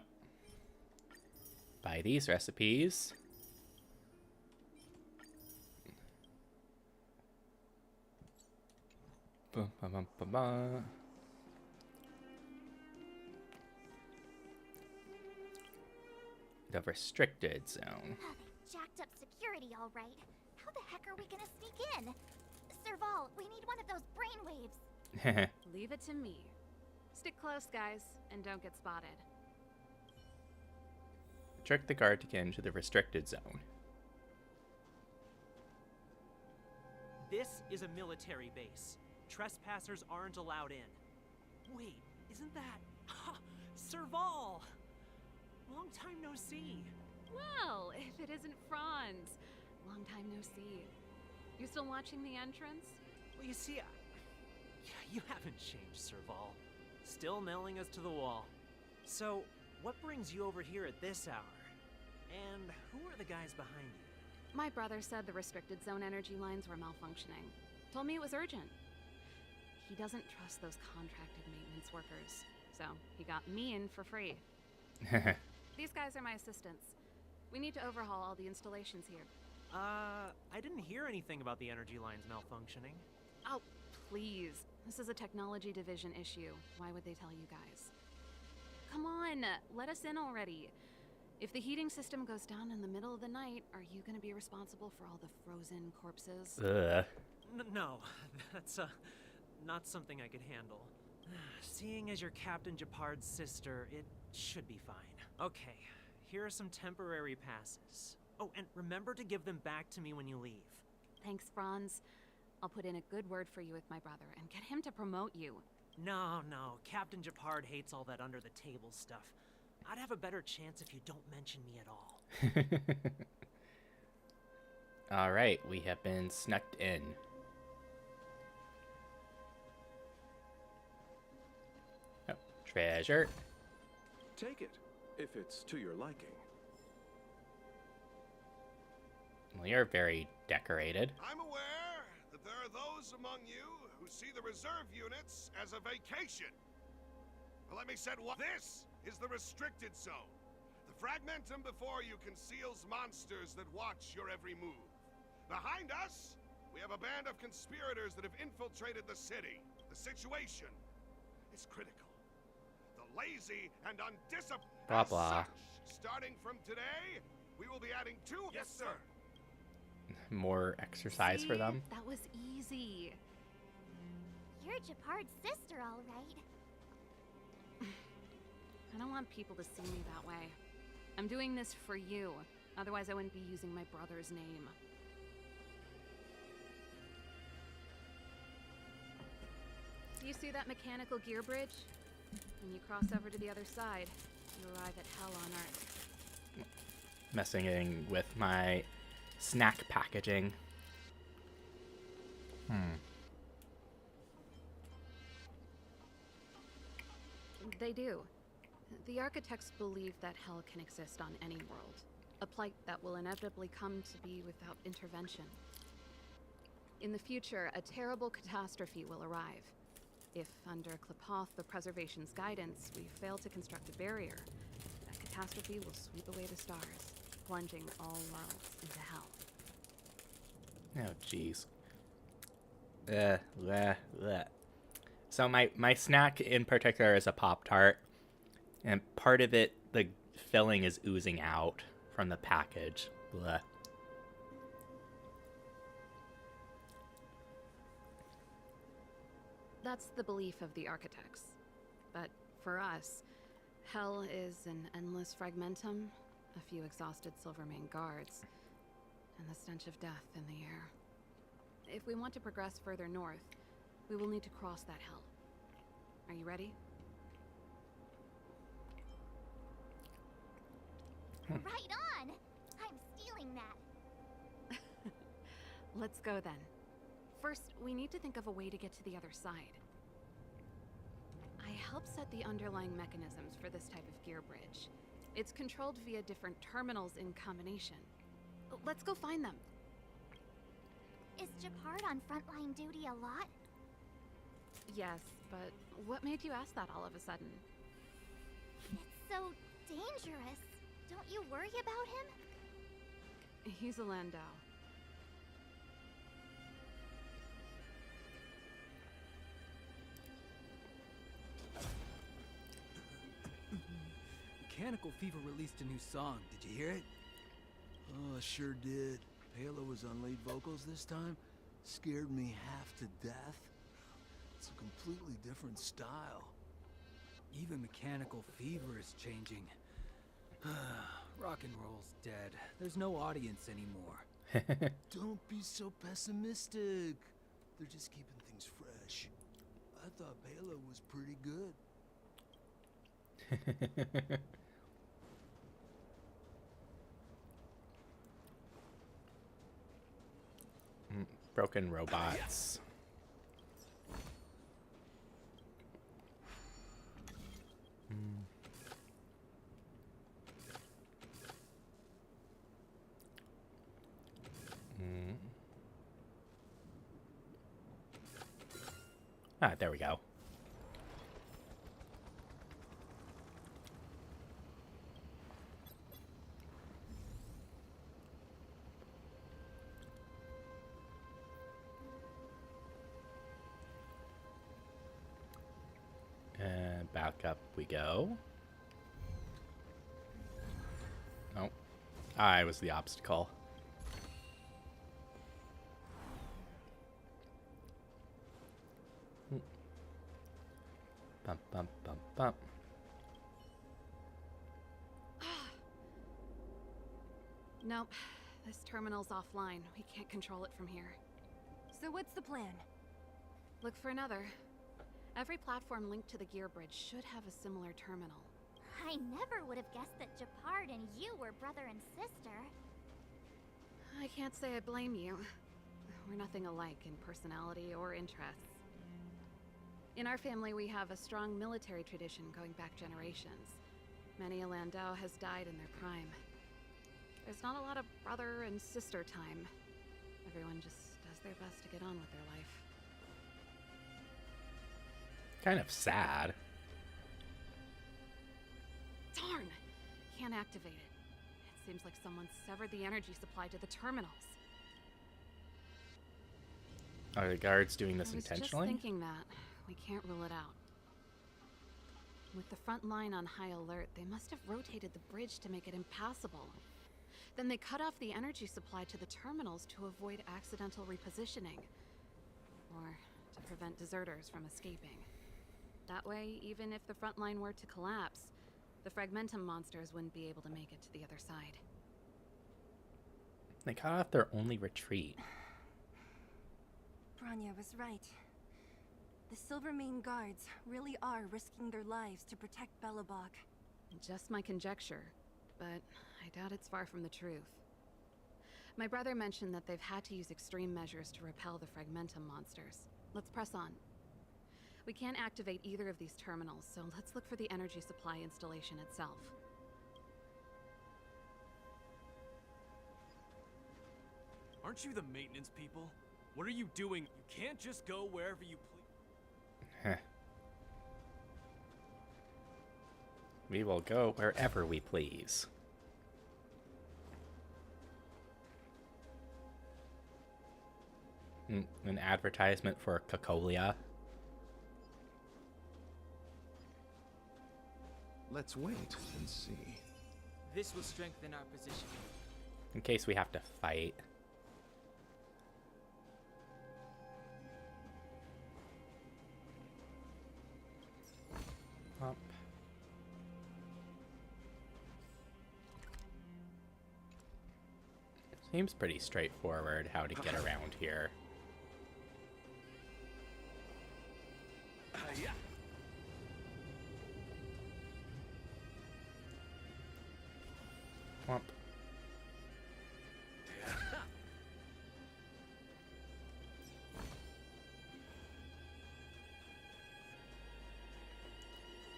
A: Buy these recipes. The restricted zone.
D: Oh, they jacked up security, all right. How the heck are we gonna sneak in? Serval, we need one of those brainwaves.
J: Leave it to me. Stick close, guys, and don't get spotted.
A: Trick the guard to get into the restricted zone.
P: This is a military base. Trespassers aren't allowed in. Wait, isn't that... Serval! Long time no see.
J: Well, if it isn't Franz. Long time no see. You still watching the entrance?
P: Well, you see, you haven't changed, Serval. Still nailing us to the wall. So, what brings you over here at this hour? And who are the guys behind you?
J: My brother said the restricted zone energy lines were malfunctioning. Told me it was urgent. He doesn't trust those contracted maintenance workers, so he got me in for free. These guys are my assistants. We need to overhaul all the installations here.
P: I didn't hear anything about the energy lines malfunctioning.
J: Oh, please. This is a technology division issue. Why would they tell you guys? Come on, let us in already. If the heating system goes down in the middle of the night, are you gonna be responsible for all the frozen corpses?
P: No, that's, not something I could handle. Seeing as you're Captain Japard's sister, it should be fine. Okay, here are some temporary passes. Oh, and remember to give them back to me when you leave.
J: Thanks, Franz. I'll put in a good word for you with my brother and get him to promote you.
P: No, Captain Japard hates all that under-the-table stuff. I'd have a better chance if you don't mention me at all.
A: Alright, we have been snuck in. Oh, treasure.
M: Take it, if it's to your liking.
A: Well, you're very decorated.
N: I'm aware that there are those among you who see the reserve units as a vacation. But let me set what this is the restricted zone. The fragmentum before you conceals monsters that watch your every move. Behind us, we have a band of conspirators that have infiltrated the city. The situation is critical. The lazy and undisciplined.
A: Blah, blah.
N: Starting from today, we will be adding two. Yes, sir.
A: More exercise for them.
J: That was easy.
D: You're Japard's sister, all right.
J: I don't want people to see me that way. I'm doing this for you. Otherwise, I wouldn't be using my brother's name. Do you see that mechanical gear bridge? When you cross over to the other side, you arrive at hell on Earth.
A: Messing with my snack packaging.
J: They do. The architects believe that hell can exist on any world. A plight that will inevitably come to be without intervention. In the future, a terrible catastrophe will arrive. If, under Klapoth, the Preservation's guidance, we fail to construct a barrier, that catastrophe will sweep away the stars, plunging all worlds into hell.
A: Oh, jeez. So my snack in particular is a Pop-Tart, and part of it, the filling is oozing out from the package. Blech.
J: That's the belief of the architects. But for us, hell is an endless fragmentum, a few exhausted Silvermane guards, and the stench of death in the air. If we want to progress further north, we will need to cross that hell. Are you ready?
D: Right on! I'm stealing that.
J: Let's go then. First, we need to think of a way to get to the other side. I helped set the underlying mechanisms for this type of gear bridge. It's controlled via different terminals in combination. Let's go find them.
D: Is Japard on frontline duty a lot?
J: Yes, but what made you ask that all of a sudden?
D: It's so dangerous. Don't you worry about him?
J: He's a Landau.
Q: Mechanical Fever released a new song. Did you hear it?
R: Oh, I sure did. Palo was on lead vocals this time. Scared me half to death. It's a completely different style.
Q: Even Mechanical Fever is changing. Rock and roll's dead. There's no audience anymore.
R: Don't be so pessimistic. They're just keeping things fresh. I thought Palo was pretty good.
A: Broken robots. Ah, there we go. And back up we go. Oh, I was the obstacle. Bump, bump, bump, bump.
J: Nope. This terminal's offline. We can't control it from here.
C: So what's the plan?
J: Look for another. Every platform linked to the gear bridge should have a similar terminal.
D: I never would have guessed that Japard and you were brother and sister.
J: I can't say I blame you. We're nothing alike in personality or interests. In our family, we have a strong military tradition going back generations. Many a Landau has died in their prime. There's not a lot of brother and sister time. Everyone just does their best to get on with their life.
A: Kind of sad.
J: Darn! Can't activate it. It seems like someone severed the energy supply to the terminals.
A: Are the guards doing this
J: I was
A: intentionally?
J: just thinking that. We can't rule it out. With the front line on high alert, they must have rotated the bridge to make it impassable. Then they cut off the energy supply to the terminals to avoid accidental repositioning. Or to prevent deserters from escaping. That way, even if the front line were to collapse, the Fragmentum monsters wouldn't be able to make it to the other side.
A: They cut off their only retreat.
C: Bronya was right. The Silvermane guards really are risking their lives to protect Belobog.
J: Just my conjecture, but I doubt it's far from the truth. My brother mentioned that they've had to use extreme measures to repel the Fragmentum monsters. Let's press on. We can't activate either of these terminals, so let's look for the energy supply installation itself.
S: Aren't you the maintenance people? What are you doing? You can't just go wherever you please.
A: We will go wherever we please. An advertisement for Coca-Cola.
M: Let's wait and see.
E: This will strengthen our position.
A: In case we have to fight. Up. Seems pretty straightforward how to get around here.
S: Yeah.
A: Womp.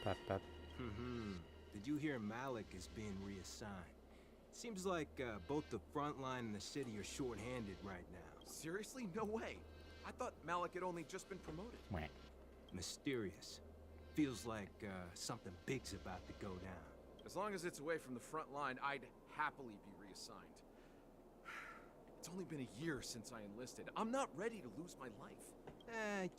A: Pop, pop.
K: Did you hear Malik is being reassigned? Seems like both the front line and the city are short-handed right now.
S: Seriously? No way. I thought Malik had only just been promoted.
A: Wait.
K: Mysterious. Feels like something big's about to go down.
S: As long as it's away from the front line, I'd happily be reassigned. It's only been a year since I enlisted. I'm not ready to lose my life.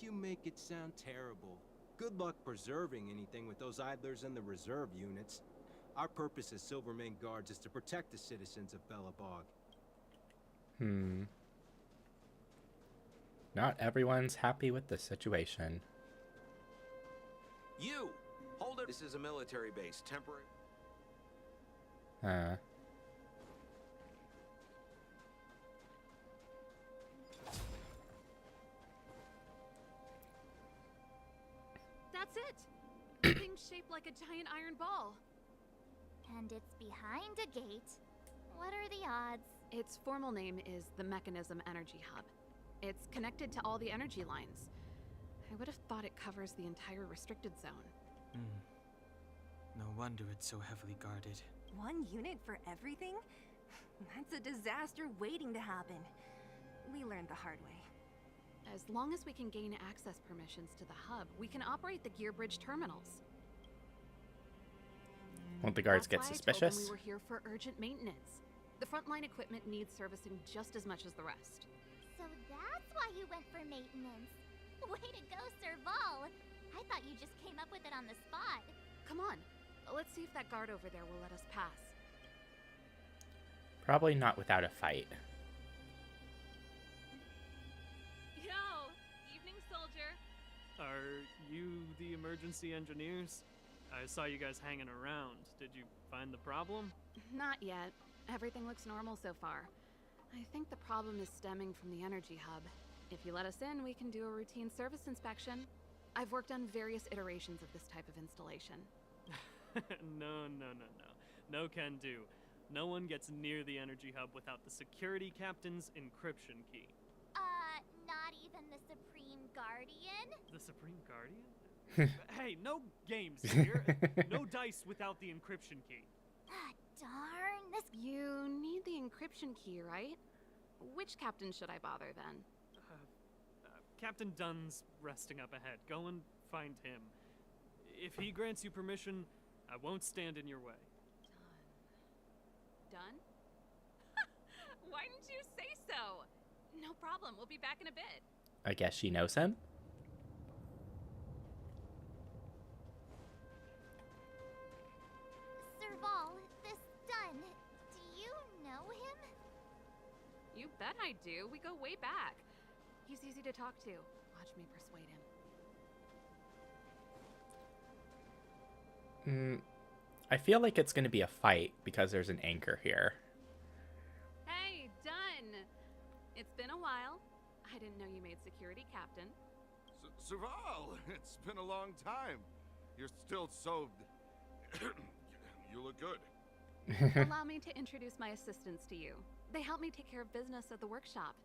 K: You make it sound terrible. Good luck preserving anything with those idlers and the reserve units. Our purpose as Silvermane Guards is to protect the citizens of Belobog.
A: Not everyone's happy with the situation.
B: You! Hold it! This is a military base. Temporary.
J: That's it! Thing's shaped like a giant iron ball.
D: And it's behind a gate. What are the odds?
J: Its formal name is the Mechanism Energy Hub. It's connected to all the energy lines. I would have thought it covers the entire restricted zone.
E: No wonder it's so heavily guarded.
C: One unit for everything? That's a disaster waiting to happen. We learned the hard way.
J: As long as we can gain access permissions to the hub, we can operate the gear bridge terminals.
A: Won't the guards get
J: That's why I
A: suspicious?
J: told them we were here for urgent maintenance. The frontline equipment needs servicing just as much as the rest.
D: So that's why you went for maintenance. Way to go, Serval! I thought you just came up with it on the spot.
J: Come on, let's see if that guard over there will let us pass.
A: Probably not without a fight.
I: Yo! Evening, soldier.
T: Are you the emergency engineers? I saw you guys hanging around. Did you find the problem?
J: Not yet. Everything looks normal so far. I think the problem is stemming from the energy hub. If you let us in, we can do a routine service inspection. I've worked on various iterations of this type of installation.
T: No. No can do. No one gets near the energy hub without the security captain's encryption key.
D: Not even the Supreme Guardian?
T: The Supreme Guardian? Hey, no games here. No dice without the encryption key.
D: Darn, this...
J: You need the encryption key, right? Which captain should I bother then?
T: Captain Dunn's resting up ahead. Go and find him. If he grants you permission, I won't stand in your way.
J: Done? Why didn't you say so? No problem, we'll be back in a bit.
A: I guess she knows him?
D: Serval, this Dunn, do you know him?
J: You bet I do. We go way back. He's easy to talk to. Watch me persuade him.
A: I feel like it's going to be a fight because there's an anchor here.
J: Hey, Dunn! It's been a while. I didn't know you made security captain.
N: Serval, it's been a long time. You're still so... You look good.
J: Allow me to introduce my assistants to you. They help me take care of business at the workshop.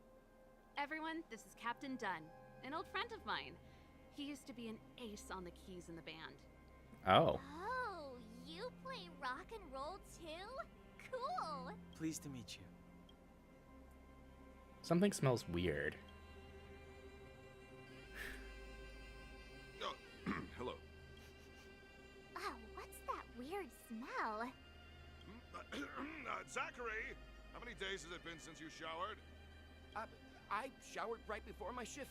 J: Everyone, this is Captain Dunn, an old friend of mine. He used to be an ace on the keys in the band.
A: Oh.
D: Oh, you play rock and roll too? Cool!
E: Pleased to meet you.
A: Something smells weird.
N: Hello.
D: Oh, what's that weird smell?
N: Zachary, how many days has it been since you showered?
B: I showered right before my shift.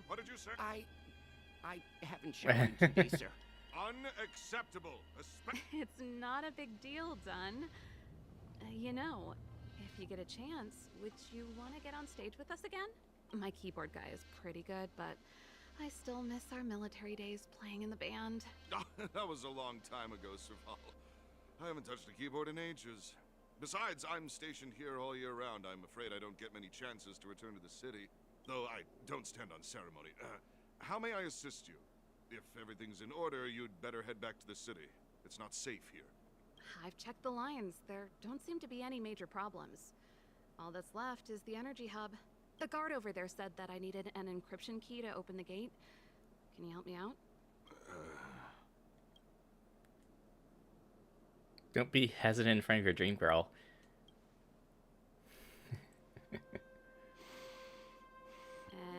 N: What did you say?
B: I haven't showered in 2 days, sir.
N: Unacceptable.
J: It's not a big deal, Dunn. You know, if you get a chance, would you want to get on stage with us again? My keyboard guy is pretty good, but I still miss our military days playing in the band.
N: That was a long time ago, Serval. I haven't touched a keyboard in ages. Besides, I'm stationed here all year round. I'm afraid I don't get many chances to return to the city. Though I don't stand on ceremony. How may I assist you? If everything's in order, you'd better head back to the city. It's not safe here.
J: I've checked the lines. There don't seem to be any major problems. All that's left is the energy hub. The guard over there said that I needed an encryption key to open the gate. Can you help me out?
A: Don't be hesitant in front of your dream girl.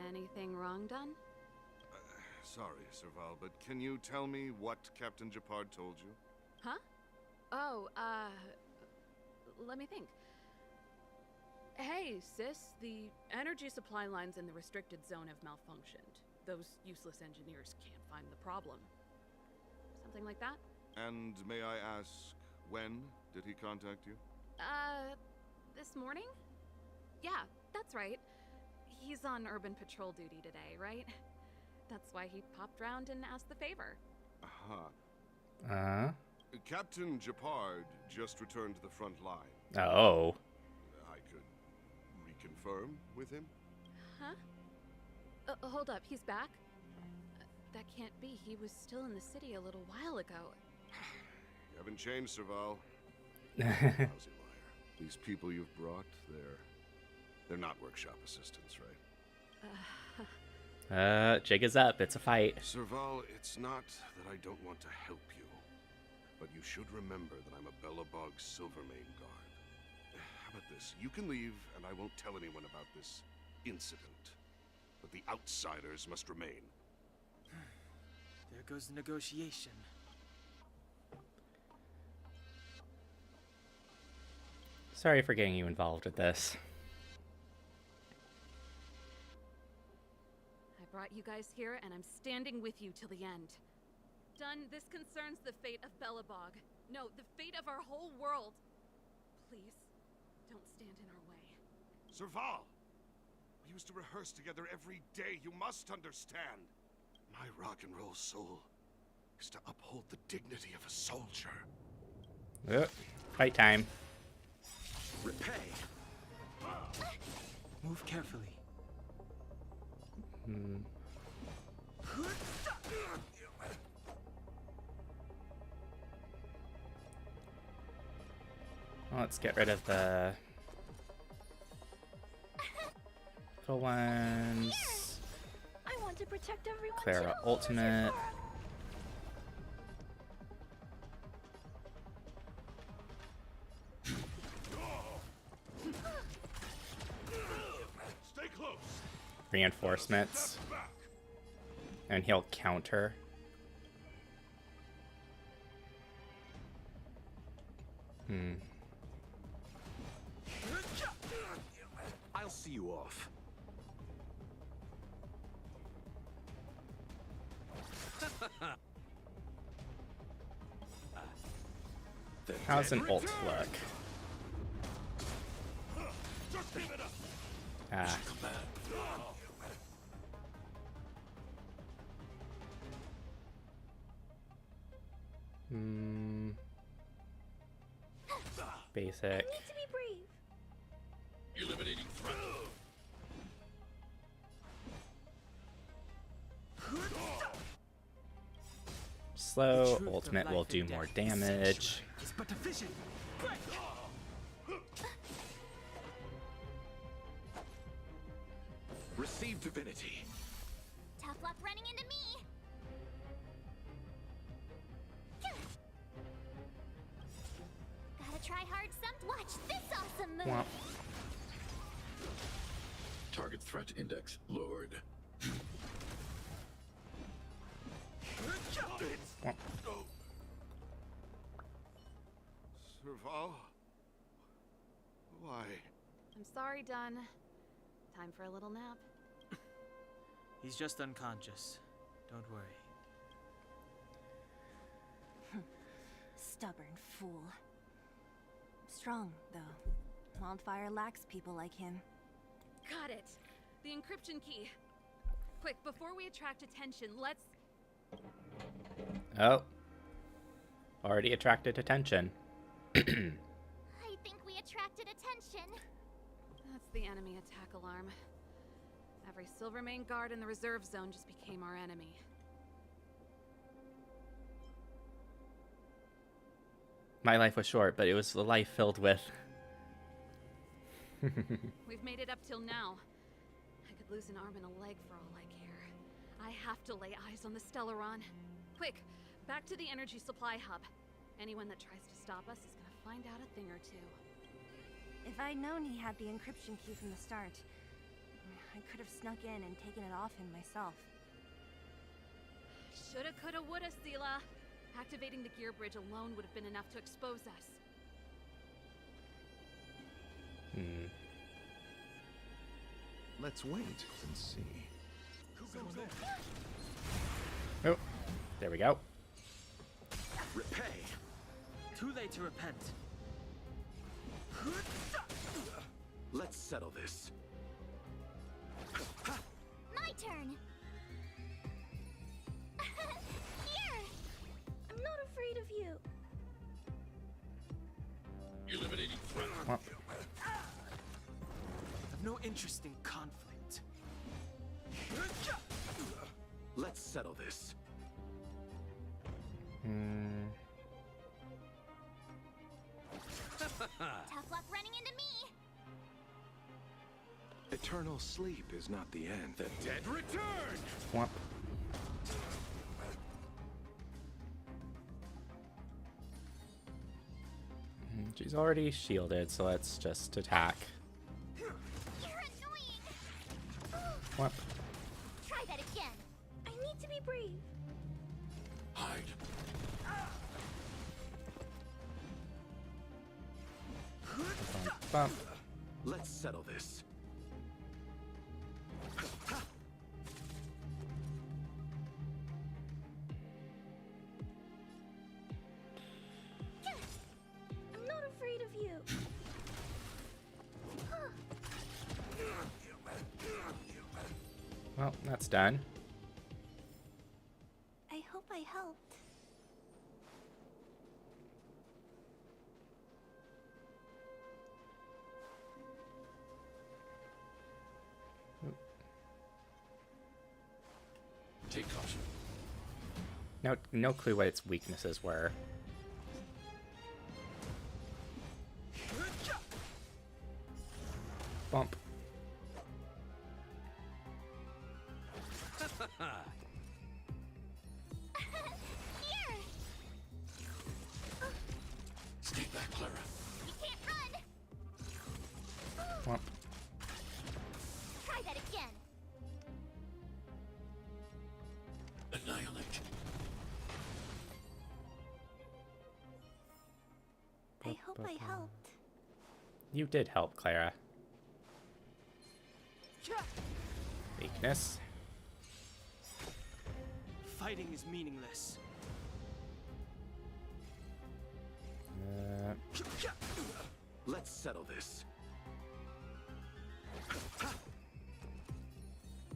J: Anything wrong, Dunn?
N: Sorry, Serval, but can you tell me what Captain Japard told you?
J: Huh? Oh, let me think. Hey, sis, the energy supply lines in the restricted zone have malfunctioned. Those useless engineers can't find the problem. Something like that?
N: And may I ask, when did he contact you?
J: This morning? Yeah, that's right. He's on urban patrol duty today, right? That's why he popped round and asked the favor.
N: Captain Japard just returned to the front line.
A: Oh.
N: I could reconfirm with him?
J: Huh? Hold up, he's back? That can't be. He was still in the city a little while ago.
N: You haven't changed, Serval. Lousy liar. These people you've brought, they're not workshop assistants, right?
A: Jig is up. It's a fight.
N: Serval, it's not that I don't want to help you, but you should remember that I'm a Belobog Silvermane guard. How about this? You can leave, and I won't tell anyone about this incident. But the outsiders must remain.
E: There goes the negotiation.
A: Sorry for getting you involved with this.
J: I brought you guys here, and I'm standing with you till the end. Dunn, this concerns the fate of Belobog. No, the fate of our whole world. Please, don't stand in our way.
N: Serval! We used to rehearse together every day. You must understand. My rock and roll soul is to uphold the dignity of a soldier.
A: Yep. Fight time.
E: Repay. Move carefully.
A: Well, let's get rid of the little ones.
O: I want to protect everyone.
A: Clara ultimate.
N: Stay close.
A: Reinforcements. And he'll counter.
S: I'll see you off.
A: How's an ult look? Ah. Basic.
O: I need to be brave.
N: Eliminating threat.
A: Slow ultimate will do more damage.
E: But efficient. Quick.
S: Receive divinity.
D: Tough luck running into me. Gotta try hard some. Watch this awesome move.
A: Womp.
N: Target threat index lowered.
A: Womp.
N: Serval? Why?
J: I'm sorry, Dunn. Time for a little nap.
E: He's just unconscious. Don't worry.
C: Stubborn fool. Strong, though. Wildfire lacks people like him.
J: Got it. The encryption key. Quick, before we attract attention, let's...
A: Oh. Already attracted attention.
D: I think we attracted attention.
J: That's the enemy attack alarm. Every Silvermane guard in the reserve zone just became our enemy.
A: My life was short, but it was a life filled with...
J: We've made it up till now. I could lose an arm and a leg for all I care. I have to lay eyes on the Stellaron. Quick, back to the energy supply hub. Anyone that tries to stop us is gonna find out a thing or two.
C: If I'd known he had the encryption key from the start, I could have snuck in and taken it off him myself.
J: Shoulda, coulda, woulda, Sela. Activating the gear bridge alone would have been enough to expose us.
M: Let's wait and see.
A: Oh, there we go.
S: Repay.
E: Too late to repent.
R: Let's settle this.
D: My turn. Here.
O: I'm not afraid of you.
F: Eliminating
A: What?
E: I've no interest in conflict.
R: Let's settle this.
D: Tough luck running into me.
M: Eternal sleep is not the end.
N: The dead return!
A: Swamp. She's already shielded, so let's just attack.
D: You're annoying.
A: What?
D: Try that again.
O: I need to be brave.
F: hide.
A: Bump.
R: Let's settle this.
O: I'm not afraid of you.
A: Well, that's done.
O: I hope I helped.
F: Take caution.
A: No clue what its weaknesses were. Bump.
D: Here.
F: Stay back, Clara.
D: You can't run.
A: Bump.
D: Try that again.
F: Annihilate.
O: I hope I helped.
A: You did help, Clara. Weakness.
E: Fighting is meaningless.
R: Let's settle this.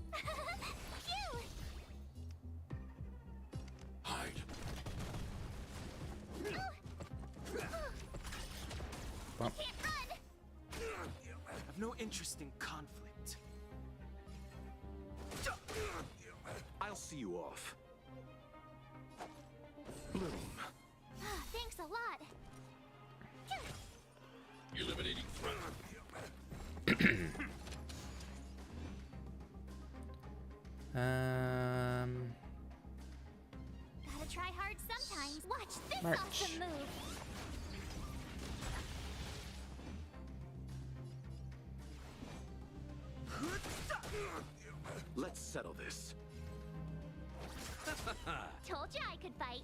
D: Phew.
F: Hide.
A: Bump.
D: Can't run.
E: I've no interest in conflict.
R: I'll see you off. Bloom.
D: Thanks a lot.
F: Eliminating threat.
D: Gotta try hard sometimes. Watch this
A: March.
D: awesome move.
R: Let's settle this.
D: Told you I could fight.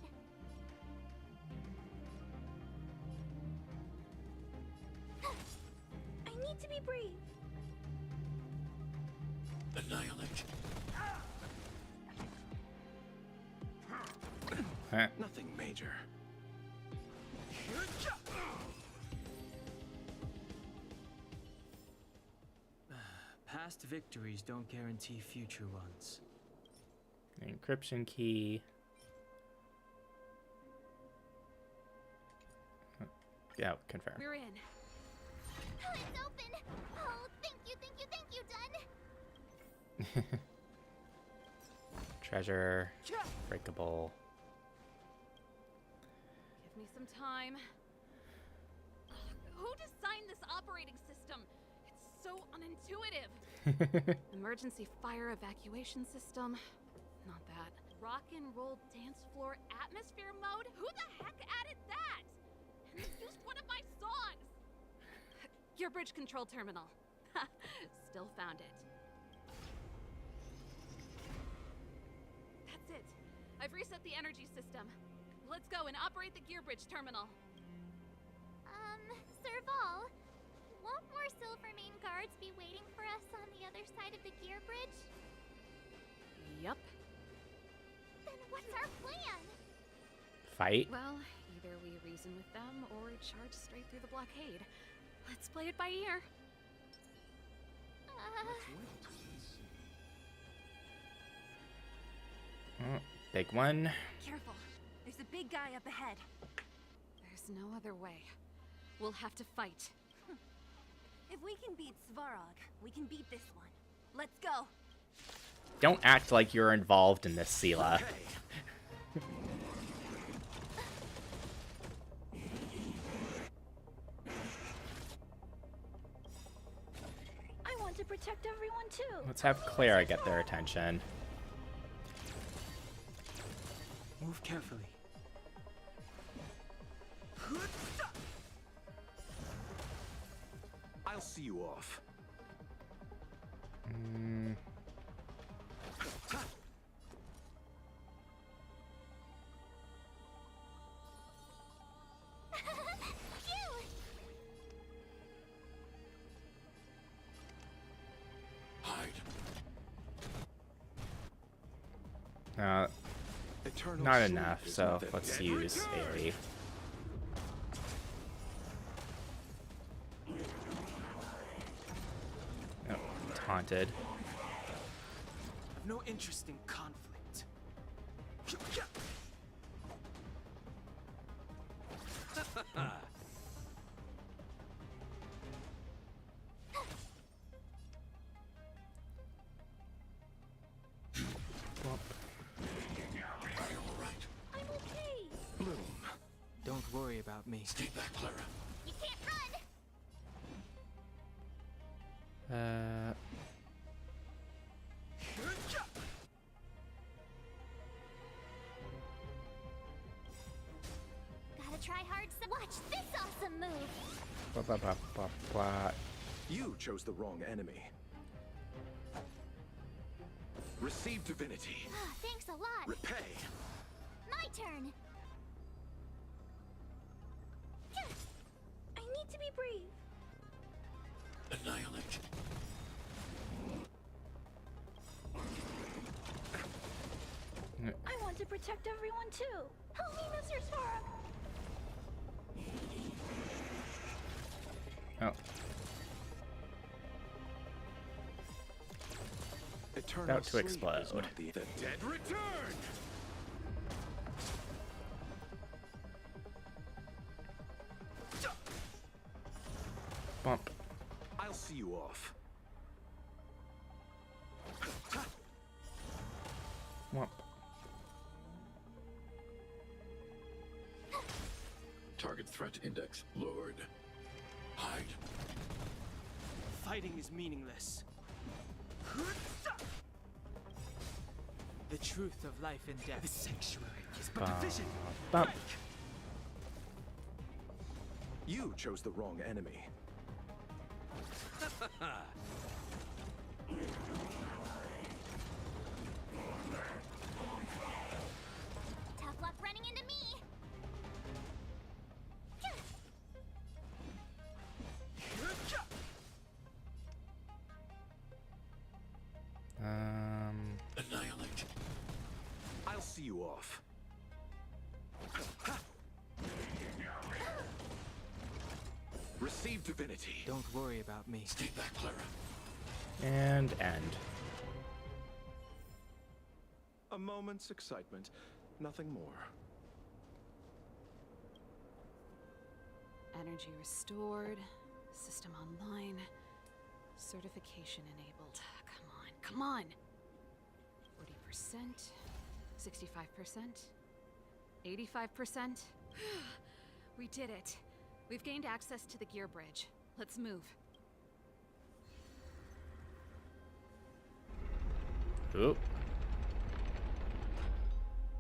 O: I need to be brave.
F: Annihilate.
A: Huh.
M: Nothing major.
E: Past victories don't guarantee future ones.
A: Encryption key. Yeah, confirm.
J: We're in.
D: Oh, it's open! Oh, thank you, Done!
A: Treasure. Breakable.
J: Give me some time. Who designed this operating system? It's so unintuitive. Emergency fire evacuation system? Not that. Rock and roll dance floor atmosphere mode? Who the heck added that? And they used one of my songs! Gear bridge control terminal. Still found it. That's it. I've reset the energy system. Let's go and operate the gear bridge terminal.
D: Serval, won't more Silvermane guards be waiting for us on the other side of the gear bridge?
J: Yup.
D: Then what's our plan?
A: Fight?
J: Well, either we reason with them or charge straight through the blockade. Let's play it by ear.
A: Oh, big one.
C: Careful. There's a big guy up ahead.
J: There's no other way. We'll have to fight.
C: If we can beat Svarog, we can beat this one. Let's go.
A: Don't act like you're involved in this, Sela.
C: I want to protect everyone too.
A: Let's have Clara get their attention.
E: Move carefully.
M: I'll see you off.
A: Not enough, so let's use Aerie. Oh, taunted.
E: I've no interest in conflict. Don't worry about me.
R: Stay back, Clara.
D: You can't run! Gotta try hard. Watch this awesome move!
M: You chose the wrong enemy. Receive divinity.
D: Thanks a lot.
M: Repay.
D: My turn.
C: I need to be brave.
R: Annihilate.
C: I want to protect everyone too. Help me, Mr. Svarog.
A: Oh.
M: Eternal
A: About to
M: sleep
A: explode.
M: is not the dead return.
A: Bump.
M: I'll see you off.
A: Wump.
R: Target threat index lowered. Hide.
E: Fighting is meaningless. The truth of life and death. The sanctuary is but a vision.
A: Bump.
M: You chose the wrong enemy.
D: Tough luck running into me.
R: Annihilate.
M: I'll see you off. Receive divinity.
E: Don't worry about me.
R: Stay back, Clara.
A: And end.
M: A moment's excitement, nothing more.
J: Energy restored. System online. Certification enabled. Come on. 40%. 65%. 85%. We did it. We've gained access to the gear bridge. Let's move.
A: Oop.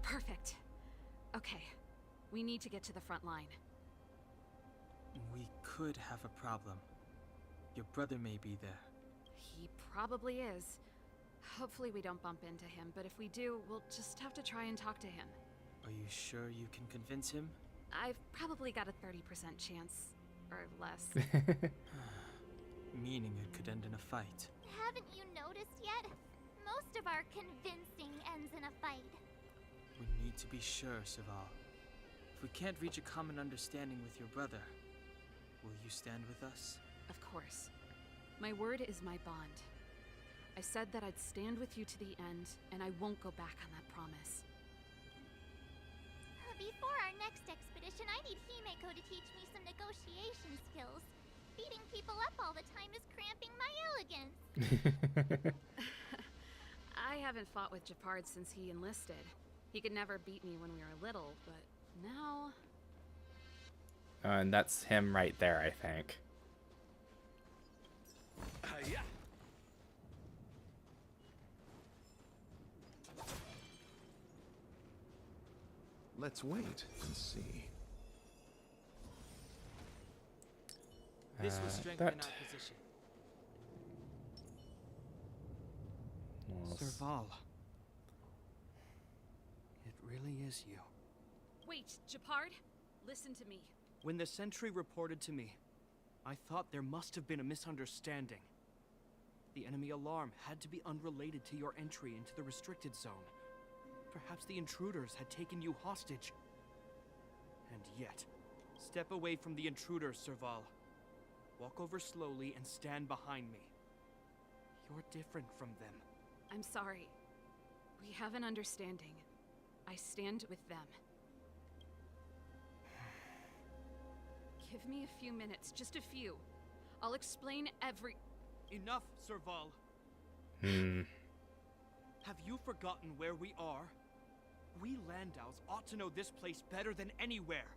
J: Perfect. Okay. We need to get to the front line.
E: We could have a problem. Your brother may be there.
J: He probably is. Hopefully we don't bump into him, but if we do, we'll just have to try and talk to him.
E: Are you sure you can convince him?
J: I've probably got a 30% chance. Or less.
E: Meaning it could end in a fight.
D: Haven't you noticed yet? Most of our convincing ends in a fight.
E: We need to be sure, Serval. If we can't reach a common understanding with your brother, will you stand with us?
J: Of course. My word is my bond. I said that I'd stand with you to the end, and I won't go back on that promise.
D: Before our next expedition, I need Himeko to teach me some negotiation skills. Beating people up all the time is cramping my elegance.
J: I haven't fought with Japard since he enlisted. He could never beat me when we were little, but now...
A: And that's him right there, I think.
M: Yeah. Let's wait and see.
E: This will strengthen
A: that-
E: our position.
A: Well,
K: Serval. It really is you.
J: Wait, Japard? Listen to me.
K: When the sentry reported to me, I thought there must have been a misunderstanding. The enemy alarm had to be unrelated to your entry into the restricted zone. Perhaps the intruders had taken you hostage. And yet, step away from the intruders, Serval. Walk over slowly and stand behind me. You're different from them.
J: I'm sorry. We have an understanding. I stand with them. Give me a few minutes, just a few. I'll explain every...
K: Enough, Serval. Have you forgotten where we are? We Landaus ought to know this place better than anywhere.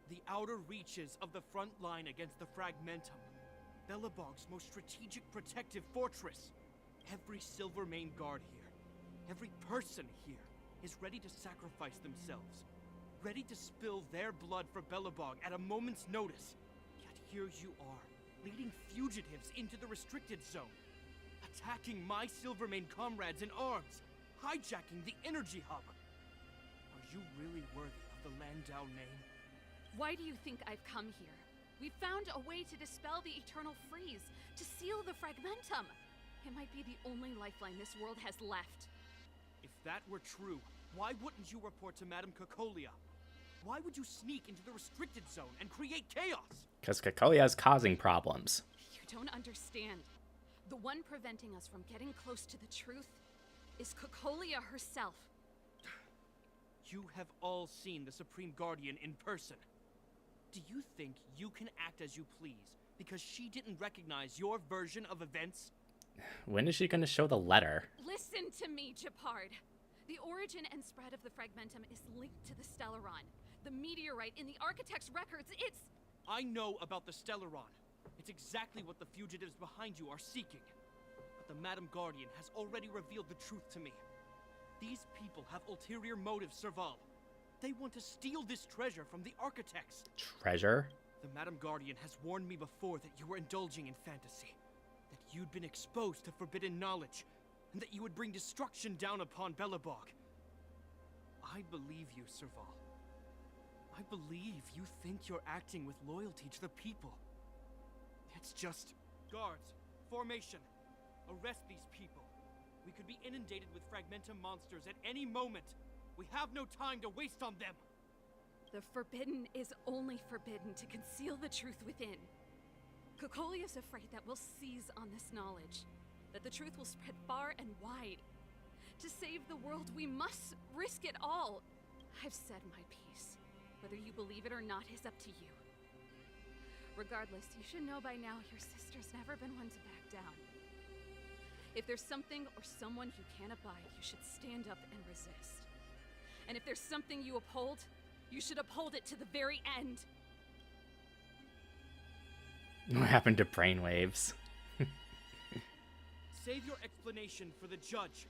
K: The outer reaches of the front line against the Fragmentum. Belobog's most strategic protective fortress. Every Silvermane guard here, every person here, is ready to sacrifice themselves. Ready to spill their blood for Belobog at a moment's notice. Yet here you are, leading fugitives into the restricted zone. Attacking my Silvermane comrades in arms. Hijacking the energy hub. Are you really worthy of the Landau name?
J: Why do you think I've come here? We found a way to dispel the eternal freeze, to seal the Fragmentum. It might be the only lifeline this world has left.
K: If that were true, why wouldn't you report to Madame Cocolia? Why would you sneak into the restricted zone and create chaos?
A: Because Cocolia's causing problems.
J: You don't understand. The one preventing us from getting close to the truth is Cocolia herself.
K: You have all seen the Supreme Guardian in person. Do you think you can act as you please because she didn't recognize your version of events?
A: When is she going to show the letter?
J: Listen to me, Japard. The origin and spread of the Fragmentum is linked to the Stellaron. The meteorite in the Architect's records, it's...
K: I know about the Stellaron. It's exactly what the fugitives behind you are seeking. But the Madam Guardian has already revealed the truth to me. These people have ulterior motives, Serval. They want to steal this treasure from the Architects.
A: Treasure?
K: The Madam Guardian has warned me before that you were indulging in fantasy. That you'd been exposed to forbidden knowledge. And that you would bring destruction down upon Belobog. I believe you, Serval. I believe you think you're acting with loyalty to the people. It's just... Guards, formation. Arrest these people. We could be inundated with Fragmentum monsters at any moment. We have no time to waste on them.
J: The forbidden is only forbidden to conceal the truth within. Cocolia's afraid that we'll seize on this knowledge. that the truth will spread far and wide. To save the world, we must risk it all. I've said my piece. Whether you believe it or not is up to you. Regardless, you should know by now your sister's never been one to back down. If there's something or someone you can't abide, you should stand up and resist. And if there's something you uphold, you should uphold it to the very end.
A: What happened to brainwaves?
K: Save your explanation for the judge.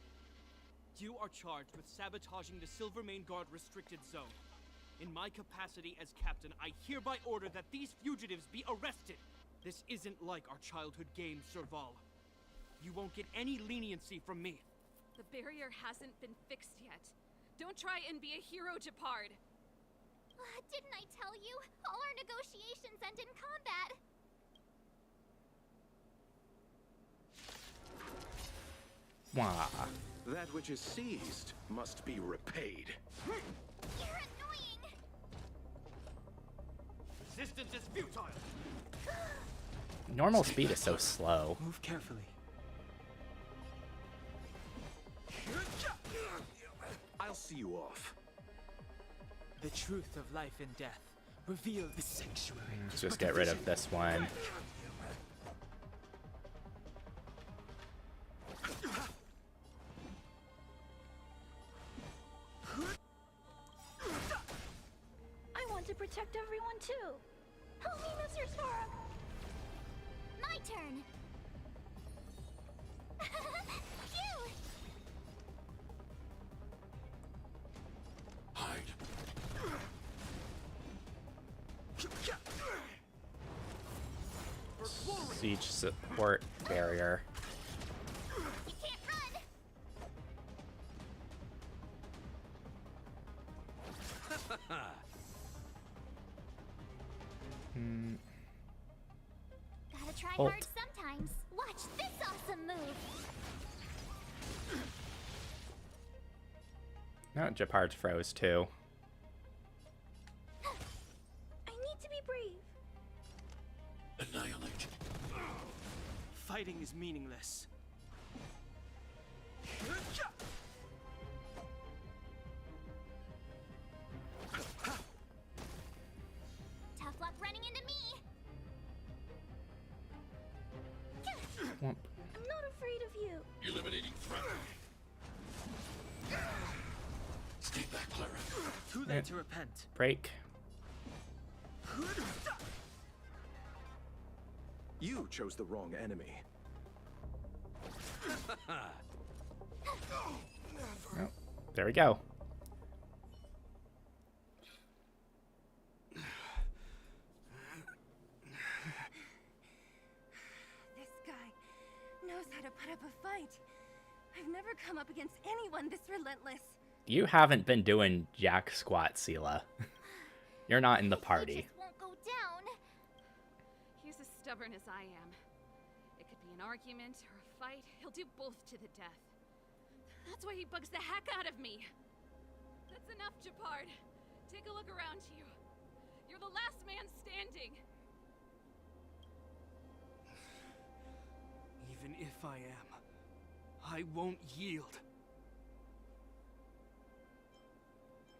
K: You are charged with sabotaging the Silvermane Guard restricted zone. In my capacity as captain, I hereby order that these fugitives be arrested. This isn't like our childhood game, Serval. You won't get any leniency from me.
J: The barrier hasn't been fixed yet. Don't try and be a hero, Japard.
D: Didn't I tell you? All our negotiations end in combat.
A: Wah.
M: That which is seized must be repaid.
D: You're annoying!
K: Resistance is futile!
A: Normal speed is so slow.
E: Move carefully.
M: I'll see you off.
E: The truth of life and death. Reveal the sanctuary.
A: Let's just get rid of this one.
G: I want to protect everyone too. Help me, Mr. Sora.
D: My turn. Phew!
M: Hide.
A: Siege support barrier.
D: You can't run. Gotta try
A: Ult.
D: hard sometimes. Watch this awesome move.
A: No, Japard's froze too.
G: I need to be brave.
M: Annihilate.
E: Fighting is meaningless.
D: Tough luck running into me.
A: Whoop.
G: I'm not afraid of you.
M: Eliminating threat. Stay back, Clara.
E: Too late to repent.
A: Break.
M: You chose the wrong enemy.
A: Oh, there we go.
C: This guy knows how to put up a fight. I've never come up against anyone this relentless.
A: You haven't been doing jack squat, Sela. You're not in the
D: He
A: party.
D: just won't go down.
J: He's as stubborn as I am. It could be an argument or a fight. He'll do both to the death. That's why he bugs the heck out of me. That's enough, Japard. Take a look around you. You're the last man standing.
K: Even if I am, I won't yield.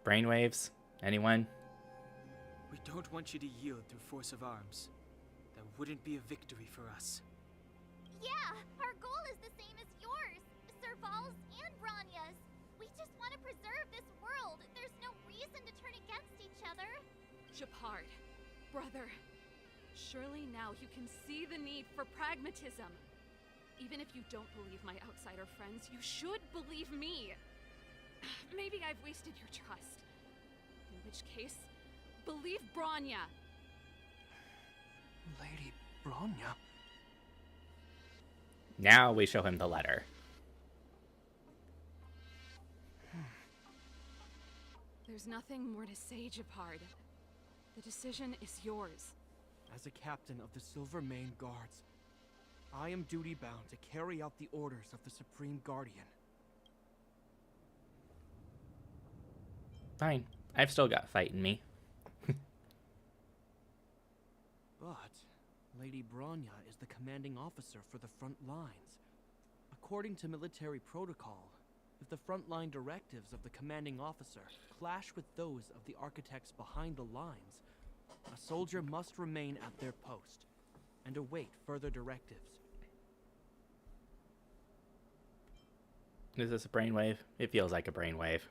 A: Brainwaves? Anyone?
E: We don't want you to yield through force of arms. That wouldn't be a victory for us.
D: Yeah, our goal is the same as yours, Serval's and Branya's. We just want to preserve this world. There's no reason to turn against each other.
J: Japard, brother, surely now you can see the need for pragmatism. Even if you don't believe my outsider friends, you should believe me. Maybe I've wasted your trust. In which case, believe Branya.
K: Lady Bronya?
A: Now we show him the letter.
J: There's nothing more to say, Japard. The decision is yours.
K: As a captain of the Silvermane Guards, I am duty-bound to carry out the orders of the Supreme Guardian.
A: Fine. I've still got fight in me.
K: But Lady Bronya is the commanding officer for the front lines. according to military protocol, if the frontline directives of the commanding officer clash with those of the architects behind the lines, a soldier must remain at their post and await further directives.
A: Is this a brainwave? It feels like a brainwave.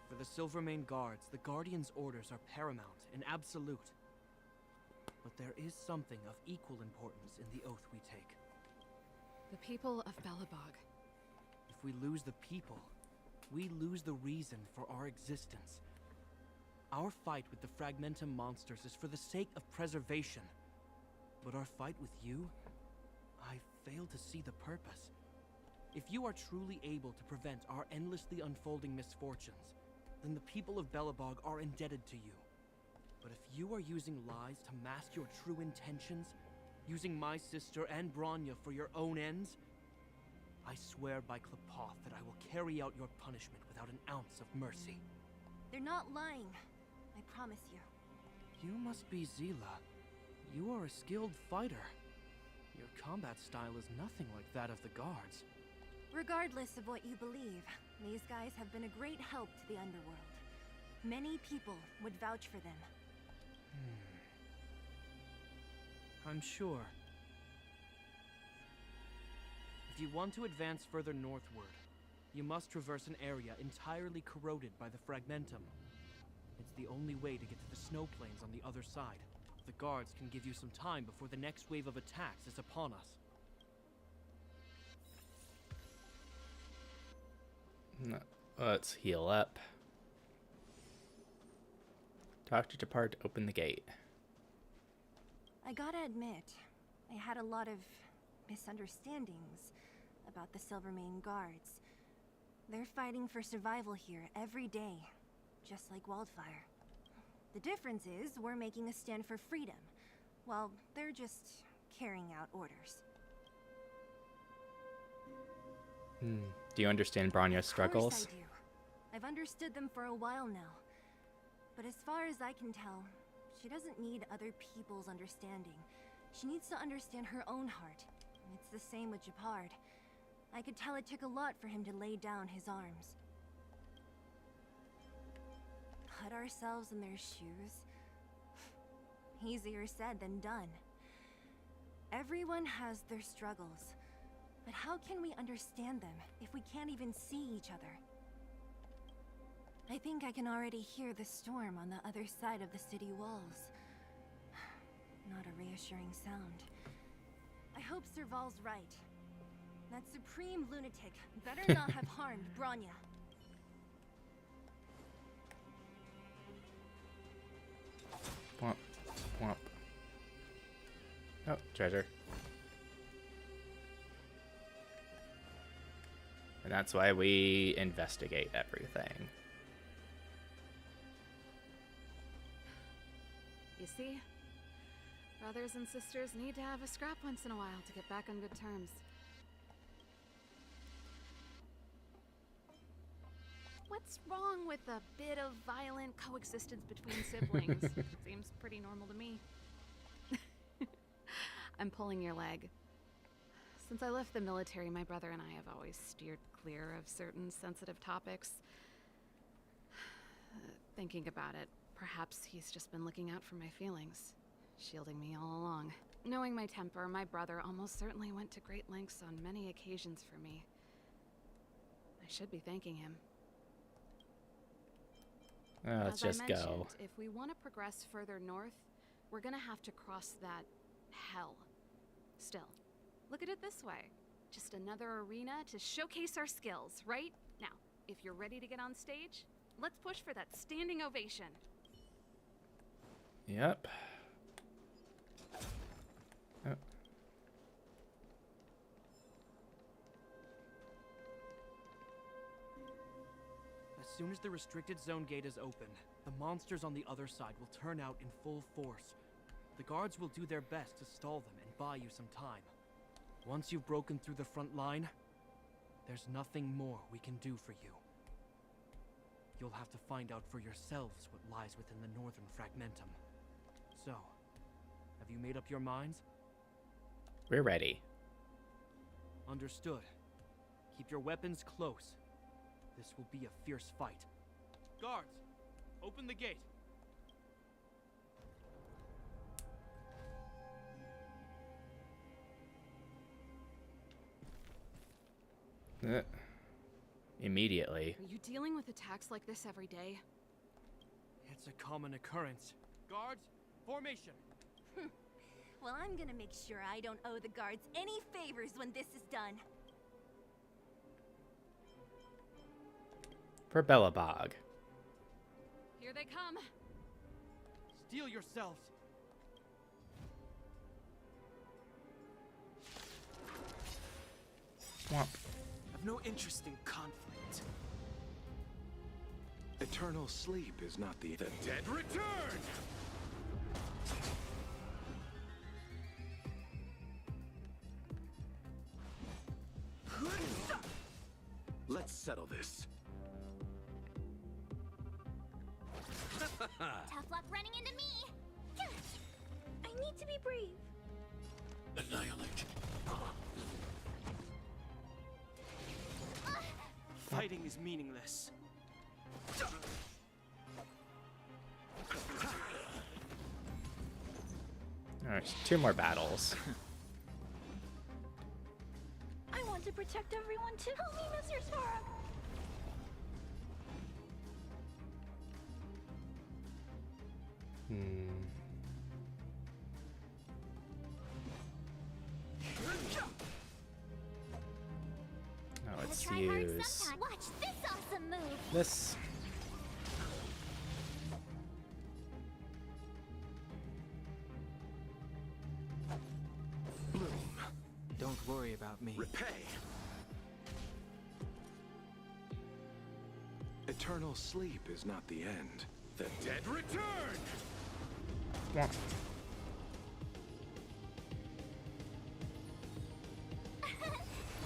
K: For the Silvermane Guards, the Guardian's orders are paramount and absolute. But there is something of equal importance in the oath we take.
J: The people of Belobog.
K: If we lose the people, we lose the reason for our existence. Our fight with the Fragmentum monsters is for the sake of preservation. But our fight with you, I fail to see the purpose. If you are truly able to prevent our endlessly unfolding misfortunes, then the people of Belobog are indebted to you. But if you are using lies to mask your true intentions, using my sister and Bronya for your own ends, I swear by Klepoth that I will carry out your punishment without an ounce of mercy.
C: They're not lying. I promise you.
K: You must be Zila. You are a skilled fighter. Your combat style is nothing like that of the guards.
C: Regardless of what you believe, these guys have been a great help to the underworld. Many people would vouch for them.
K: I'm sure. If you want to advance further northward, you must traverse an area entirely corroded by the Fragmentum. It's the only way to get to the snow plains on the other side. The guards can give you some time before the next wave of attacks is upon us.
A: Let's heal up. Dr. Depart to open the gate.
C: I gotta admit, I had a lot of misunderstandings about the Silvermane Guards. They're fighting for survival here every day, just like Wildfire. The difference is we're making a stand for freedom, while they're just carrying out orders.
A: Do you understand Bronya's struggles?
C: Of course I do. I've understood them for a while now. But as far as I can tell, she doesn't need other people's understanding. She needs to understand her own heart. It's the same with Japard. I could tell it took a lot for him to lay down his arms. Put ourselves in their shoes? Easier said than done. Everyone has their struggles. But how can we understand them if we can't even see each other? I think I can already hear the storm on the other side of the city walls. Not a reassuring sound. I hope Serval's right. That supreme lunatic better not have harmed Bronya.
A: Womp, womp. Oh, treasure. And that's why we investigate everything.
J: You see? Brothers and sisters need to have a scrap once in a while to get back on good terms. What's wrong with a bit of violent coexistence between siblings? Seems pretty normal to me. I'm pulling your leg. Since I left the military, my brother and I have always steered clear of certain sensitive topics. Thinking about it, perhaps he's just been looking out for my feelings, shielding me all along. Knowing my temper, my brother almost certainly went to great lengths on many occasions for me. I should be thanking him.
A: Let's just go.
J: If we want to progress further north, we're gonna have to cross that hell. Still, look at it this way. Just another arena to showcase our skills, right? Now, if you're ready to get on stage, let's push for that standing ovation.
A: Yep. Oh.
K: As soon as the restricted zone gate is opened, the monsters on the other side will turn out in full force. The guards will do their best to stall them and buy you some time. Once you've broken through the front line, there's nothing more we can do for you. You'll have to find out for yourselves what lies within the northern fragmentum. So, Have you made up your minds?
A: We're ready.
K: Understood. Keep your weapons close. This will be a fierce fight. Guards, open the gate.
A: Immediately.
J: Are you dealing with attacks like this every day?
K: It's a common occurrence. Guards, formation.
C: Well, I'm gonna make sure I don't owe the guards any favors when this is done.
A: For Belobog.
J: Here they come.
K: Steel yourselves.
A: Swamp.
S: I've no interest in conflict.
M: Eternal sleep is not the
B: dead return!
M: Let's settle this.
D: Tough luck running into me.
C: I need to be brave.
M: Annihilate.
K: Fighting is meaningless.
A: Alright, 2 more battles.
C: I want to protect everyone too. Help me, Mr. Sparrow.
A: Oh, let's
D: Try hard
A: use
D: sometime. Watch this awesome move.
A: this.
M: Bloom.
E: Don't worry about me.
M: Repay. Eternal sleep is not the end. The dead return!
A: Swamp.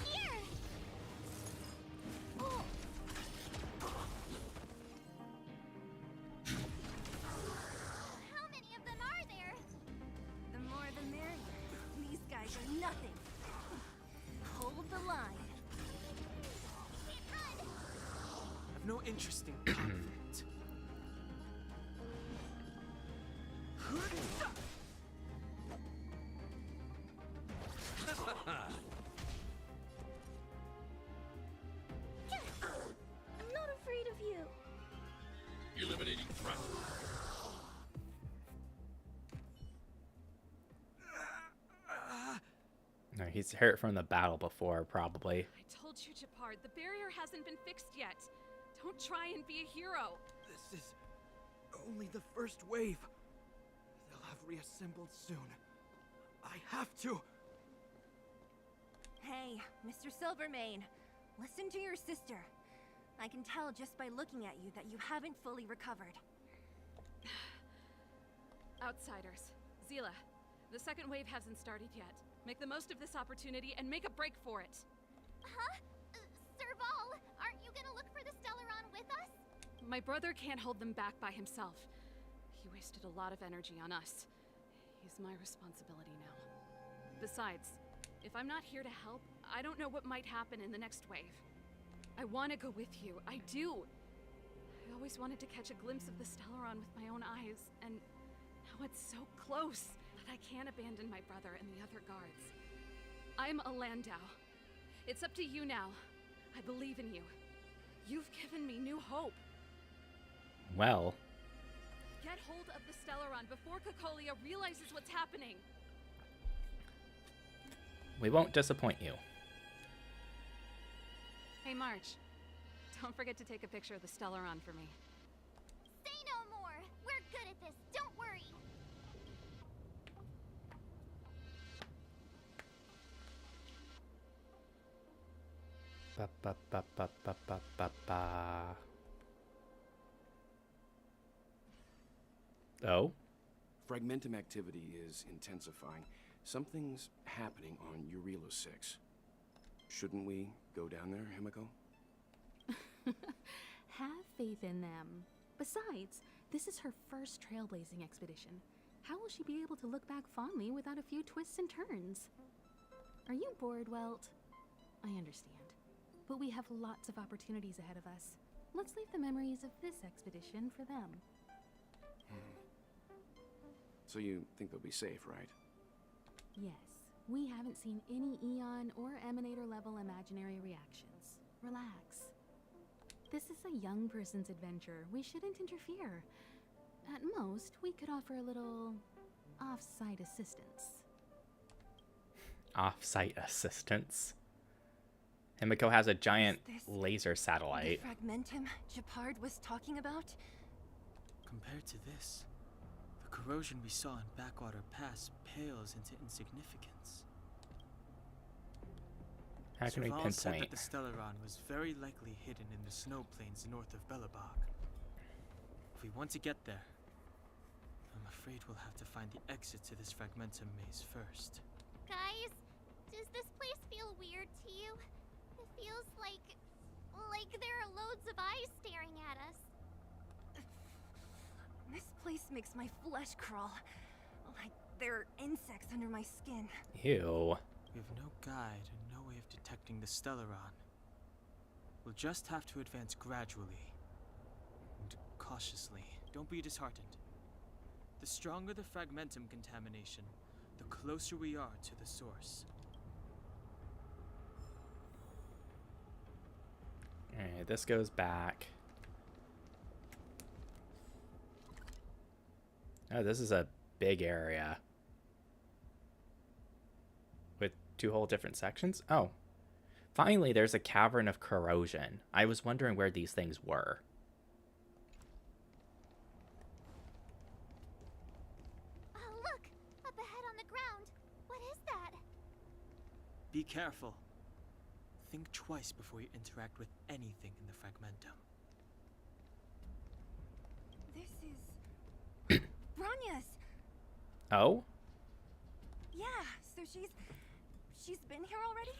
D: Here. Oh. How many of them are there?
C: The more the merrier. These guys are nothing. Hold the line.
E: I've no interest in conflict.
C: I'm not afraid of you.
M: Eliminating threat.
A: No, he's hurt from the battle before, probably.
J: I told you, Japard, the barrier hasn't been fixed yet. Don't try and be a hero.
S: This is only the first wave. They'll have reassembled soon. I have to.
C: Hey, Mr. Silvermane, listen to your sister. I can tell just by looking at you that you haven't fully recovered.
J: Outsiders. Zila, the second wave hasn't started yet. Make the most of this opportunity and make a break for it.
D: Huh? Serval, aren't you gonna look for the Stellaron with us?
J: My brother can't hold them back by himself. He wasted a lot of energy on us. He's my responsibility now. Besides, if I'm not here to help, I don't know what might happen in the next wave. I want to go with you. I do. I always wanted to catch a glimpse of the Stellaron with my own eyes, and now it's so close that I can't abandon my brother and the other guards. I'm a Landau. It's up to you now. I believe in you. You've given me new hope.
A: Well,
J: Get hold of the Stellaron before Cocolia realizes what's happening.
A: we won't disappoint you.
J: Hey, March. Don't forget to take a picture of the Stellaron for me.
D: Say no more. We're good at this. Don't worry.
A: Ba ba ba ba ba ba ba ba. Oh?
U: Fragmentum activity is intensifying. Something's happening on Eurilo 6. Shouldn't we go down there, Himiko?
V: Have faith in them. Besides, this is her first trailblazing expedition.
J: How will she be able to look back fondly without a few twists and turns? Are you bored, Welt? I understand. But we have lots of opportunities ahead of us. Let's leave the memories of this expedition for them.
U: So you think they'll be safe, right?
J: Yes, we haven't seen any Eon or Emanator level imaginary reactions. Relax. This is a young person's adventure. We shouldn't interfere. At most, we could offer a little off-site assistance.
A: Off-site assistance? Himiko has a giant laser satellite.
C: The fragmentum Gepard was talking about?
E: Compared to this, the corrosion we saw in Backwater Pass pales into insignificance.
A: How can we
E: Serval said
A: pinpoint?
E: that the Stellaron was very likely hidden in the snow plains north of Belobog. If we want to get there, I'm afraid we'll have to find the exit to this fragmentum maze first.
D: Guys, does this place feel weird to you? It feels like there are loads of eyes staring at us.
C: This place makes my flesh crawl. Like there are insects under my skin.
A: Ew.
E: We have no guide and no way of detecting the Stellaron. We'll just have to advance gradually and cautiously. Don't be disheartened. The stronger the fragmentum contamination, the closer we are to the source.
A: Alright, this goes back. Oh, this is a big area. With two whole different sections? Oh. Finally, there's a cavern of corrosion. I was wondering where these things were.
D: Oh, look! Up ahead on the ground. What is that?
E: Be careful. Think twice before you interact with anything in the fragmentum.
C: This is Bronya's.
A: Oh?
C: Yeah, so she's been here already?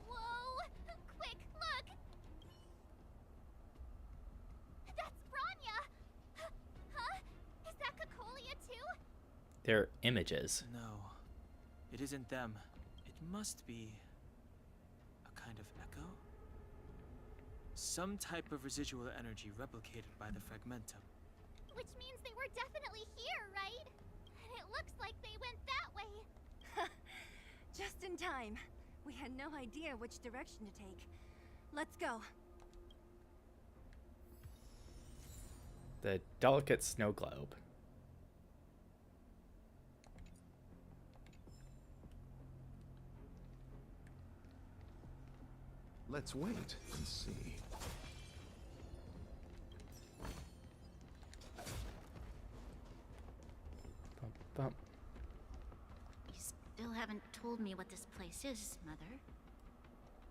D: Whoa! Quick, look! That's Bronya! Huh? Is that Cocolia too?
A: They're images.
E: No, it isn't them. It must be a kind of echo? Some type of residual energy replicated by the fragmentum.
D: Which means they were definitely here, right? And it looks like they went that way.
C: Just in time. We had no idea which direction to take. Let's go.
A: The delicate snow globe.
M: Let's wait and see.
A: Bump, bump.
G: You still haven't told me what this place is, Mother.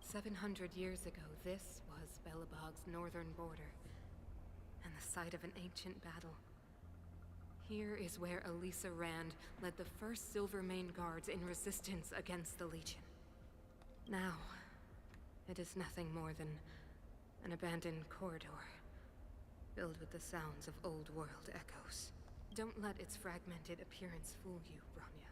J: 700 years ago, this was Belobog's northern border, and the site of an ancient battle. Here is where Elisa Rand led the first Silvermane Guards in resistance against the Legion. Now, it is nothing more than an abandoned corridor, filled with the sounds of old world echoes. Don't let its fragmented appearance fool you, Bronya.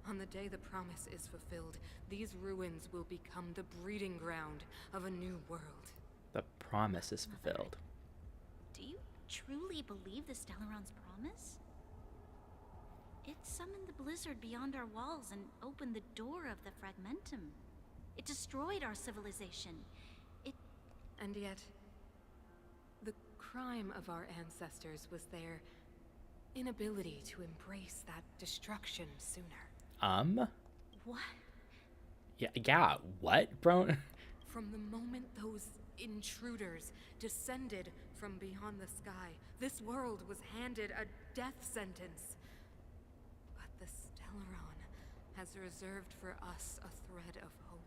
J: On the day the promise is fulfilled, these ruins will become the breeding ground of a new world.
A: The promise is fulfilled.
G: Do you truly believe the Stellaron's promise? It summoned the blizzard beyond our walls and opened the door of the fragmentum. It destroyed our civilization.
J: And yet, the crime of our ancestors was their inability to embrace that destruction sooner.
G: What?
A: Yeah, what, bro?
J: From the moment those intruders descended from beyond the sky, this world was handed a death sentence. But the Stellaron has reserved for us a thread of hope.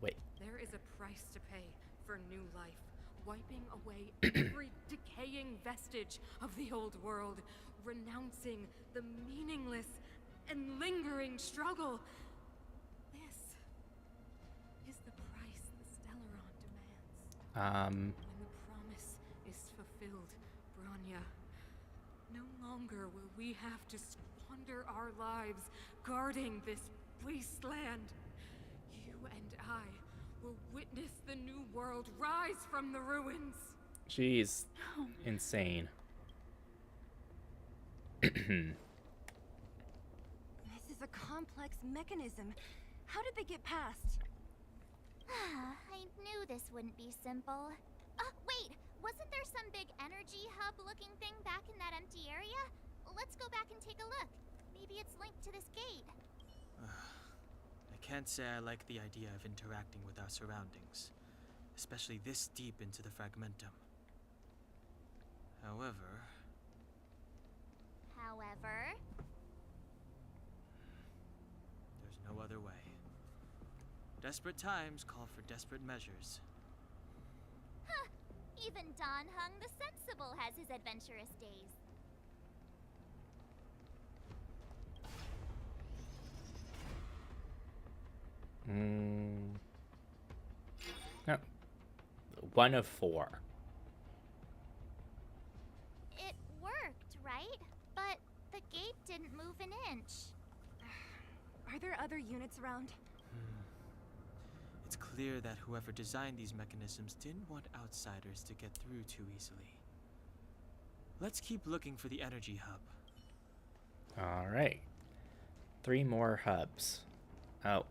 A: Wait.
J: There is a price to pay for new life, wiping away every decaying vestige of the old world, renouncing the meaningless and lingering struggle. This is the price the Stellaron demands. When the promise is fulfilled, Bronya,
H: longer will we have to squander our lives guarding this wasteland. You and I will witness the new world rise from the ruins.
A: She's insane.
C: This is a complex mechanism. How did they get past?
D: I knew this wouldn't be simple. Wait! Wasn't there some big energy hub-looking thing back in that empty area? Let's go back and take a look. Maybe it's linked to this gate.
E: I can't say I like the idea of interacting with our surroundings, especially this deep into the fragmentum. However, there's no other way. Desperate times call for desperate measures.
D: Huh! Even Don Hung the Sensible has his adventurous days.
A: No. 1 of 4.
D: It worked, right? But the gate didn't move an inch.
C: Are there other units around?
E: It's clear that whoever designed these mechanisms didn't want outsiders to get through too easily. Let's keep looking for the energy hub.
A: All right. 3 more hubs. Oh.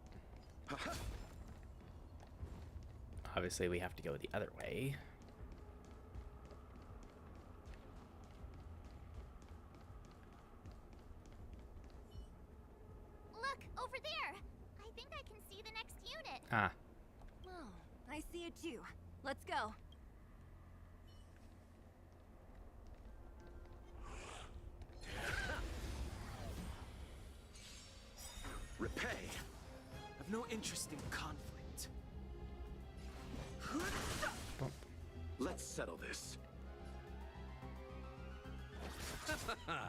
A: Obviously, we have to go the other way.
D: Look, over there! I think I can see the next unit.
A: Ah.
C: Oh, I see it too. Let's go.
R: Repay.
E: I've no interest in conflict.
R: Let's settle this.
O: I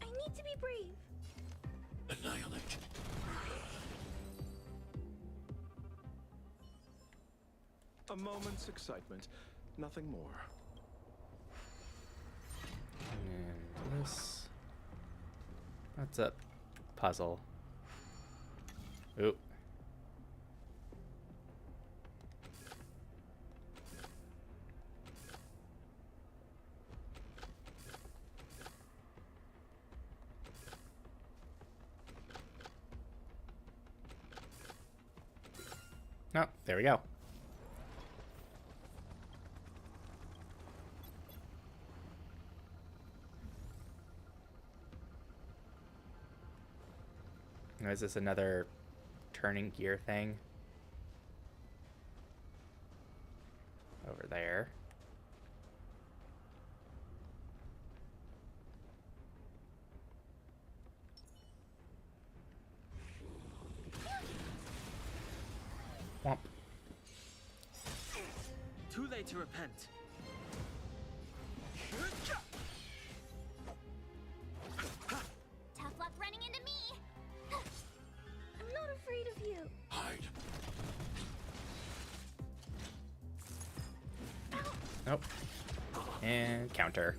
O: need to be brave.
R: Annihilate. A moment's excitement, nothing more.
A: And this. That's a puzzle. Oop. Oh, there we go. Now, is this another turning gear thing? Over there. Womp.
E: Too late to repent.
D: Tough luck running into me!
O: I'm not afraid of you.
R: Hide.
A: Nope. And counter.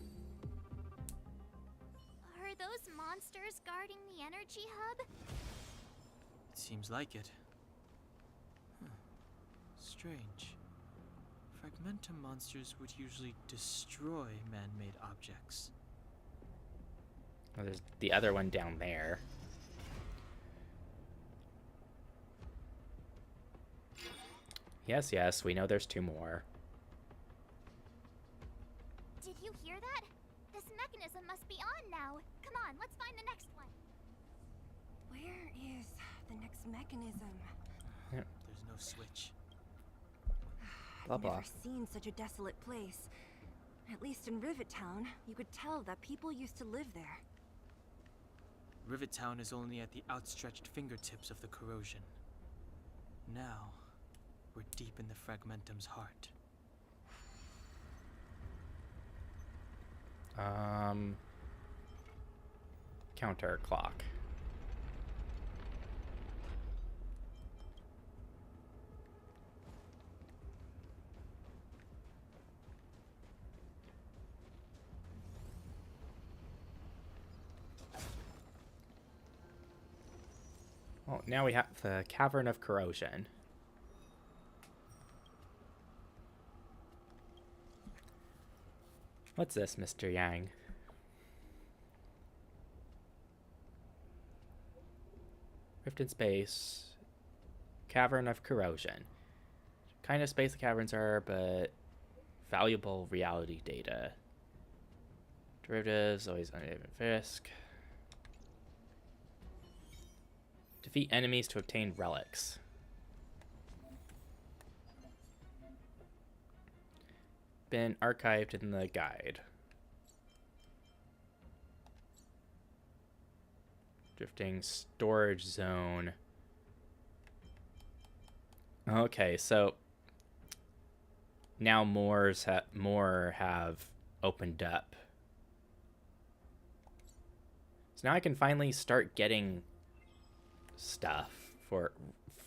D: Are those monsters guarding the energy hub?
E: It seems like it. Huh. Strange. Fragmentum monsters would usually destroy man-made objects.
A: Well, there's the other one down there. Yes, yes, we know there's 2 more.
D: Did you hear that? This mechanism must be on now. Come on, let's find the next one.
C: Where is the next mechanism?
E: There's no switch.
A: Blah,
C: I've
A: blah.
C: never seen such a desolate place. At least in Rivet Town, you could tell that people used to live there.
E: Rivet Town is only at the outstretched fingertips of the corrosion. Now, we're deep in the fragmentum's heart.
A: Counter clock. Oh, now we have the Cavern of Corrosion. What's this, Mr. Yang? Rift in Space. Cavern of Corrosion. Kind of space the caverns are, but valuable reality data. Derivatives, always uneven risk. Defeat enemies to obtain relics. Been archived in the guide. Drifting storage zone. Okay, so now more have opened up. So now I can finally start getting stuff for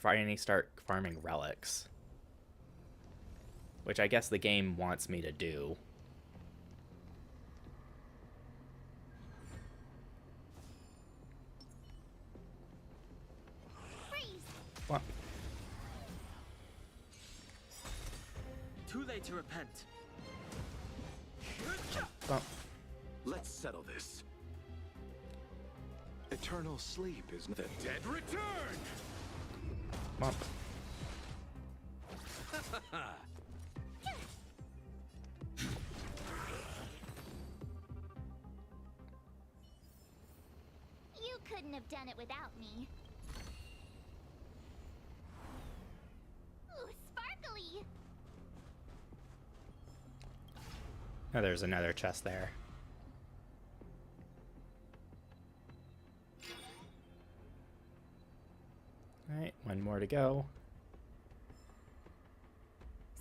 A: finally start farming relics, which I guess the game wants me to do. What?
E: Too late to repent.
A: Bump.
M: Let's settle this. Eternal sleep is the dead return.
A: Bump.
D: You couldn't have done it without me. Ooh, sparkly!
A: Oh, there's another chest there. Alright, one more to go.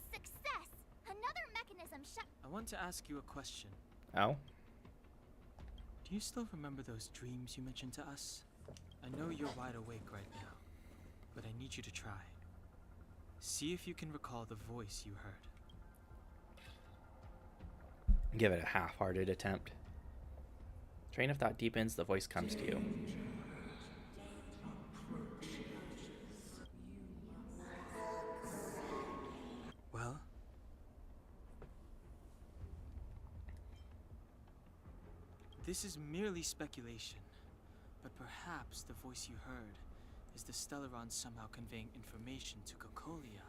D: Success! Another mechanism
E: I want to ask you a question.
A: Oh?
E: Do you still remember those dreams you mentioned to us? I know you're wide awake right now, but I need you to try. See if you can recall the voice you heard.
A: Give it a half-hearted attempt. Train of thought deepens, the voice comes to you.
E: Well? This is merely speculation, but perhaps the voice you heard is the Stellaron somehow conveying information to Cocolia.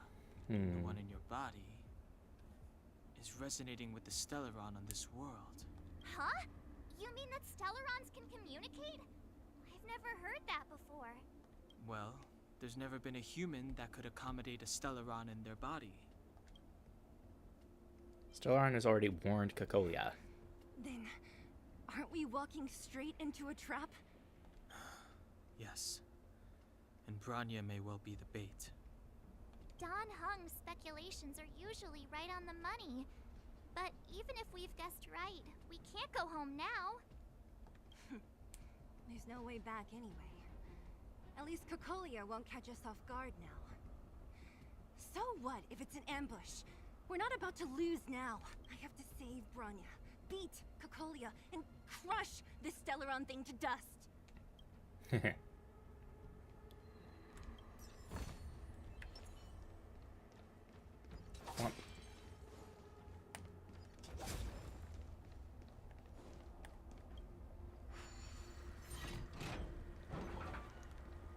E: The one in your body is resonating with the Stellaron on this world.
D: Huh? You mean that Stellarons can communicate? I've never heard that before.
E: Well, there's never been a human that could accommodate a Stellaron in their body.
A: Stellaron has already warned Cocolia.
C: Then, aren't we walking straight into a trap?
E: Yes. And Bronya may well be the bait.
D: Don Hung's speculations are usually right on the money. But even if we've guessed right, we can't go home now.
C: There's no way back anyway. At least Cocolia won't catch us off guard now. So what if it's an ambush? We're not about to lose now. I have to save Bronya, beat Cocolia, and crush this Stellaron thing to dust.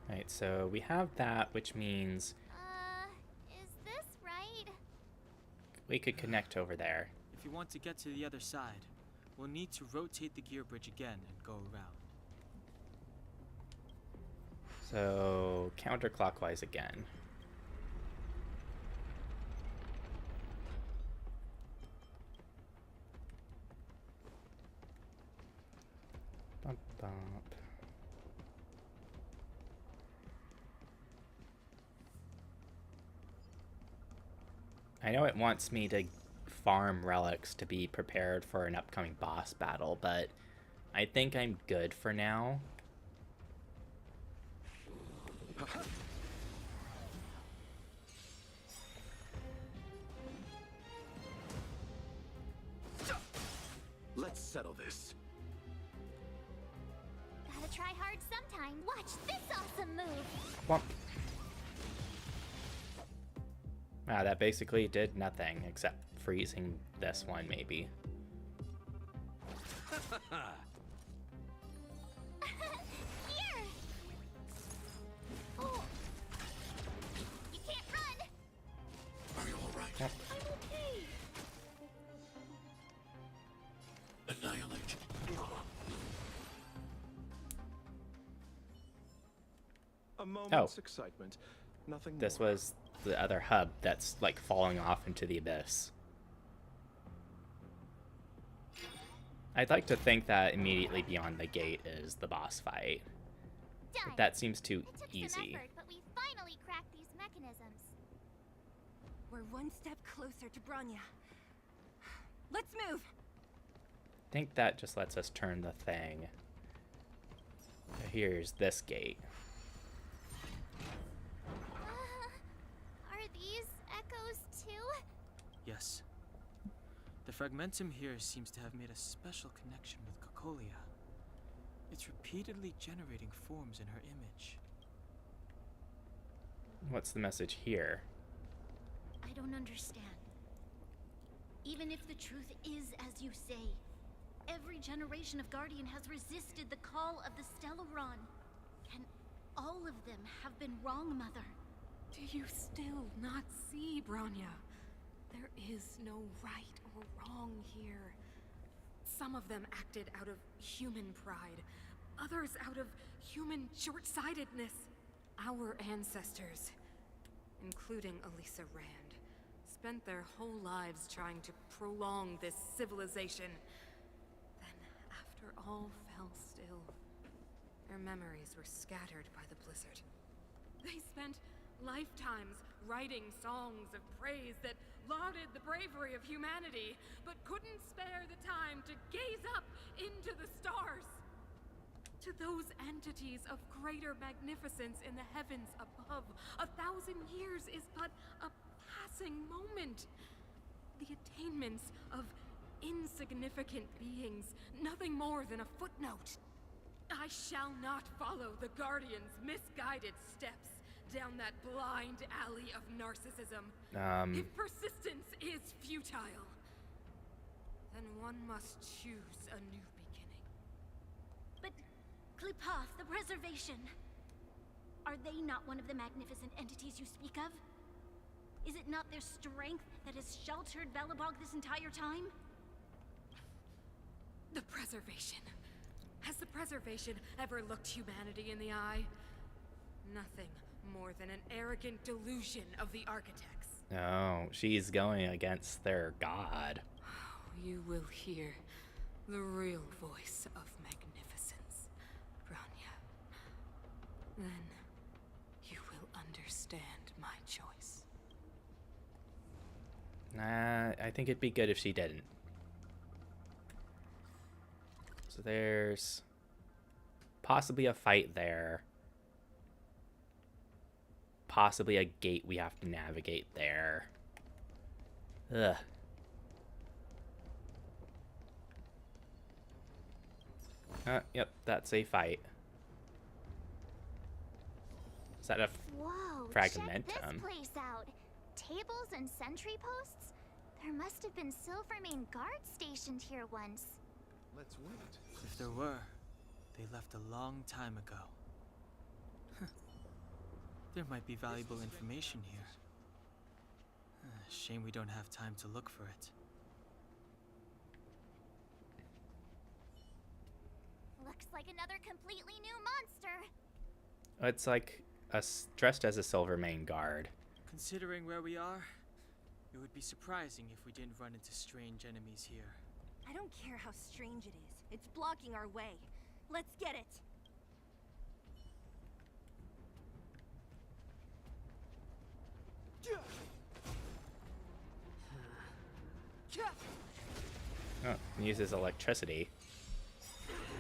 A: Alright, so we have that, which means
D: Is this right?
A: we could connect over there.
E: If you want to get to the other side, we'll need to rotate the gear bridge again and go around.
A: So, counterclockwise again. Bump, bump. I know it wants me to farm relics to be prepared for an upcoming boss battle, but I think I'm good for now.
M: Let's settle this.
D: Gotta try hard sometime. Watch this awesome move.
A: Whomp. Wow, that basically did nothing except freezing this one, maybe.
D: Here! Oh! You can't run!
N: Are you alright?
A: Yep.
D: I'm okay!
N: Annihilate.
M: A moment's excitement. Nothing
A: This
M: more.
A: was the other hub that's like falling off into the abyss. I'd like to think that immediately beyond the gate is the boss fight. But that seems too
D: It took
A: easy.
D: some effort, but we finally cracked these mechanisms.
C: We're one step closer to Bronya. Let's move!
A: I think that just lets us turn the thing. Here's this gate.
D: Are these echoes too?
E: Yes. The fragmentum here seems to have made a special connection with Cocolia. It's repeatedly generating forms in her image.
A: What's the message here?
G: I don't understand. Even if the truth is as you say, every generation of Guardian has resisted the call of the Stellaron. Can all of them have been wrong, Mother?
H: Do you still not see, Bronya? There is no right or wrong here. Some of them acted out of human pride, others out of human short-sightedness. Our ancestors, including Elisa Rand, spent their whole lives trying to prolong this civilization. Then, after all fell still, their memories were scattered by the blizzard. They spent lifetimes writing songs of praise that lauded the bravery of humanity, but couldn't spare the time to gaze up into the stars. To those entities of greater magnificence in the heavens above, 1,000 years is but a passing moment. The attainments of insignificant beings, nothing more than a footnote. I shall not follow the Guardian's misguided steps down that blind alley of narcissism. If persistence is futile, then one must choose a new beginning.
G: But Klipoth, the Preservation, are they not one of the magnificent entities you speak of? Is it not their strength that has sheltered Belobog this entire time?
H: The Preservation. Has the Preservation ever looked humanity in the eye? Nothing more than an arrogant delusion of the architects.
A: No, she's going against their god.
H: You will hear the real voice of magnificence, Bronya. Then you will understand my choice.
A: Nah, I think it'd be good if she didn't. So there's possibly a fight there. Possibly a gate we have to navigate there. Ugh. Yep, that's a fight. Is that a
D: Whoa,
A: fragmentum?
D: check this place out. Tables and sentry posts? There must have been Silvermane guards stationed here once.
S: Let's wait.
E: If there were, they left a long time ago. There might be valuable information here. Shame we don't have time to look for it.
D: Looks like another completely new monster.
A: It's like dressed as a Silvermane guard.
E: Considering where we are, it would be surprising if we didn't run into strange enemies here.
C: I don't care how strange it is. It's blocking our way. Let's get it.
A: Oh, it uses electricity.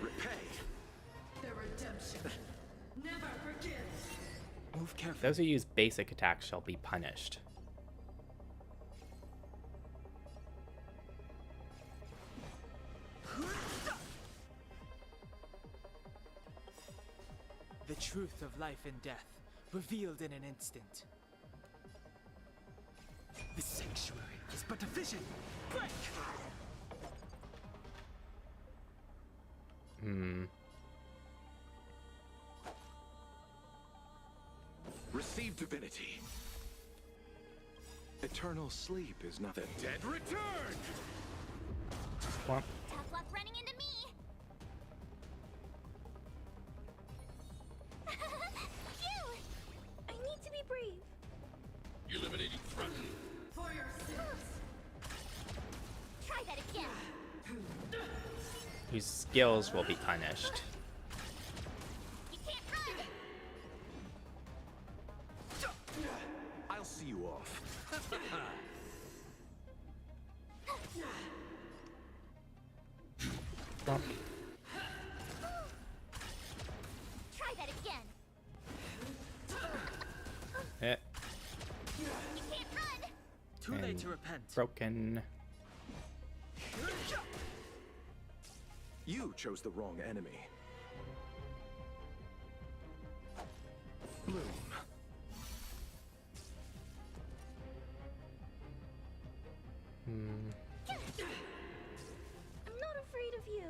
R: Repay.
L: Their redemption. Never forgive.
E: Move carefully.
A: Those who use basic attacks shall be punished.
E: truth of life and death, revealed in an instant. The sanctuary is but a vision. Break!
M: Receive divinity. Eternal sleep is not the dead return!
A: What?
D: Tough luck running into me. Cute!
O: I need to be brave.
N: Eliminating threat.
L: For your sins.
D: Try that again.
A: Whose skills will be punished.
D: You can't run.
M: I'll see you off.
A: Bump.
D: Try that again.
A: Eh,
D: You can't run.
E: Too late
A: And
E: to repent.
A: broken.
M: You chose the wrong enemy. Bloom.
O: I'm not afraid of you.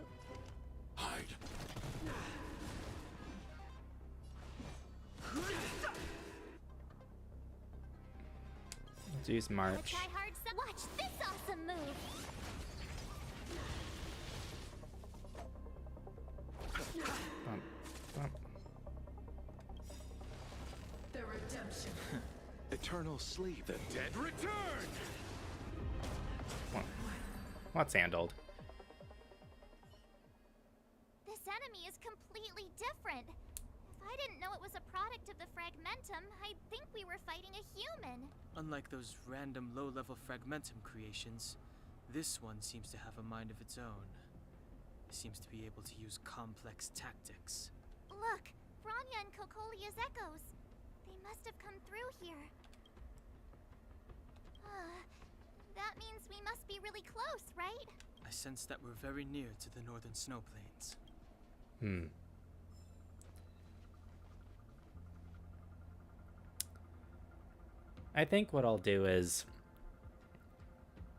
N: Hide.
A: Let's use
D: Wanna
A: March.
D: try hard some? Watch this awesome move.
A: Bump, bump.
L: The redemption.
M: Eternal sleep. The dead return!
A: What's handled?
D: This enemy is completely different. If I didn't know it was a product of the Fragmentum, I'd think we were fighting a human.
E: Unlike those random low-level Fragmentum creations, this one seems to have a mind of its own. It seems to be able to use complex tactics.
D: Look, Bronya and Kokolia's echoes. They must have come through here. That means we must be really close, right?
E: I sense that we're very near to the northern snow plains.
A: I think what I'll do is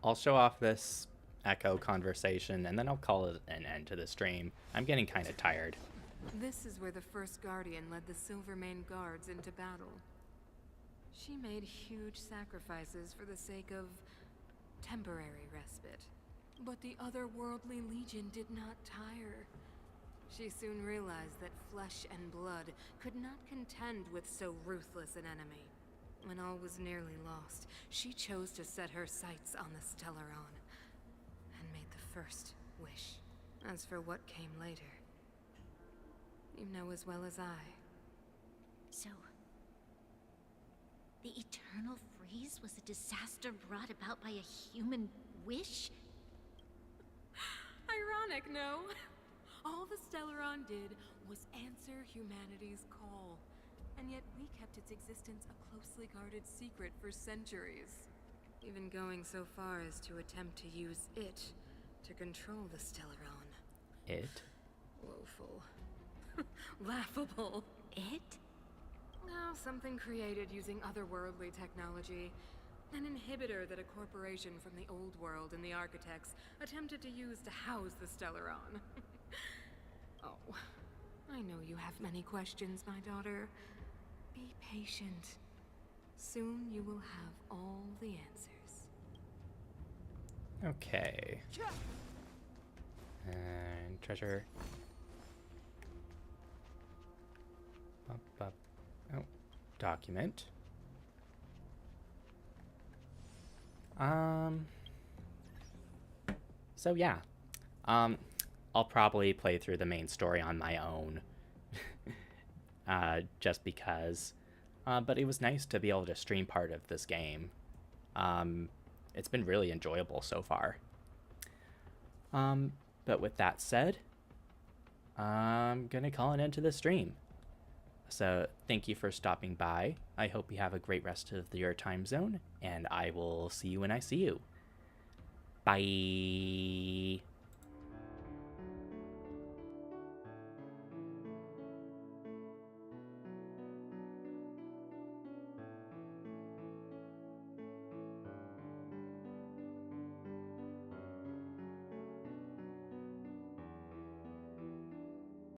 A: I'll show off this echo conversation and then I'll call it an end to the stream. I'm getting kind of tired.
H: This is where the first Guardian led the Silvermane Guards into battle. She made huge sacrifices for the sake of temporary respite. But the otherworldly legion did not tire. She soon realized that flesh and blood could not contend with so ruthless an enemy. When all was nearly lost, she chose to set her sights on the Stellaron and made the first wish. As for what came later, you know as well as I.
G: So, the eternal freeze was a disaster brought about by a human wish?
H: Ironic, no? All the Stellaron did was answer humanity's call. And yet we kept its existence a closely guarded secret for centuries. Even going so far as to attempt to use it to control the Stellaron.
A: It?
H: Woeful. Laughable.
G: It?
H: Oh, something created using otherworldly technology. An inhibitor that a corporation from the old world and the architects attempted to use to house the Stellaron. Oh, I know you have many questions, my daughter. Be patient. Soon you will have all the answers.
A: Okay. And treasure. Up, up. Oh, document. So yeah. I'll probably play through the main story on my own. Just because. But it was nice to be able to stream part of this game. It's been really enjoyable so far. But with that said, I'm gonna call an end to the stream. So thank you for stopping by. I hope you have a great rest of your time zone, and I will see you when I see you. Bye.